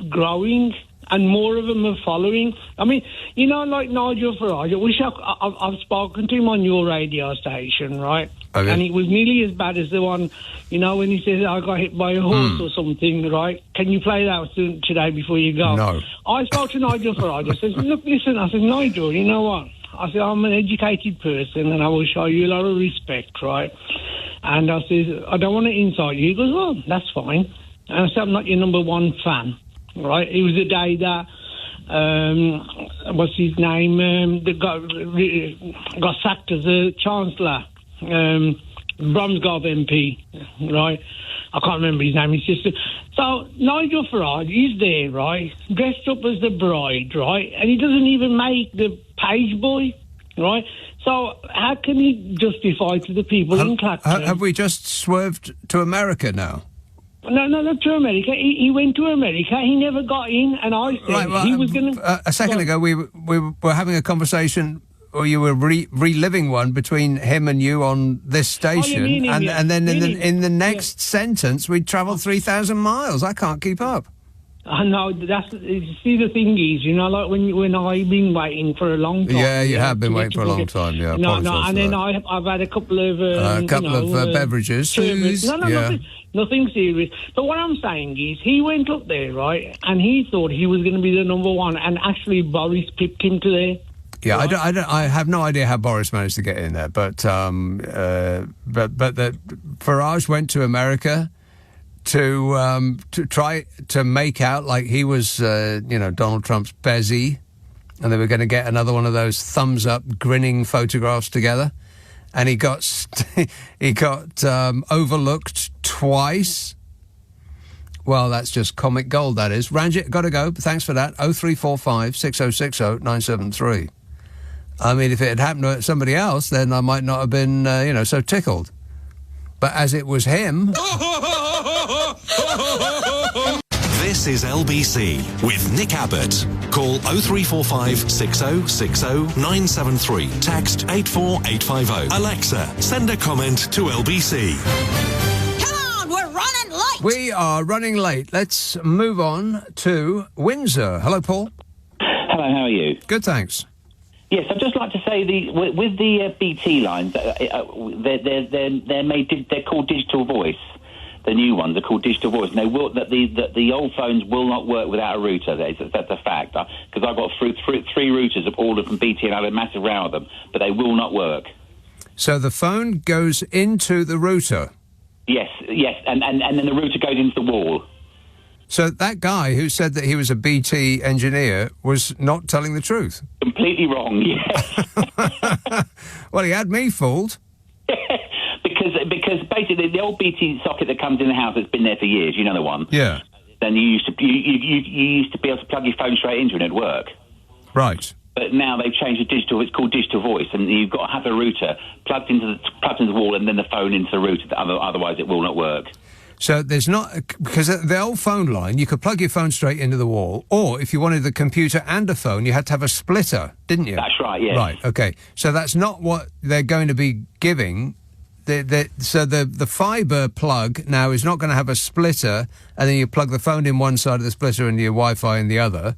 growing, and more of them are following. I mean, like Nigel Farage. I wish I've spoken to him on your radio station, right? Okay. And it was nearly as bad as the one, when he says, I got hit by a horse or something, right? Can you play that today before you go? No. I spoke to Nigel Farage. I said, look, listen. I said, Nigel, you know what? I said, I'm an educated person and I will show you a lot of respect, right? And I said, I don't want to insult you. He goes, well, that's fine. And I said, I'm not your number one fan, right? It was the day that, what's his name, that got sacked as a chancellor, Bromsgrove MP, right? I can't remember his name. It's just so Nigel Farage is there, right? Dressed up as the bride, right? And he doesn't even make the page boy, right? So how can he justify to the people in Clacton? Have we just swerved to America now? No, not to America. He went to America. He never got in, and I said he was going to. A second ago, we were having a conversation. Or you were reliving one between him and you on this station, and then in the next sentence we'd travelled 3,000 miles. I can't keep up. I know that's. See, the thing is, like when I've been waiting for a long time. Yeah, you have been waiting for a long time. Yeah, no, and then I've had a couple of beverages. Nothing serious. But what I'm saying is, he went up there, right, and he thought he was going to be the number one, and actually Boris pipped him to there. Yeah, right? I have no idea how Boris managed to get in there, but Farage went to America to try to make out like he was, Donald Trump's Bezzy, and they were going to get another one of those thumbs up grinning photographs together, and he got overlooked twice. Well, that's just comic gold, that is. Ranjit, got to go. Thanks for that. 0345 6060 973. I mean, if it had happened to somebody else, then I might not have been, so tickled. But as it was him... This is LBC with Nick Abbott. Call 0345 6060 973. Text 84850. Alexa, send a comment to LBC. Come on, we're running late. We are running late. Let's move on to Windsor. Hello, Paul. Hello, how are you? Good, thanks. Yes, I'd just like to say with the BT lines, they're called digital voice. The new ones are called digital voice, and the old phones will not work without a router. That's a fact. Because I've got three routers, all from BT, and I had a massive row with them, but they will not work. So the phone goes into the router. Yes, and then the router goes into the wall. So that guy who said that he was a BT engineer was not telling the truth. Completely wrong. Yes. Well, he had me fooled. Because basically the old BT socket that comes in the house that's been there for years, the one. Yeah. Then you used to be able to plug your phone straight into it and it'd work. Right. But now they've changed to digital. It's called digital voice, and you've got to have a router plugged into the wall, and then the phone into the router. Otherwise, it will not work. So there's not, because the old phone line, you could plug your phone straight into the wall, or if you wanted the computer and a phone, you had to have a splitter, didn't you? That's right. Yeah. Right. Okay. So that's not what they're going to be giving. So the fibre plug now is not going to have a splitter, and then you plug the phone in one side of the splitter and your Wi-Fi in the other.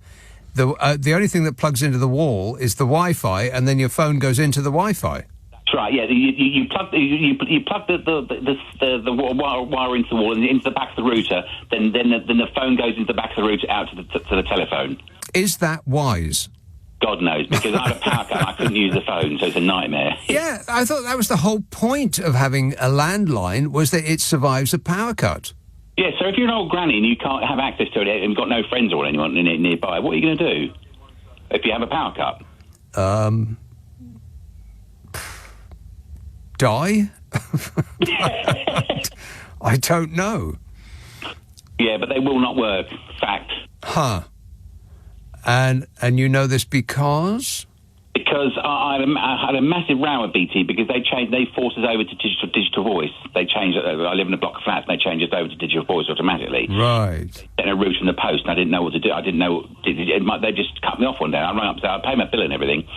The only thing that plugs into the wall is the Wi-Fi, and then your phone goes into the Wi-Fi. That's right. Yeah, you plug the wire into the wall and into the back of the router. Then the phone goes into the back of the router out to the telephone. Is that wise? God knows, because I had a power cut and I couldn't use the phone, so it's a nightmare. Yeah, I thought that was the whole point of having a landline, was that it survives a power cut. Yeah, so if you're an old granny and you can't have access to it and you've got no friends or anyone nearby, what are you going to do if you have a power cut? Die? I don't know. Yeah, but they will not work. Fact. Huh. And you know this because? Because I had a massive row with BT because they forced us over to digital voice. They changed it. I live in a block of flats, and they changed us over to digital voice automatically. Right. Then a route in the post, and I didn't know what to do. I didn't know. They just cut me off one day. I rang up, so I paid my bill and everything,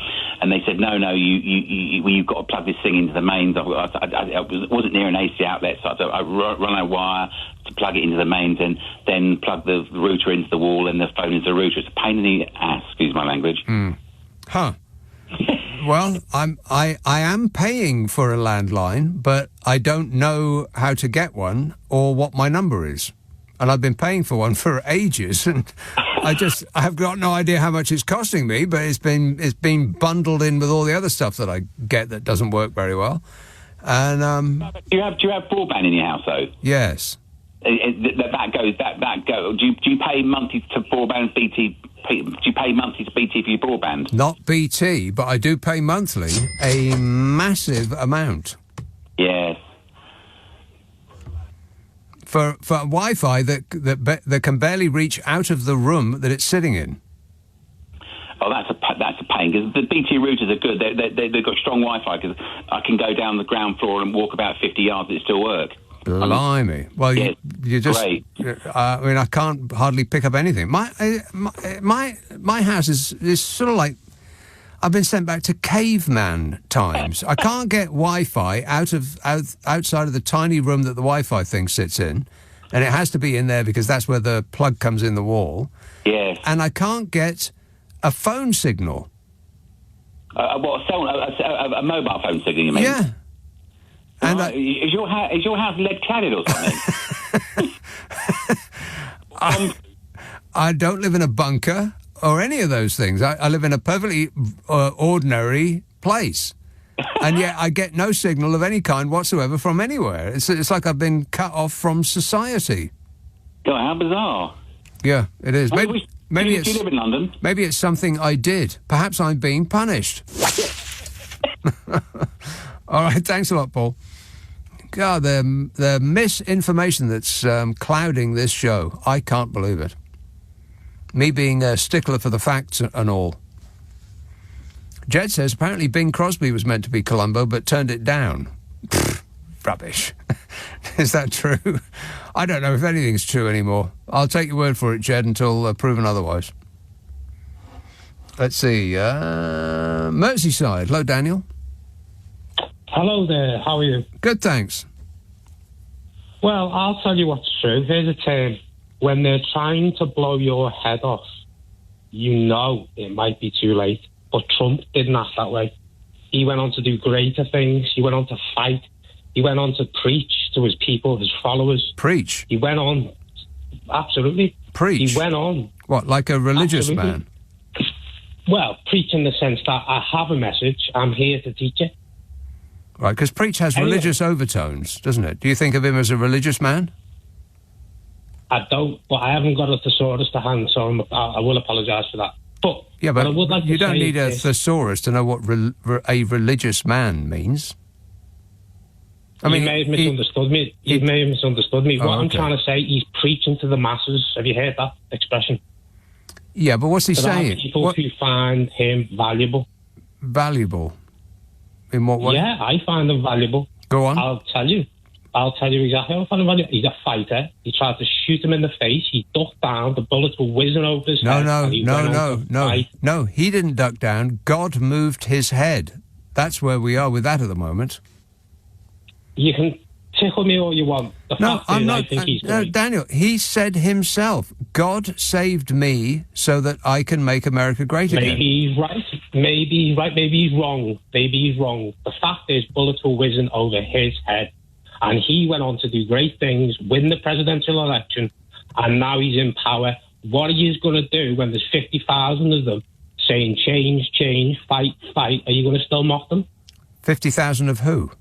and they said, "No, you've got to plug this thing into the mains." I wasn't near an AC outlet, so I run a wire to plug it into the mains, and then plug the router into the wall and the phone into the router. It's a pain in the ass. Excuse my language. Huh. Well, I am paying for a landline, but I don't know how to get one or what my number is. And I've been paying for one for ages, and I have got no idea how much it's costing me, but it's been bundled in with all the other stuff that I get that doesn't work very well. And do you have broadband in your house though? Yes. That goes. Do you pay monthly to broadband BT? Do you pay monthly to BT for your broadband? Not BT, but I do pay monthly a massive amount. Yes. For Wi-Fi that can barely reach out of the room that it's sitting in. Oh, that's a pain, because the BT routers are good. They've got strong Wi-Fi, because I can go down the ground floor and walk about 50 yards and it still work. Blimey. Well, yeah, you just... great. I mean, I can't hardly pick up anything. My house is sort of like... I've been sent back to caveman times. I can't get Wi-Fi outside of the tiny room that the Wi-Fi thing sits in. And it has to be in there because that's where the plug comes in the wall. Yes. And I can't get a phone signal. A mobile phone signal, you mean? Yeah. And is your house lead cladded or something? I don't live in a bunker or any of those things. I live in a perfectly ordinary place. And yet I get no signal of any kind whatsoever from anywhere. It's like I've been cut off from society. God, how bizarre. Yeah, it is. Maybe do you live in London? Maybe it's something I did. Perhaps I'm being punished. All right, thanks a lot, Paul. God, the misinformation that's clouding this show, I can't believe it. Me being a stickler for the facts and all. Jed says apparently Bing Crosby was meant to be Columbo but turned it down. Pfft, rubbish. Is that true? I don't know if anything's true anymore. I'll take your word for it, Jed, until proven otherwise. Let's see. Merseyside. Hello, Daniel. Hello there. How are you? Good, thanks. Well, I'll tell you what's true. Here's a term. When they're trying to blow your head off, you know it might be too late. But Trump didn't act that way. He went on to do greater things. He went on to fight. He went on to preach to his people, his followers. Preach? He went on... Absolutely. Preach? He went on... What, like a religious Absolutely. man? Well, preach in the sense that I have a message. I'm here to teach it. Right, because preach has religious overtones, doesn't it? Do you think of him as a religious man? I don't, but I haven't got a thesaurus to hand, so I will apologise for that. But yeah, but I would like you to don't say need a this. thesaurus to know what a religious man means. I mean, you may have misunderstood me. You may have misunderstood me. What I'm okay. trying to say, he's preaching to the masses. Have you heard that expression? Yeah, but what's he There are saying? people who find him valuable. Valuable? In what way? Yeah, I find him valuable. Go on. I'll tell you exactly how I find him valuable. He's a fighter. He tried to shoot him in the face. He ducked down. The bullets were whizzing over his head. No. He didn't duck down. God moved his head. That's where we are with that at the moment. You can tickle me all you want. I'm not. I think he's great. Daniel, he said himself, God saved me so that I can make America great again. Maybe he's right. Maybe he's right. Maybe he's wrong. Maybe he's wrong. The fact is, bullets were whizzing over his head. And he went on to do great things, win the presidential election, and now he's in power. What are you going to do when there's 50,000 of them saying change, change, fight, fight? Are you going to still mock them? 50,000 of who?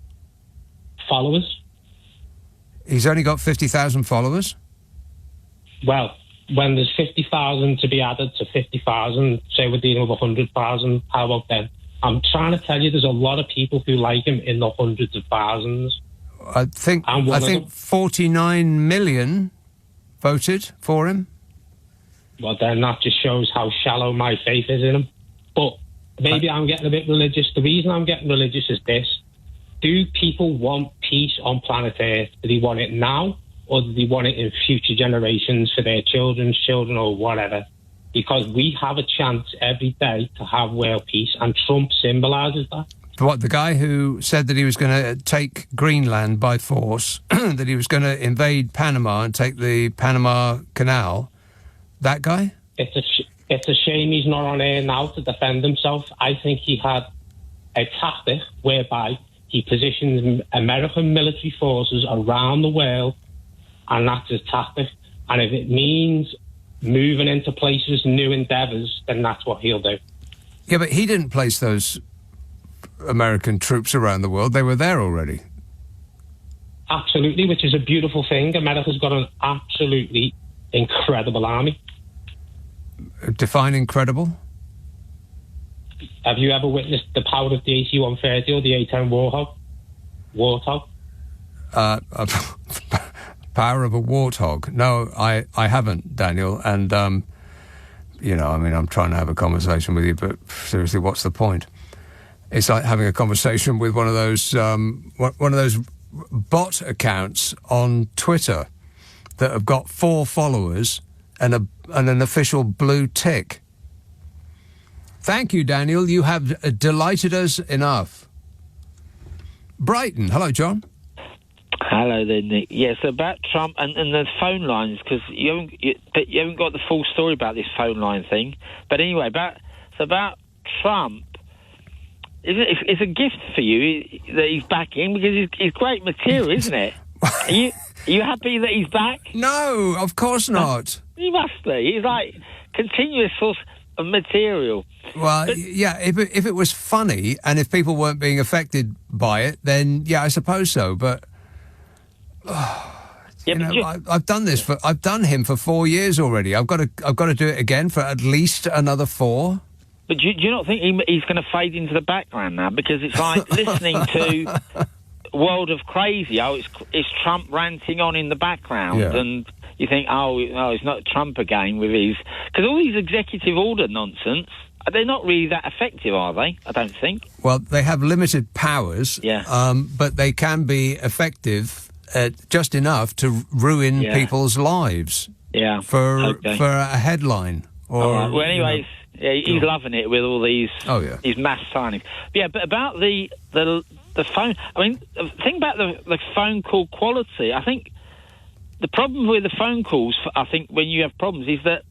Followers. He's only got 50,000 followers? Well, when there's 50,000 to be added to 50,000, say we're dealing with 100,000, how about then? I'm trying to tell you there's a lot of people who like him in the hundreds of thousands. I think 49 million voted for him. Well, then that just shows how shallow my faith is in him. But maybe I'm getting a bit religious. The reason I'm getting religious is this. Do people want peace on planet Earth? Do they want it now, or do they want it in future generations for their children's children or whatever? Because we have a chance every day to have world peace, and Trump symbolises that. What, the guy who said that he was going to take Greenland by force, that he was going to invade Panama and take the Panama Canal, that guy? It's a shame he's not on air now to defend himself. I think he had a tactic whereby he positions American military forces around the world, and that's his tactic. And if it means moving into places, new endeavours, then that's what he'll do. Yeah, but he didn't place those American troops around the world. They were there already. Absolutely, which is a beautiful thing. America's got an absolutely incredible army. Define incredible? Have you ever witnessed the power of the AC-130 or the A-10 Warthog? Power of a warthog? No, I haven't, Daniel. And, I'm trying to have a conversation with you, but seriously, what's the point? It's like having a conversation with one of those bot accounts on Twitter that have got 4 followers and an official blue tick. Thank you, Daniel. You have delighted us enough. Brighton. Hello, John. Hello there, Nick. Yes, about Trump and the phone lines, because you haven't got the full story about this phone line thing. But anyway, about Trump, it's a gift for you that he's back in, because he's great material, isn't it? Are you happy that he's back? No, of course not. He must be. He's like continuous source of material. Well, yeah, if it was funny and if people weren't being affected by it, then yeah, I suppose so. But I've done this I've done him for 4 years already. I've got to do it again for at least another 4. But do you not think he's going to fade into the background now? Because it's like listening to World of Crazy. Oh, it's Trump ranting on in the background, and you think, oh, it's not Trump again with his... Because all these executive order nonsense, they're not really that effective, are they? I don't think. Well, they have limited powers, but they can be effective just enough to ruin people's lives. Yeah. For a headline. Or, all right. Well, anyways, he's loving it with all these these mass signings. But yeah, but about the phone... I mean, the thing about the phone call quality, I think the problem with the phone calls, I think, when you have problems, is that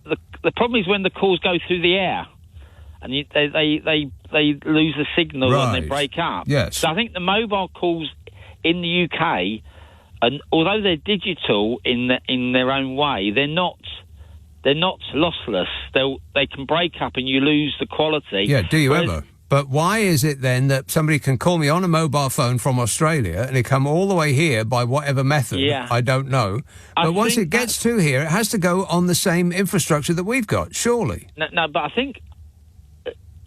the problem is when the calls go through the air and they lose the signal and they break up. Yes. So I think the mobile calls in the UK, and although they're digital in their own way, they're not lossless. They can break up and you lose the quality. Yeah, do you ever? But why is it then that somebody can call me on a mobile phone from Australia and it come all the way here by whatever method? I don't know. But once it gets to here, it has to go on the same infrastructure that we've got, surely. No, but I think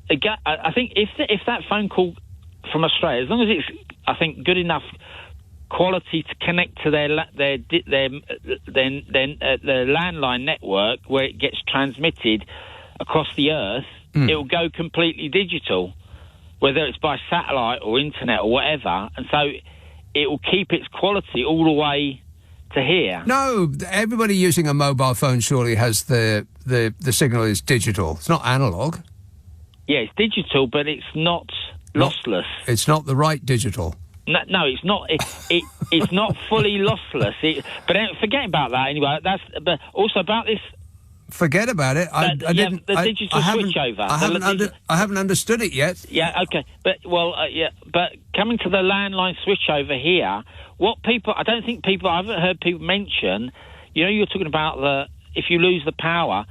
if that phone call from Australia, as long as it's, I think, good enough quality to connect to their landline network where it gets transmitted across the earth, it will go completely digital, whether it's by satellite or internet or whatever, and so it will keep its quality all the way to here. No, everybody using a mobile phone surely has the signal is digital. It's not analog. Yeah, it's digital, but it's not lossless. It's not the right digital. No, it's not. It's not fully lossless. But forget about that anyway. But also about this. Forget about it. I didn't. The digital switchover. I haven't understood it yet. Yeah. Okay. But But coming to the landline switchover here, I haven't heard people mention. You know, you're talking about if you lose the power,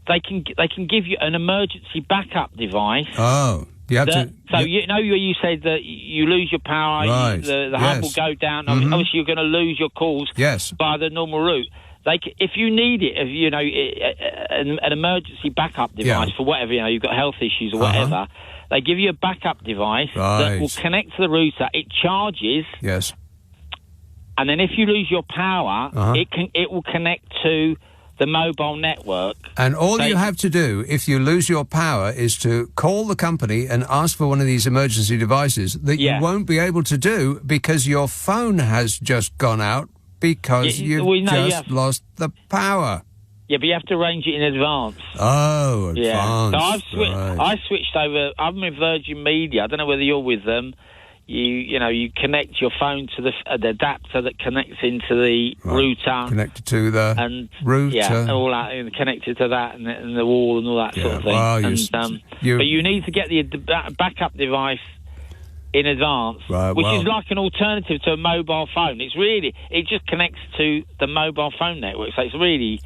they can give you an emergency backup device. Oh. You have to. So you said that you lose your power, the hub will go down. Mm-hmm. Obviously, you're going to lose your calls by the normal route. If you need it, an emergency backup device for whatever, you've got health issues or whatever, they give you a backup device that will connect to the router. It charges. Yes. And then if you lose your power, it will connect to the mobile network. And all you have to do if you lose your power is to call the company and ask for one of these emergency devices that you won't be able to do because your phone has just gone out because you've lost the power. Yeah, but you have to arrange it in advance. Oh, advance. Yeah. So I switched over. I'm with Virgin Media. I don't know whether you're with them. You connect your phone to the adapter that connects into the router. Connected to the router. Yeah, all that, and connected to that and the wall and all that sort of thing. Well, but you need to get the backup device in advance, which is like an alternative to a mobile phone. It just connects to the mobile phone network, so it's really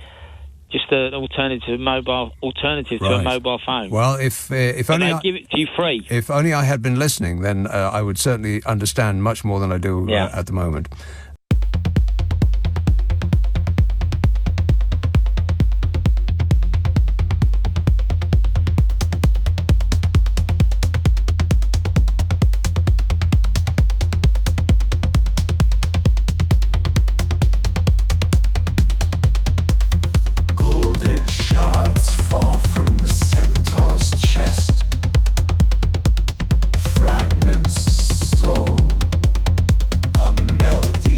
just an alternative to a mobile phone. Well, if only they give it to you free. If only I had been listening, then I would certainly understand much more than I do at the moment. Fragments soul, a melody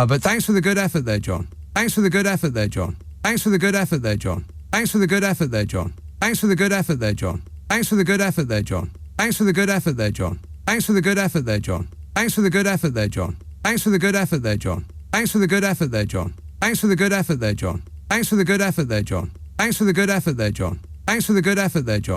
But thanks for the good effort there, John. Thanks for the good effort there, John. Thanks for the good effort there, John. Thanks for the good effort there, John. Thanks for the good effort there, John. Thanks for the good effort there, John. Thanks for the good effort there, John. Thanks for the good effort there, John. Thanks for the good effort there, John. Thanks for the good effort there, John. Thanks for the good effort there, John. Thanks for the good effort there, John. Thanks for the good effort there, John. Thanks for the good effort there, John. Thanks for the good effort there, John.